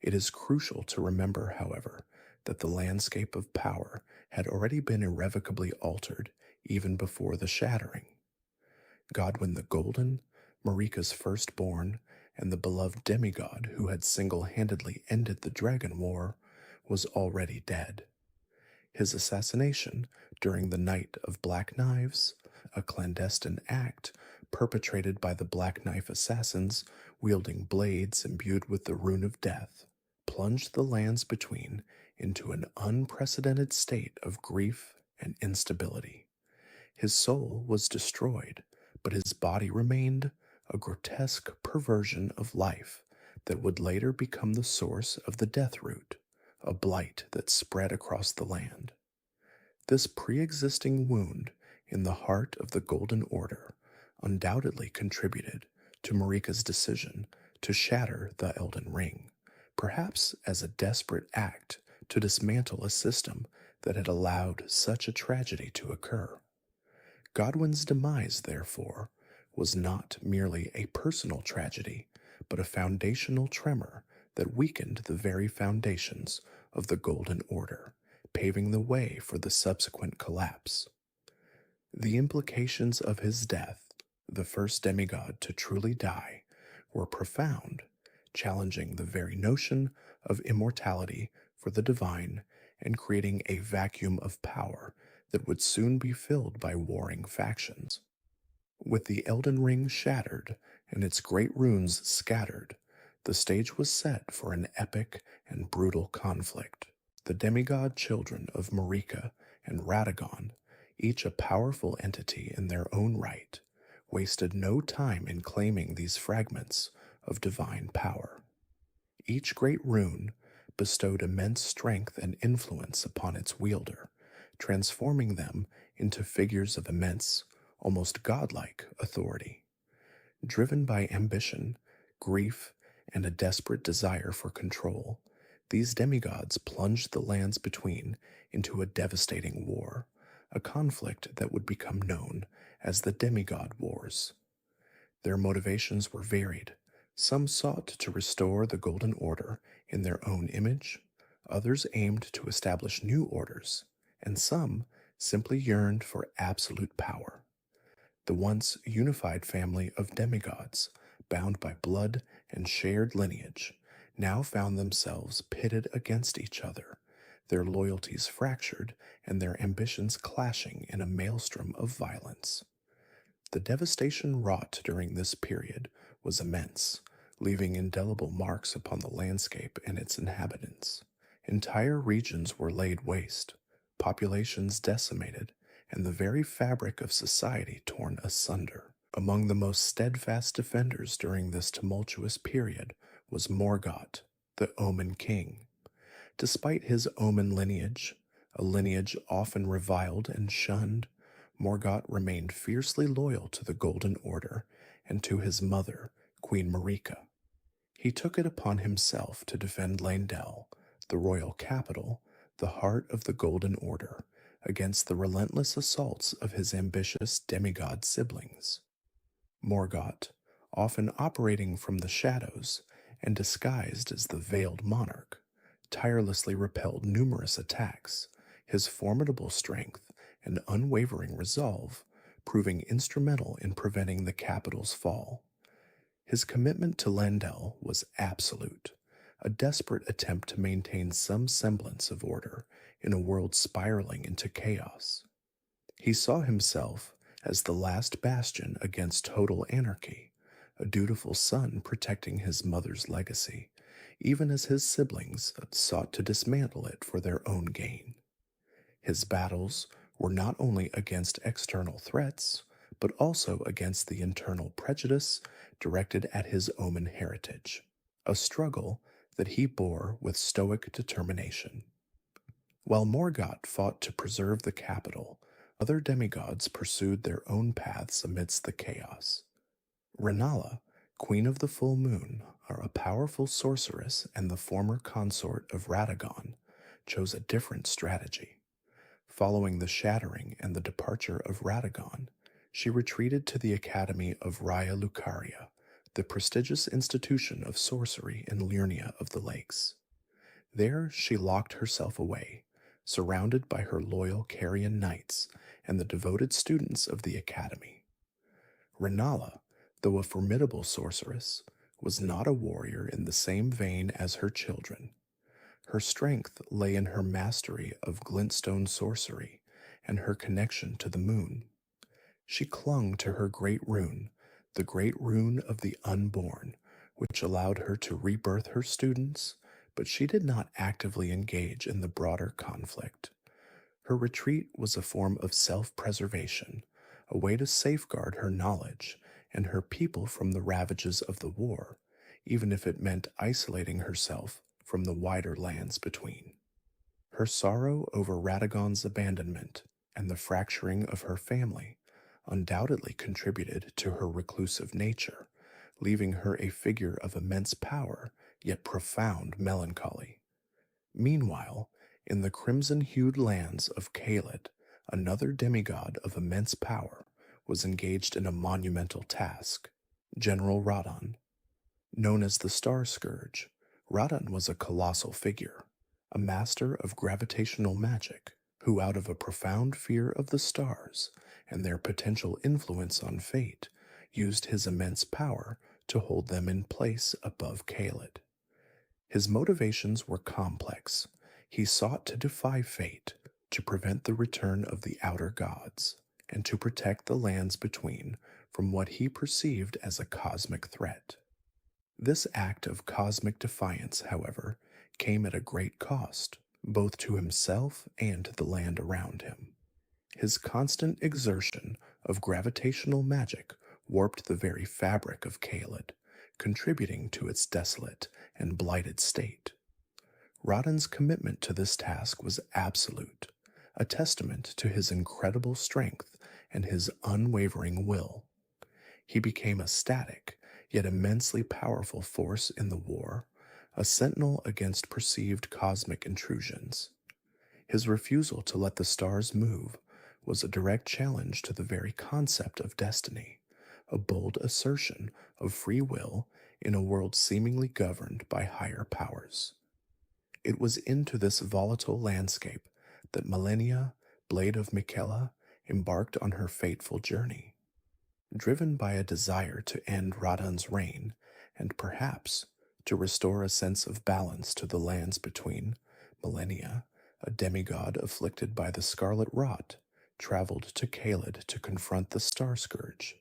Speaker 1: It is crucial to remember, however, that the landscape of power had already been irrevocably altered even before the Shattering. Godwyn the Golden, Marika's firstborn, and the beloved demigod who had single-handedly ended the Dragon War, was already dead. His assassination during the Night of Black Knives, a clandestine act perpetrated by the Black Knife assassins wielding blades imbued with the Rune of Death, plunged the lands between into an unprecedented state of grief and instability. His soul was destroyed, but his body remained, a grotesque perversion of life that would later become the source of the Death Root, a blight that spread across the land. This pre-existing wound in the heart of the Golden Order undoubtedly contributed to Marika's decision to shatter the Elden Ring, perhaps as a desperate act to dismantle a system that had allowed such a tragedy to occur. Godwyn's demise, therefore, was not merely a personal tragedy, but a foundational tremor that weakened the very foundations of the Golden Order, paving the way for the subsequent collapse. The implications of his death, the first demigod to truly die, were profound, challenging the very notion of immortality for the divine and creating a vacuum of power that would soon be filled by warring factions. With the Elden Ring shattered and its great runes scattered, the stage was set for an epic and brutal conflict. The demigod children of Marika and Radagon, each a powerful entity in their own right, wasted no time in claiming these fragments of divine power. Each great rune bestowed immense strength and influence upon its wielder, transforming them into figures of immense, almost godlike authority. Driven by ambition, grief, and a desperate desire for control, these demigods plunged the lands between into a devastating war, a conflict that would become known as the Demigod Wars. Their motivations were varied. Some sought to restore the Golden Order in their own image, others aimed to establish new orders, and some simply yearned for absolute power. The once unified family of demigods, bound by blood and shared lineage, now found themselves pitted against each other, their loyalties fractured and their ambitions clashing in a maelstrom of violence. The devastation wrought during this period was immense, leaving indelible marks upon the landscape and its inhabitants, Entire regions were laid waste, populations decimated, and the very fabric of society torn asunder. Among the most steadfast defenders during this tumultuous period was Morgoth, the Omen King. Despite his Omen lineage, a lineage often reviled and shunned, Morgoth remained fiercely loyal to the Golden Order and to his mother, Queen Marika. He took it upon himself to defend Leyndell, the royal capital, the heart of the Golden Order, against the relentless assaults of his ambitious demigod siblings. Morgoth, often operating from the shadows and disguised as the Veiled Monarch, tirelessly repelled numerous attacks, his formidable strength and unwavering resolve proving instrumental in preventing the capital's fall. His commitment to Leyndell was absolute, a desperate attempt to maintain some semblance of order in a world spiraling into chaos. He saw himself as the last bastion against total anarchy, a dutiful son protecting his mother's legacy, even as his siblings sought to dismantle it for their own gain. His battles were not only against external threats, but also against the internal prejudice directed at his Omen heritage, a struggle that he bore with stoic determination. While Morgoth fought to preserve the capital, other demigods pursued their own paths amidst the chaos. Rennala, Queen of the Full Moon, a powerful sorceress and the former consort of Radagon, chose a different strategy. Following the shattering and the departure of Radagon, she retreated to the Academy of Raya Lucaria, the prestigious institution of sorcery in Liurnia of the Lakes. There she locked herself away, surrounded by her loyal Carian knights and the devoted students of the Academy. Rennala, though a formidable sorceress, was not a warrior in the same vein as her children. Her strength lay in her mastery of glintstone sorcery and her connection to the moon. She clung to her great rune, the great rune of the unborn, which allowed her to rebirth her students, but she did not actively engage in the broader conflict. Her retreat was a form of self-preservation, a way to safeguard her knowledge and her people from the ravages of the war, even if it meant isolating herself from the wider lands between. Her sorrow over Radagon's abandonment and the fracturing of her family undoubtedly contributed to her reclusive nature, leaving her a figure of immense power yet profound melancholy. Meanwhile, in the crimson-hued lands of Caelid, another demigod of immense power was engaged in a monumental task, General Radon. Known as the Star Scourge, Radon was a colossal figure, a master of gravitational magic who, out of a profound fear of the stars and their potential influence on fate, used his immense power to hold them in place above Caelid. His motivations were complex. He sought to defy fate, to prevent the return of the outer gods, and to protect the lands between from what he perceived as a cosmic threat. This act of cosmic defiance, however, came at a great cost, both to himself and to the land around him. His constant exertion of gravitational magic warped the very fabric of Caelid, contributing to its desolate and blighted state. Rodden's commitment to this task was absolute, a testament to his incredible strength and his unwavering will. He became a static, yet immensely powerful force in the war, a sentinel against perceived cosmic intrusions. His refusal to let the stars move was a direct challenge to the very concept of destiny, a bold assertion of free will in a world seemingly governed by higher powers. It was into this volatile landscape that Malenia, Blade of Miquella, embarked on her fateful journey. Driven by a desire to end Radon's reign, and perhaps to restore a sense of balance to the lands between, Malenia, a demigod afflicted by the Scarlet Rot, traveled to Caelid to confront the Star Scourge.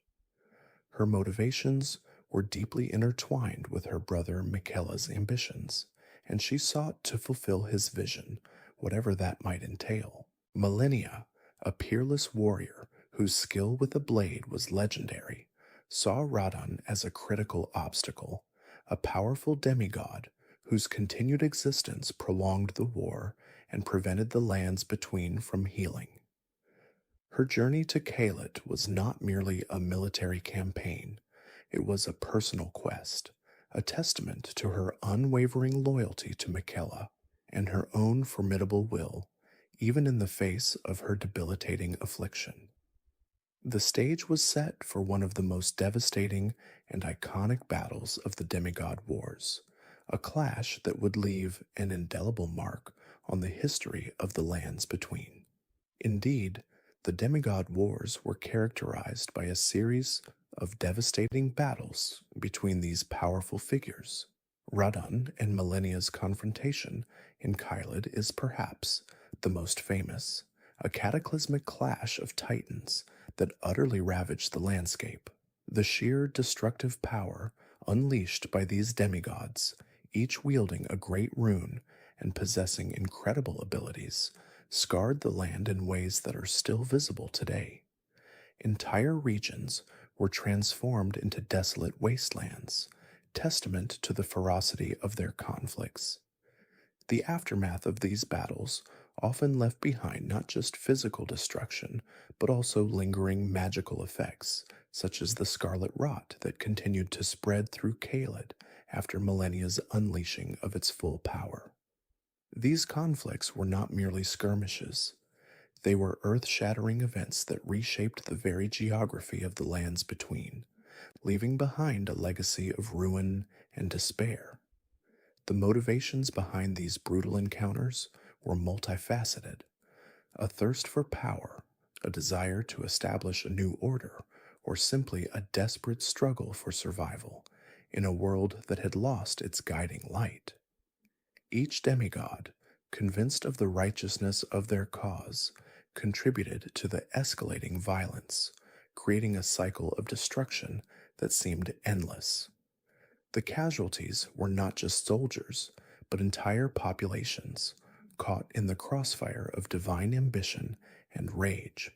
Speaker 1: Her motivations were deeply intertwined with her brother Miquella's ambitions, and she sought to fulfill his vision, whatever that might entail. Millennia, a peerless warrior whose skill with a blade was legendary, saw Radon as a critical obstacle, a powerful demigod whose continued existence prolonged the war and prevented the lands between from healing. Her journey to Kalit was not merely a military campaign, it was a personal quest, a testament to her unwavering loyalty to Michaela and her own formidable will, even in the face of her debilitating affliction. The stage was set for one of the most devastating and iconic battles of the Demigod Wars, a clash that would leave an indelible mark on the history of the lands between. Indeed, the Demigod Wars were characterized by a series of devastating battles between these powerful figures. Radon and Millennia's confrontation in Kylid is perhaps the most famous, a cataclysmic clash of titans that utterly ravaged the landscape. The sheer destructive power unleashed by these demigods, each wielding a great rune and possessing incredible abilities, scarred the land in ways that are still visible today. Entire regions were transformed into desolate wastelands, testament to the ferocity of their conflicts. The aftermath of these battles often left behind not just physical destruction, but also lingering magical effects, such as the scarlet rot that continued to spread through Caelid after millennia's unleashing of its full power. These conflicts were not merely skirmishes. They were earth-shattering events that reshaped the very geography of the lands between, leaving behind a legacy of ruin and despair. The motivations behind these brutal encounters were multifaceted: a thirst for power, a desire to establish a new order, or simply a desperate struggle for survival in a world that had lost its guiding light. Each demigod, convinced of the righteousness of their cause, contributed to the escalating violence, creating a cycle of destruction that seemed endless. The casualties were not just soldiers, but entire populations, caught in the crossfire of divine ambition and rage.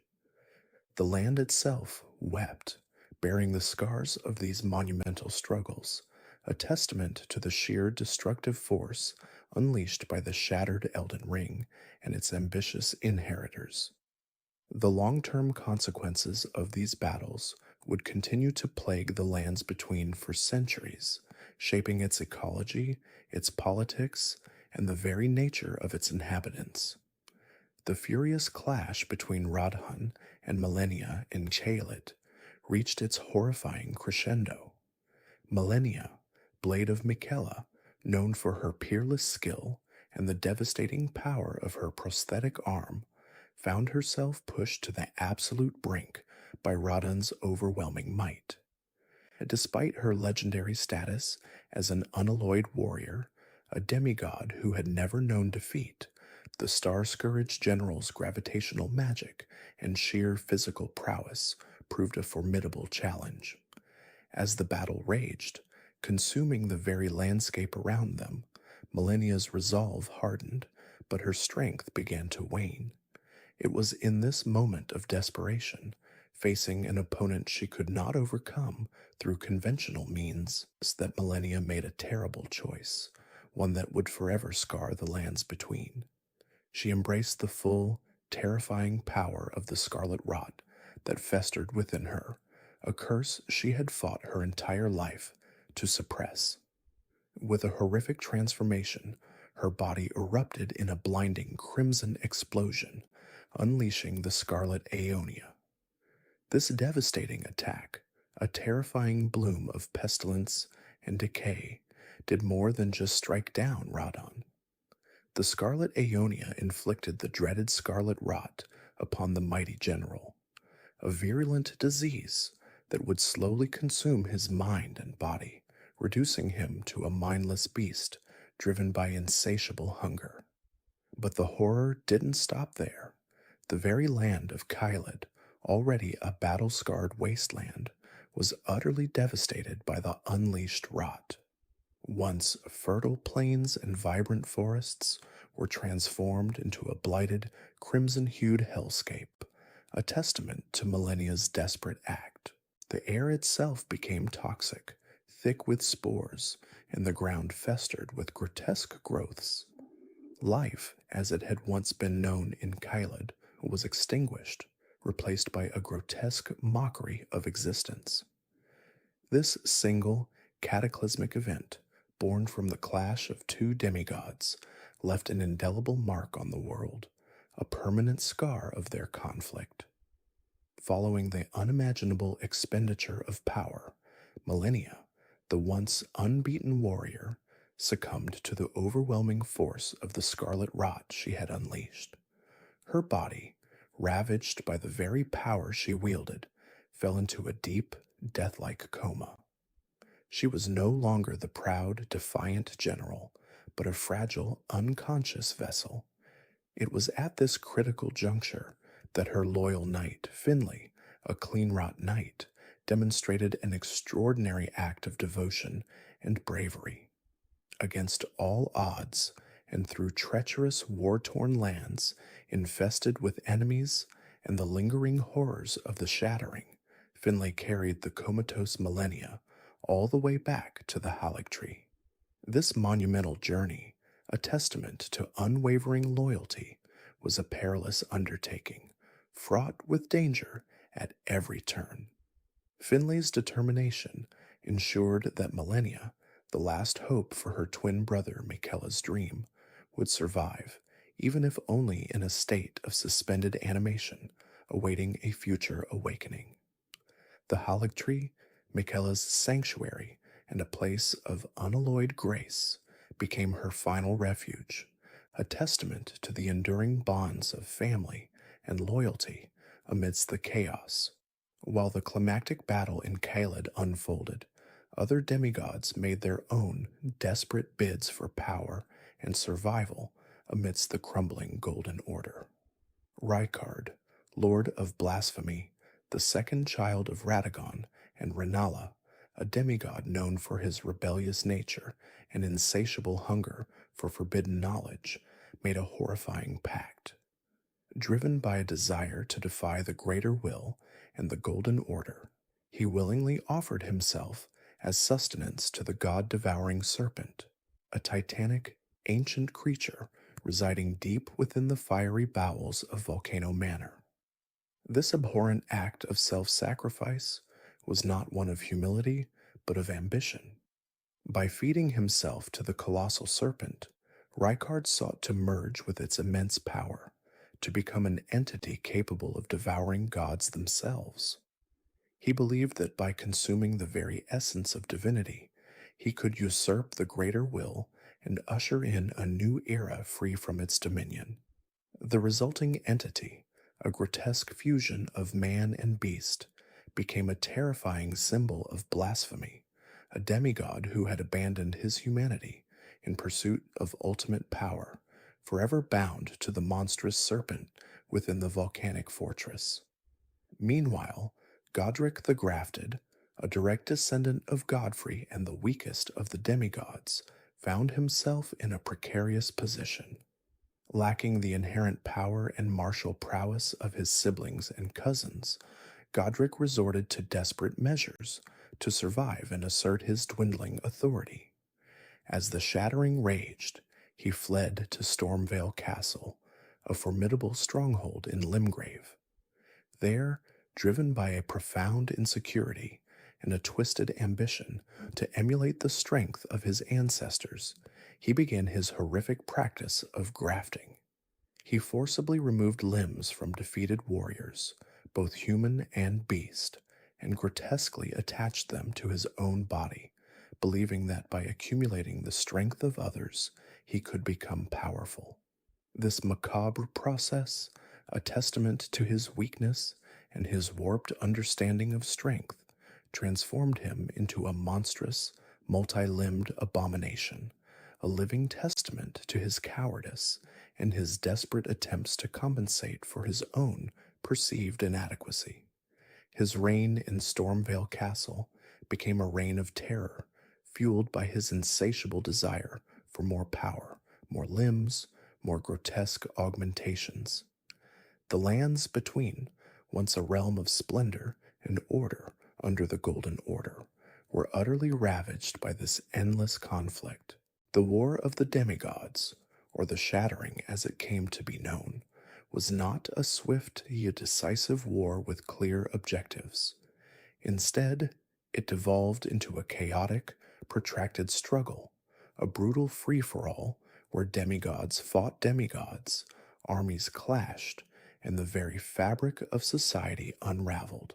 Speaker 1: The land itself wept, bearing the scars of these monumental struggles, a testament to the sheer destructive force unleashed by the shattered Elden Ring and its ambitious inheritors. The long-term consequences of these battles would continue to plague the lands between for centuries, shaping its ecology, its politics, and the very nature of its inhabitants. The furious clash between Radhan and Millennia in Caelid reached its horrifying crescendo. Millennia, Blade of Michaela, known for her peerless skill and the devastating power of her prosthetic arm, found herself pushed to the absolute brink by Radhan's overwhelming might. Despite her legendary status as an unalloyed warrior, a demigod who had never known defeat, the Star-Scourge General's gravitational magic and sheer physical prowess proved a formidable challenge. As the battle raged, consuming the very landscape around them, Millennia's resolve hardened, but her strength began to wane. It was in this moment of desperation, facing an opponent she could not overcome through conventional means, that Millennia made a terrible choice, one that would forever scar the lands between. She embraced the full, terrifying power of the scarlet rot that festered within her, a curse she had fought her entire life to suppress. With a horrific transformation, her body erupted in a blinding crimson explosion, unleashing the Scarlet Aeonia. This devastating attack, a terrifying bloom of pestilence and decay, did more than just strike down Radon. The Scarlet Aeonia inflicted the dreaded scarlet rot upon the mighty general, a virulent disease that would slowly consume his mind and body, reducing him to a mindless beast driven by insatiable hunger. But the horror didn't stop there. The very land of Caelid, already a battle-scarred wasteland, was utterly devastated by the unleashed rot. Once fertile plains and vibrant forests were transformed into a blighted, crimson hued hellscape, a testament to millennia's desperate act. The air itself became toxic, thick with spores, and the ground festered with grotesque growths. Life, as it had once been known in Kyled, was extinguished, replaced by a grotesque mockery of existence. This single, cataclysmic event, born from the clash of two demigods, left an indelible mark on the world, a permanent scar of their conflict. Following the unimaginable expenditure of power, Millennia, the once unbeaten warrior, succumbed to the overwhelming force of the scarlet rot she had unleashed. Her body, ravaged by the very power she wielded, fell into a deep, death-like coma. She was no longer the proud, defiant general, but a fragile, unconscious vessel. It was at this critical juncture that her loyal knight, Finley, a clean-wrought knight, demonstrated an extraordinary act of devotion and bravery. Against all odds, and through treacherous, war-torn lands, infested with enemies and the lingering horrors of the Shattering, Finlay carried the comatose millennia all the way back to the Haligtree. This monumental journey, a testament to unwavering loyalty, was a perilous undertaking, fraught with danger at every turn. Finlay's determination ensured that Millennia, the last hope for her twin brother Michaela's dream, would survive, even if only in a state of suspended animation, awaiting a future awakening. The Haligtree, Michaela's sanctuary and a place of unalloyed grace, became her final refuge, a testament to the enduring bonds of family and loyalty amidst the chaos. While the climactic battle in Caelid unfolded, other demigods made their own desperate bids for power and survival amidst the crumbling Golden Order. Rykard, Lord of Blasphemy, the second child of Radagon, and Renala, a demigod known for his rebellious nature and insatiable hunger for forbidden knowledge, made a horrifying pact. Driven by a desire to defy the greater will and the Golden Order, he willingly offered himself as sustenance to the god-devouring serpent, a titanic, ancient creature residing deep within the fiery bowels of Volcano Manor. This abhorrent act of self-sacrifice was not one of humility, but of ambition. By feeding himself to the colossal serpent, Rykard sought to merge with its immense power, to become an entity capable of devouring gods themselves. He believed that by consuming the very essence of divinity, he could usurp the greater will and usher in a new era free from its dominion. The resulting entity, a grotesque fusion of man and beast, became a terrifying symbol of blasphemy, a demigod who had abandoned his humanity in pursuit of ultimate power, forever bound to the monstrous serpent within the volcanic fortress. Meanwhile, Godric the Grafted, a direct descendant of Godfrey and the weakest of the demigods, found himself in a precarious position. Lacking the inherent power and martial prowess of his siblings and cousins, Godric resorted to desperate measures to survive and assert his dwindling authority. As the Shattering raged, he fled to Stormvale Castle, a formidable stronghold in Limgrave. There, driven by a profound insecurity and a twisted ambition to emulate the strength of his ancestors, he began his horrific practice of grafting. He forcibly removed limbs from defeated warriors, both human and beast, and grotesquely attached them to his own body, believing that by accumulating the strength of others, he could become powerful. This macabre process, a testament to his weakness and his warped understanding of strength, transformed him into a monstrous, multi-limbed abomination, a living testament to his cowardice and his desperate attempts to compensate for his own perceived inadequacy. His reign in Stormvale Castle became a reign of terror, fueled by his insatiable desire for more power, more limbs, more grotesque augmentations. The lands between, once a realm of splendor and order under the Golden Order, were utterly ravaged by this endless conflict. The War of the Demigods, or the Shattering as it came to be known, was not a swift yet decisive war with clear objectives. Instead, it devolved into a chaotic, protracted struggle, a brutal free for all where demigods fought demigods, armies clashed, and the very fabric of society unraveled.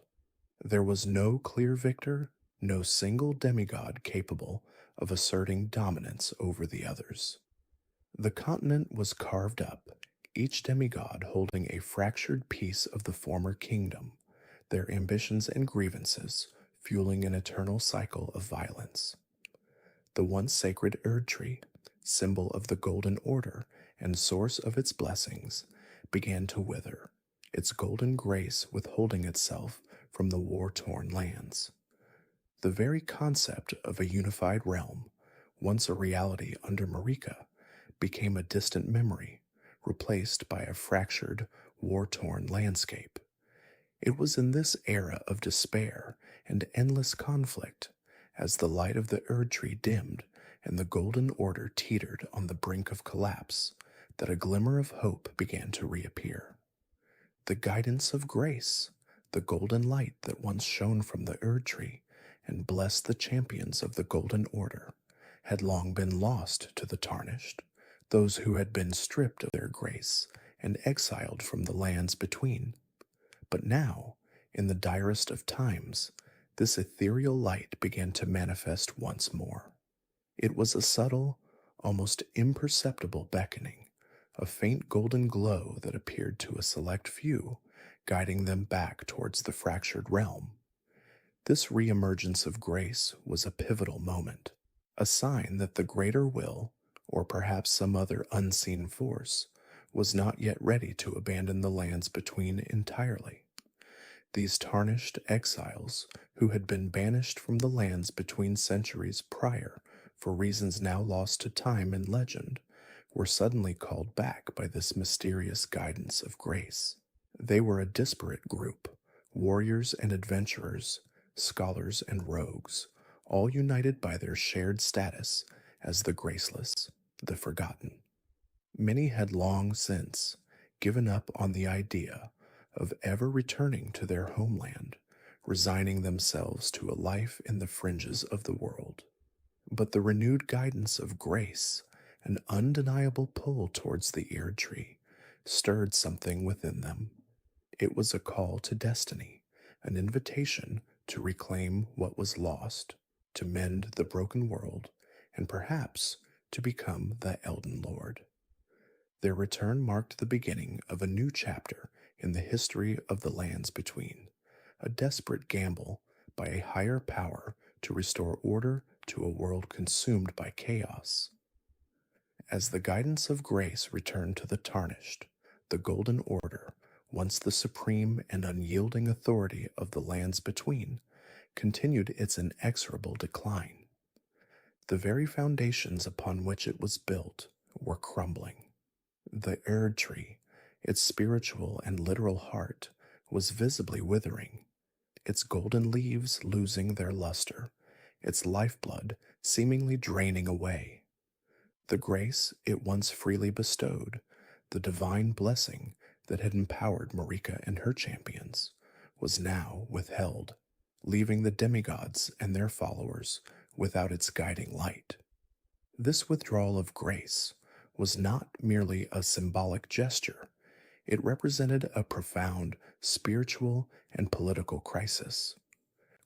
Speaker 1: There was no clear victor, no single demigod capable of asserting dominance over the others. The continent was carved up, each demigod holding a fractured piece of the former kingdom, their ambitions and grievances fueling an eternal cycle of violence. The once sacred Erd tree, symbol of the Golden Order and source of its blessings, began to wither, its golden grace withholding itself from the war torn lands. The very concept of a unified realm, once a reality under Marika, became a distant memory, replaced by a fractured, war torn landscape. It was in this era of despair and endless conflict, as the light of the Erd tree dimmed and the Golden Order teetered on the brink of collapse, that a glimmer of hope began to reappear. The guidance of grace, the golden light that once shone from the Erd tree and blessed the champions of the Golden Order, had long been lost to the tarnished, those who had been stripped of their grace and exiled from the lands between. But now, in the direst of times, this ethereal light began to manifest once more. It was a subtle, almost imperceptible beckoning, a faint golden glow that appeared to a select few, guiding them back towards the fractured realm. This reemergence of grace was a pivotal moment, a sign that the greater will, or perhaps some other unseen force, was not yet ready to abandon the lands between entirely. These tarnished exiles, who had been banished from the lands between centuries prior for reasons now lost to time and legend, were suddenly called back by this mysterious guidance of grace. They were a disparate group, warriors and adventurers, scholars and rogues, all united by their shared status as the graceless, the forgotten. Many had long since given up on the idea of ever returning to their homeland, resigning themselves to a life in the fringes of the world. But the renewed guidance of grace, an undeniable pull towards the Erd tree, stirred something within them. It was a call to destiny, an invitation to reclaim what was lost, to mend the broken world, and perhaps to become the Elden Lord. Their return marked the beginning of a new chapter in the history of the lands between, a desperate gamble by a higher power to restore order to a world consumed by chaos. As the guidance of grace returned to the tarnished, the Golden Order, once the supreme and unyielding authority of the lands between, continued its inexorable decline. The very foundations upon which it was built were crumbling. The Erd tree, its spiritual and literal heart, was visibly withering, its golden leaves losing their luster, its lifeblood seemingly draining away. The grace it once freely bestowed, the divine blessing that had empowered Marika and her champions, was now withheld, leaving the demigods and their followers without its guiding light. This withdrawal of grace was not merely a symbolic gesture, it represented a profound spiritual and political crisis.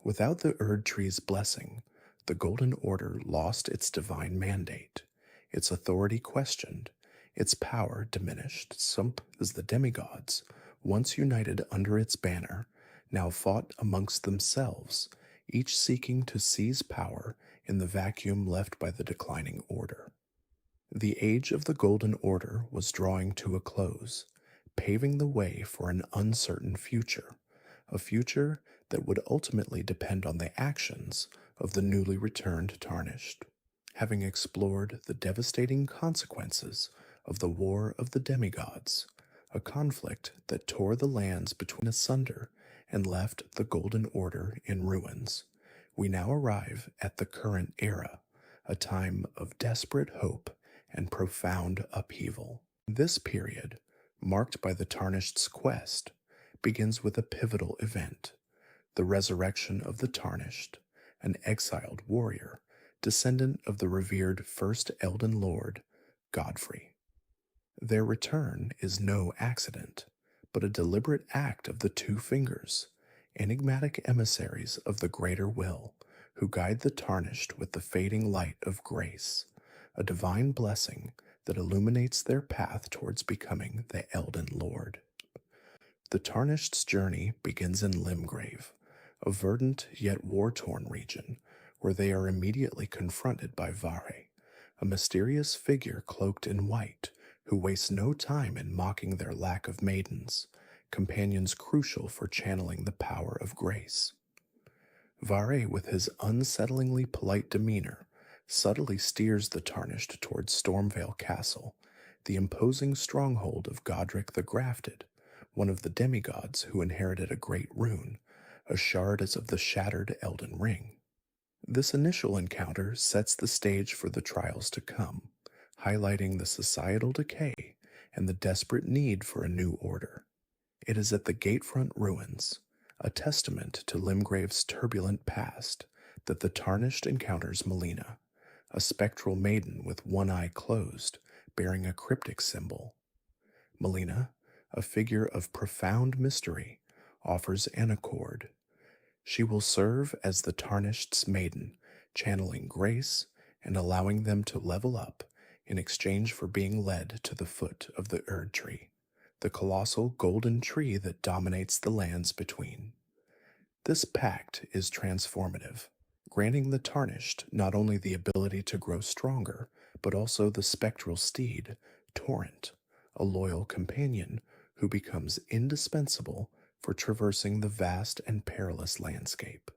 Speaker 1: Without the Erd tree's blessing, the Golden Order lost its divine mandate, its authority questioned, its power diminished, so as the demigods, once united under its banner, now fought amongst themselves, each seeking to seize power in the vacuum left by the declining order. The age of the Golden Order was drawing to a close, paving the way for an uncertain future, a future that would ultimately depend on the actions of the newly returned Tarnished. Having explored the devastating consequences of the War of the Demigods, a conflict that tore the lands between asunder and left the Golden Order in ruins, we now arrive at the current era, a time of desperate hope and profound upheaval. This period, marked by the Tarnished's quest, begins with a pivotal event: the resurrection of the Tarnished, an exiled warrior, descendant of the revered first Elden Lord, Godfrey. Their return is no accident, but a deliberate act of the Two Fingers, enigmatic emissaries of the Greater Will, who guide the Tarnished with the fading light of grace, a divine blessing that illuminates their path towards becoming the Elden Lord. The Tarnished's journey begins in Limgrave, a verdant yet war-torn region, where they are immediately confronted by Vare, a mysterious figure cloaked in white who wastes no time in mocking their lack of maidens, companions crucial for channeling the power of grace. Vare, with his unsettlingly polite demeanor, subtly steers the Tarnished towards Stormvale Castle, the imposing stronghold of Godric the Grafted, one of the demigods who inherited a great rune, a shard as of the shattered Elden Ring. This initial encounter sets the stage for the trials to come, highlighting the societal decay and the desperate need for a new order. It is at the Gatefront ruins, a testament to Limgrave's turbulent past, that the Tarnished encounters Melina, a spectral maiden with one eye closed, bearing a cryptic symbol. Melina, a figure of profound mystery, offers an accord. She will serve as the Tarnished's maiden, channeling grace and allowing them to level up in exchange for being led to the foot of the Erd Tree, the colossal golden tree that dominates the lands between. This pact is transformative, granting the Tarnished not only the ability to grow stronger, but also the spectral steed, Torrent, a loyal companion who becomes indispensable for traversing the vast and perilous landscape.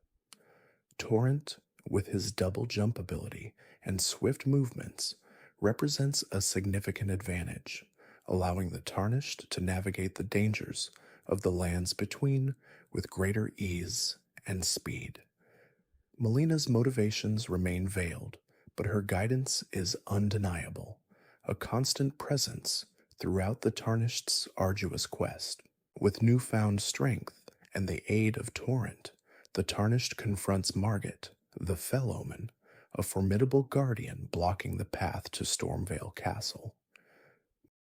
Speaker 1: Torrent, with his double jump ability and swift movements, represents a significant advantage, allowing the Tarnished to navigate the dangers of the lands between with greater ease and speed. Melina's motivations remain veiled, but her guidance is undeniable, a constant presence throughout the Tarnished's arduous quest. With newfound strength and the aid of Torrent, the Tarnished confronts Margit, the Fell Omen, a formidable guardian blocking the path to Stormvale Castle.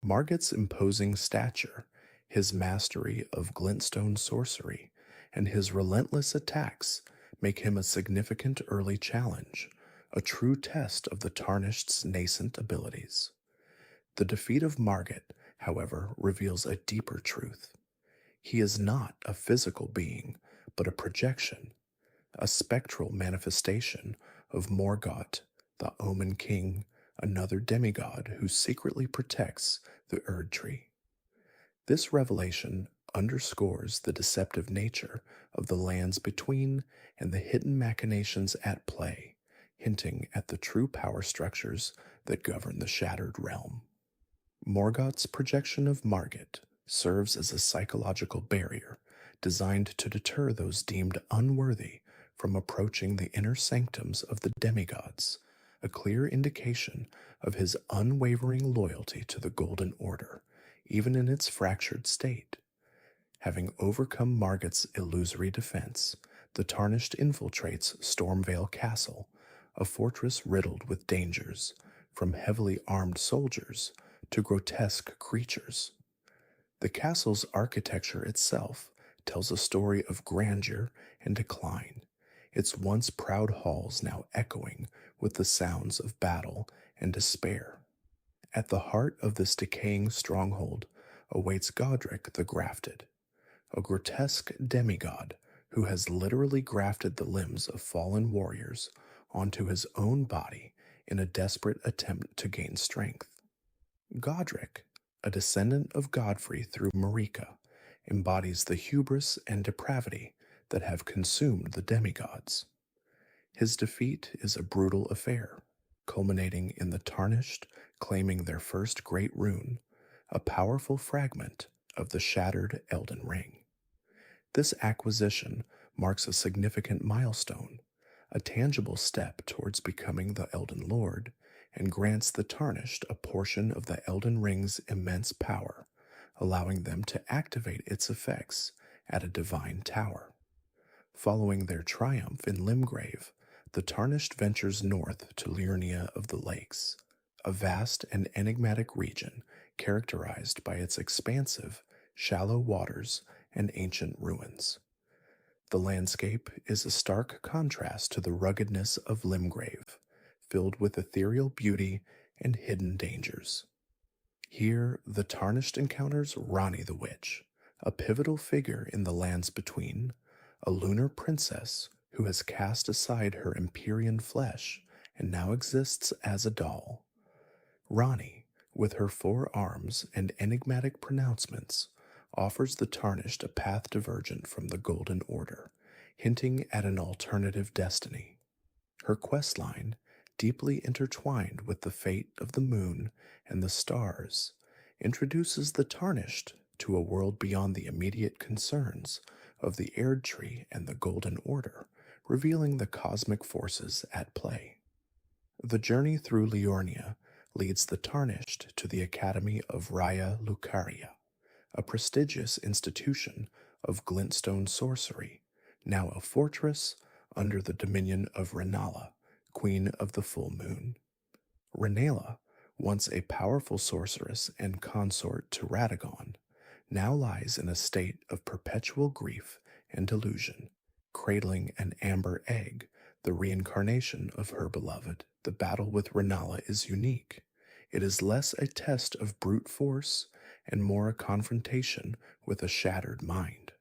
Speaker 1: Margit's imposing stature, his mastery of glintstone sorcery, and his relentless attacks make him a significant early challenge, a true test of the Tarnished's nascent abilities. The defeat of Margit, however, reveals a deeper truth. He is not a physical being, but a projection, a spectral manifestation of Morgott, the Omen King, another demigod who secretly protects the Erd Tree. This revelation underscores the deceptive nature of the lands between and the hidden machinations at play, hinting at the true power structures that govern the Shattered Realm. Morgott's projection of Margit serves as a psychological barrier designed to deter those deemed unworthy from approaching the inner sanctums of the demigods, a clear indication of his unwavering loyalty to the Golden Order, even in its fractured state. Having overcome Margit's illusory defense, the Tarnished infiltrates Stormvale Castle, a fortress riddled with dangers, from heavily armed soldiers to grotesque creatures. The castle's architecture itself tells a story of grandeur and decline, its once proud halls now echoing with the sounds of battle and despair. At the heart of this decaying stronghold awaits Godric the Grafted, a grotesque demigod who has literally grafted the limbs of fallen warriors onto his own body in a desperate attempt to gain strength. Godric, a descendant of Godfrey through Marika, embodies the hubris and depravity that have consumed the demigods. His defeat is a brutal affair, culminating in the Tarnished claiming their first great rune, a powerful fragment of the shattered Elden Ring. This acquisition marks a significant milestone, a tangible step towards becoming the Elden Lord, and grants the Tarnished a portion of the Elden Ring's immense power, allowing them to activate its effects at a divine tower. Following their triumph in Limgrave, the Tarnished ventures north to Liurnia of the Lakes, a vast and enigmatic region characterized by its expansive, shallow waters and ancient ruins. The landscape is a stark contrast to the ruggedness of Limgrave, filled with ethereal beauty and hidden dangers. Here, the Tarnished encounters Rani the Witch, a pivotal figure in the lands between, a lunar princess who has cast aside her Empyrean flesh and now exists as a doll. Rani, with her 4 arms and enigmatic pronouncements, offers the Tarnished a path divergent from the Golden Order, hinting at an alternative destiny. Her questline, deeply intertwined with the fate of the moon and the stars, introduces the Tarnished to a world beyond the immediate concerns of the Erd Tree and the Golden Order, revealing the cosmic forces at play. The journey through Liurnia leads the Tarnished to the Academy of Raya Lucaria, a prestigious institution of glintstone sorcery, now a fortress under the dominion of Renala, Queen of the Full Moon. Renala, once a powerful sorceress and consort to Radagon, now lies in a state of perpetual grief and delusion, cradling an amber egg, the reincarnation of her beloved. The battle with Renala is unique. It is less a test of brute force and more a confrontation with a shattered mind.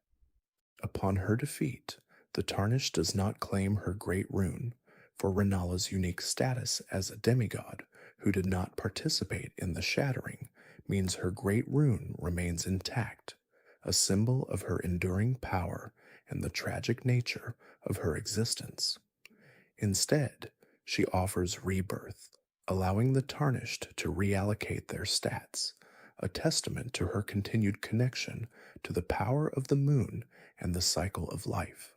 Speaker 1: Upon her defeat, the Tarnished does not claim her great rune, for Renala's unique status as a demigod who did not participate in the shattering means her great rune remains intact, a symbol of her enduring power and the tragic nature of her existence. Instead, she offers rebirth, allowing the Tarnished to reallocate their stats, a testament to her continued connection to the power of the moon and the cycle of life.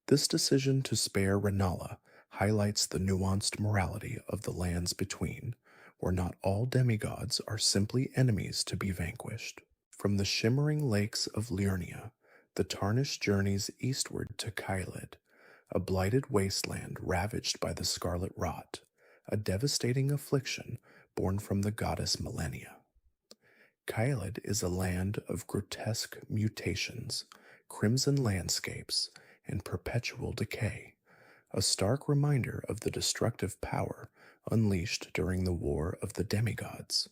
Speaker 1: This decision to spare Renala highlights the nuanced morality of the lands between, where not all demigods are simply enemies to be vanquished. From the shimmering lakes of Liurnia, the Tarnished journeys eastward to Caelid, a blighted wasteland ravaged by the scarlet rot, a devastating affliction born from the goddess Millennia. Caelid is a land of grotesque mutations, crimson landscapes, and perpetual decay, a stark reminder of the destructive power unleashed during the War of the Demigods.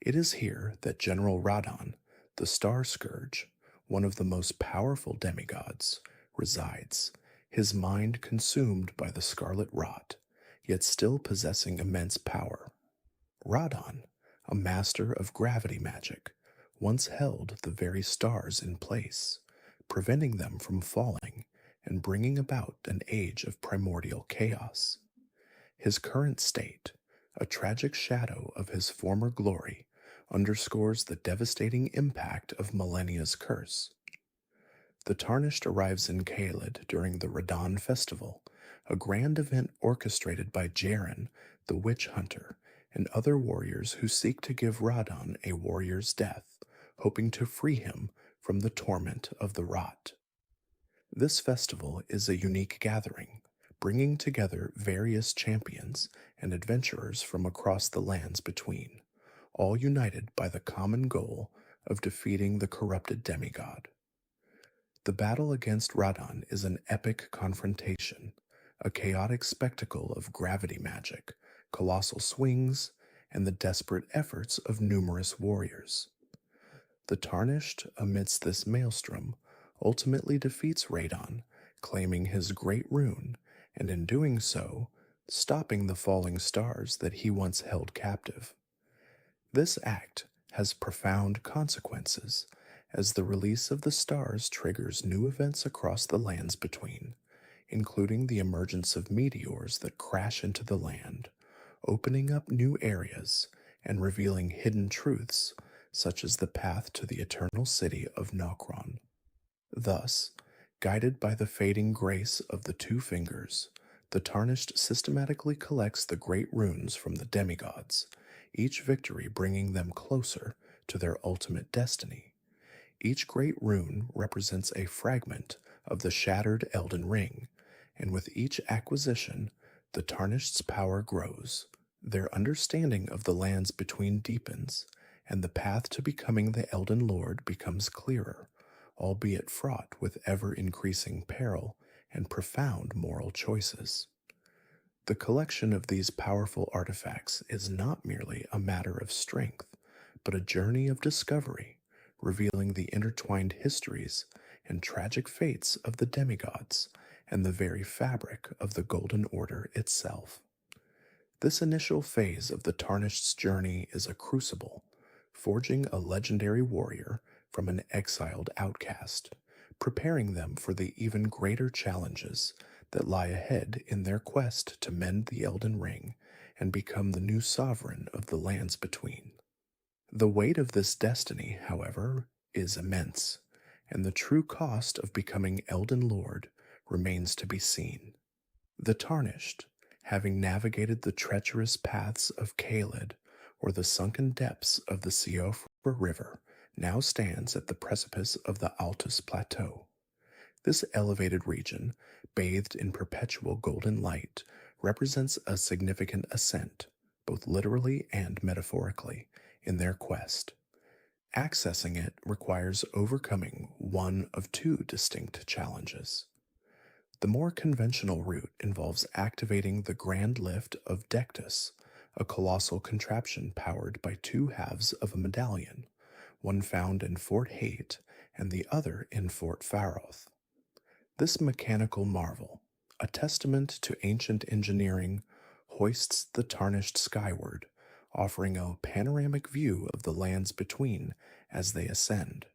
Speaker 1: It is here that General Radon, the Star Scourge, one of the most powerful demigods, resides, his mind consumed by the scarlet rot, yet still possessing immense power. Radon, a master of gravity magic, once held the very stars in place, preventing them from falling and bringing about an age of primordial chaos. His current state, a tragic shadow of his former glory, underscores the devastating impact of Millennia's curse. The Tarnished arrives in Caelid during the Radon Festival, a grand event orchestrated by Jaren, the Witch Hunter, and other warriors who seek to give Radon a warrior's death, hoping to free him from the torment of the rot. This festival is a unique gathering, bringing together various champions and adventurers from across the lands between, all united by the common goal of defeating the corrupted demigod. The battle against Radon is an epic confrontation, a chaotic spectacle of gravity magic, colossal swings, and the desperate efforts of numerous warriors. The Tarnished, amidst this maelstrom, ultimately defeats Radon, claiming his great rune, and in doing so, stopping the falling stars that he once held captive. This act has profound consequences, as the release of the stars triggers new events across the lands between, including the emergence of meteors that crash into the land, opening up new areas and revealing hidden truths, such as the path to the eternal city of Nokron. Thus, guided by the fading grace of the two fingers, the Tarnished systematically collects the great runes from the demigods, each victory bringing them closer to their ultimate destiny. Each great rune represents a fragment of the shattered Elden Ring, and with each acquisition, the Tarnished's power grows. Their understanding of the lands between deepens, and the path to becoming the Elden Lord becomes clearer, albeit fraught with ever increasing peril and profound moral choices. The collection of these powerful artifacts is not merely a matter of strength, but a journey of discovery, revealing the intertwined histories and tragic fates of the demigods and the very fabric of the Golden Order itself. This initial phase of the Tarnished's journey is a crucible, forging a legendary warrior from an exiled outcast, preparing them for the even greater challenges that lie ahead in their quest to mend the Elden Ring and become the new sovereign of the lands between. The weight of this destiny, however, is immense, and the true cost of becoming Elden Lord remains to be seen. The Tarnished, having navigated the treacherous paths of Caelid or the sunken depths of the Siofra River, now stands at the precipice of the Altus Plateau. This elevated region, bathed in perpetual golden light, represents a significant ascent, both literally and metaphorically, in their quest. Accessing it requires overcoming one of two distinct challenges. The more conventional route involves activating the Grand Lift of Dectus, a colossal contraption powered by two halves of a medallion, one found in Fort Haight and the other in Fort Faroth. This mechanical marvel, a testament to ancient engineering, hoists the Tarnished skyward, offering a panoramic view of the lands between as they ascend.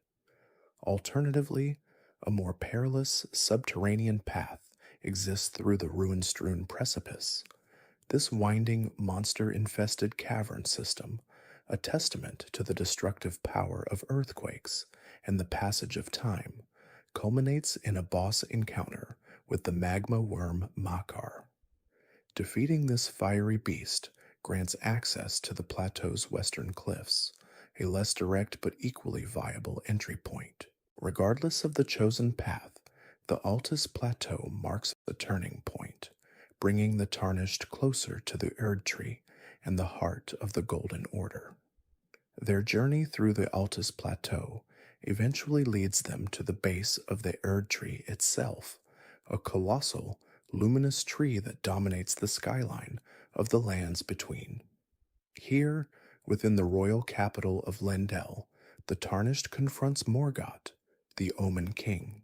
Speaker 1: Alternatively, a more perilous subterranean path exists through the ruin-strewn precipice. This winding, monster-infested cavern system, a testament to the destructive power of earthquakes and the passage of time, culminates in a boss encounter with the magma worm Makar. Defeating this fiery beast grants access to the plateau's western cliffs, a less direct but equally viable entry point. Regardless of the chosen path, the Altus Plateau marks a turning point, bringing the Tarnished closer to the Erd Tree and the heart of the Golden Order. Their journey through the Altus Plateau eventually leads them to the base of the Erd Tree itself, a colossal, luminous tree that dominates the skyline of the lands between. Here, within the royal capital of Lendel, the Tarnished confronts Morgoth, the Omen King.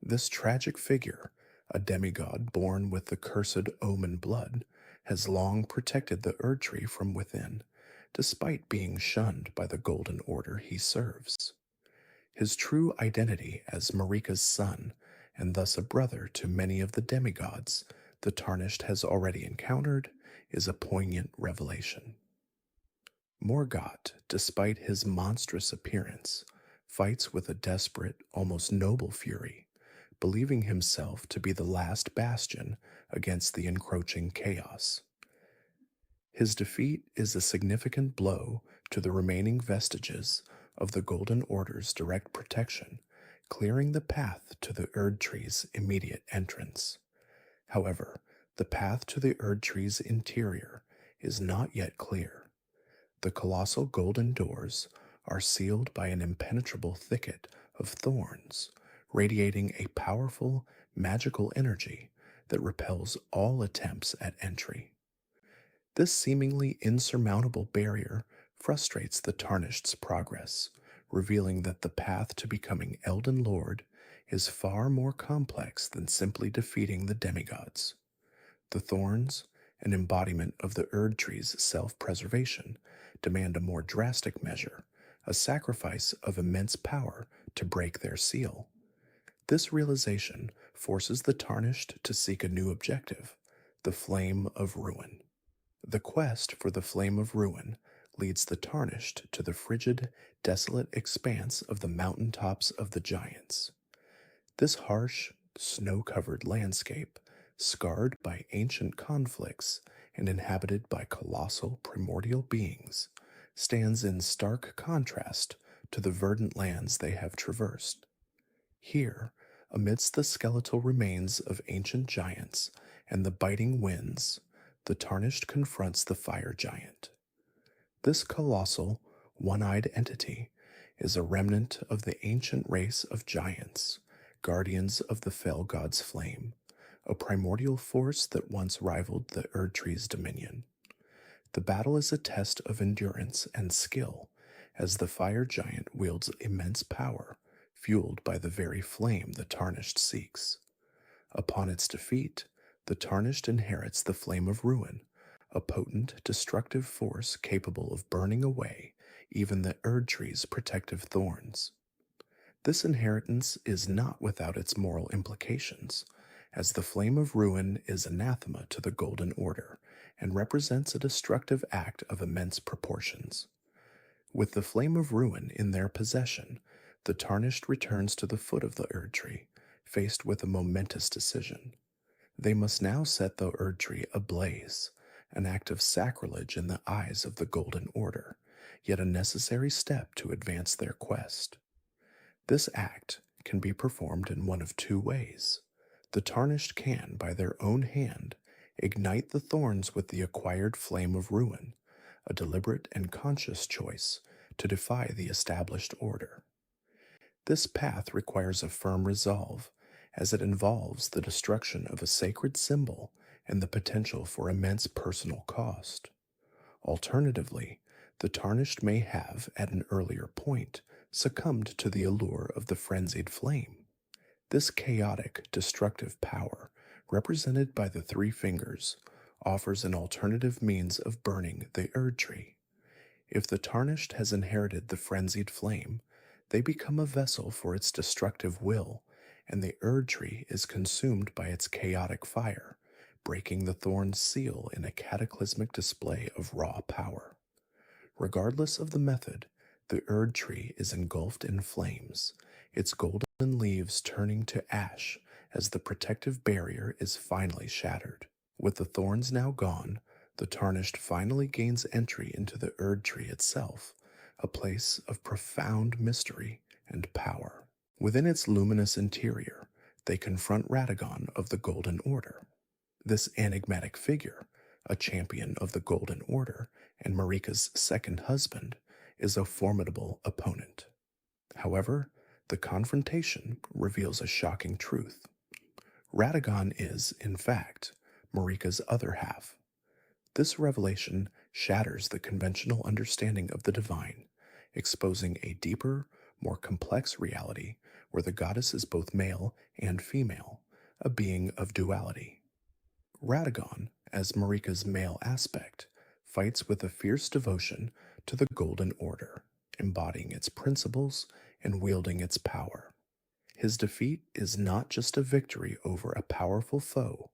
Speaker 1: This tragic figure, a demigod born with the cursed Omen blood, has long protected the Erd Tree from within, despite being shunned by the Golden Order he serves. His true identity as Marika's son, and thus a brother to many of the demigods the Tarnished has already encountered, is a poignant revelation. Morgoth, despite his monstrous appearance, fights with a desperate, almost noble fury, believing himself to be the last bastion against the encroaching chaos. His defeat is a significant blow to the remaining vestiges of the Golden Order's direct protection, clearing the path to the Erd Tree's immediate entrance. However, the path to the Erd Tree's interior is not yet clear. The colossal golden doors are sealed by an impenetrable thicket of thorns, radiating a powerful, magical energy that repels all attempts at entry. This seemingly insurmountable barrier frustrates the Tarnished's progress, revealing that the path to becoming Elden Lord is far more complex than simply defeating the demigods. The thorns, an embodiment of the Erd Tree's self-preservation, demand a more drastic measure, a sacrifice of immense power to break their seal. This realization forces the Tarnished to seek a new objective, the Flame of Ruin. The quest for the Flame of Ruin leads the Tarnished to the frigid, desolate expanse of the mountaintops of the Giants. This harsh, snow covered landscape, scarred by ancient conflicts and inhabited by colossal primordial beings, stands in stark contrast to the verdant lands they have traversed. Here, amidst the skeletal remains of ancient giants and the biting winds, the Tarnished confronts the fire giant. This colossal, one eyed entity is a remnant of the ancient race of giants, guardians of the fell god's flame, a primordial force that once rivaled the Erd Tree's dominion. The battle is a test of endurance and skill, as the fire giant wields immense power, fueled by the very flame the Tarnished seeks. Upon its defeat, the Tarnished inherits the Flame of Ruin, a potent, destructive force capable of burning away even the Erd Tree's protective thorns. This inheritance is not without its moral implications, as the Flame of Ruin is anathema to the Golden Order and represents a destructive act of immense proportions. With the Flame of Ruin in their possession, the Tarnished returns to the foot of the Erd Tree, faced with a momentous decision. They must now set the Erd Tree ablaze, an act of sacrilege in the eyes of the Golden Order, yet a necessary step to advance their quest. This act can be performed in one of two ways. The Tarnished can, by their own hand, ignite the thorns with the acquired Flame of Ruin, a deliberate and conscious choice to defy the established order. This path requires a firm resolve, as it involves the destruction of a sacred symbol and the potential for immense personal cost. Alternatively, the Tarnished may have, at an earlier point, succumbed to the allure of the frenzied flame. This chaotic, destructive power, represented by the three fingers, offers an alternative means of burning the Erd Tree. If the Tarnished has inherited the frenzied flame, they become a vessel for its destructive will, and the Erd Tree is consumed by its chaotic fire, breaking the thorn's seal in a cataclysmic display of raw power. Regardless of the method, the Erd Tree is engulfed in flames, its golden leaves turning to ash as the protective barrier is finally shattered. With the thorns now gone, the Tarnished finally gains entry into the Erd Tree itself, a place of profound mystery and power. Within its luminous interior, they confront Radagon of the Golden Order. This enigmatic figure, a champion of the Golden Order and Marika's second husband, is a formidable opponent. However, the confrontation reveals a shocking truth. Radagon is, in fact, Marika's other half. This revelation shatters the conventional understanding of the divine, exposing a deeper, more complex reality where the goddess is both male and female, a being of duality. Radagon, as Marika's male aspect, fights with a fierce devotion to the Golden Order, embodying its principles and wielding its power. His defeat is not just a victory over a powerful foe,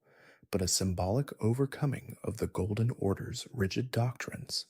Speaker 1: but a symbolic overcoming of the Golden Order's rigid doctrines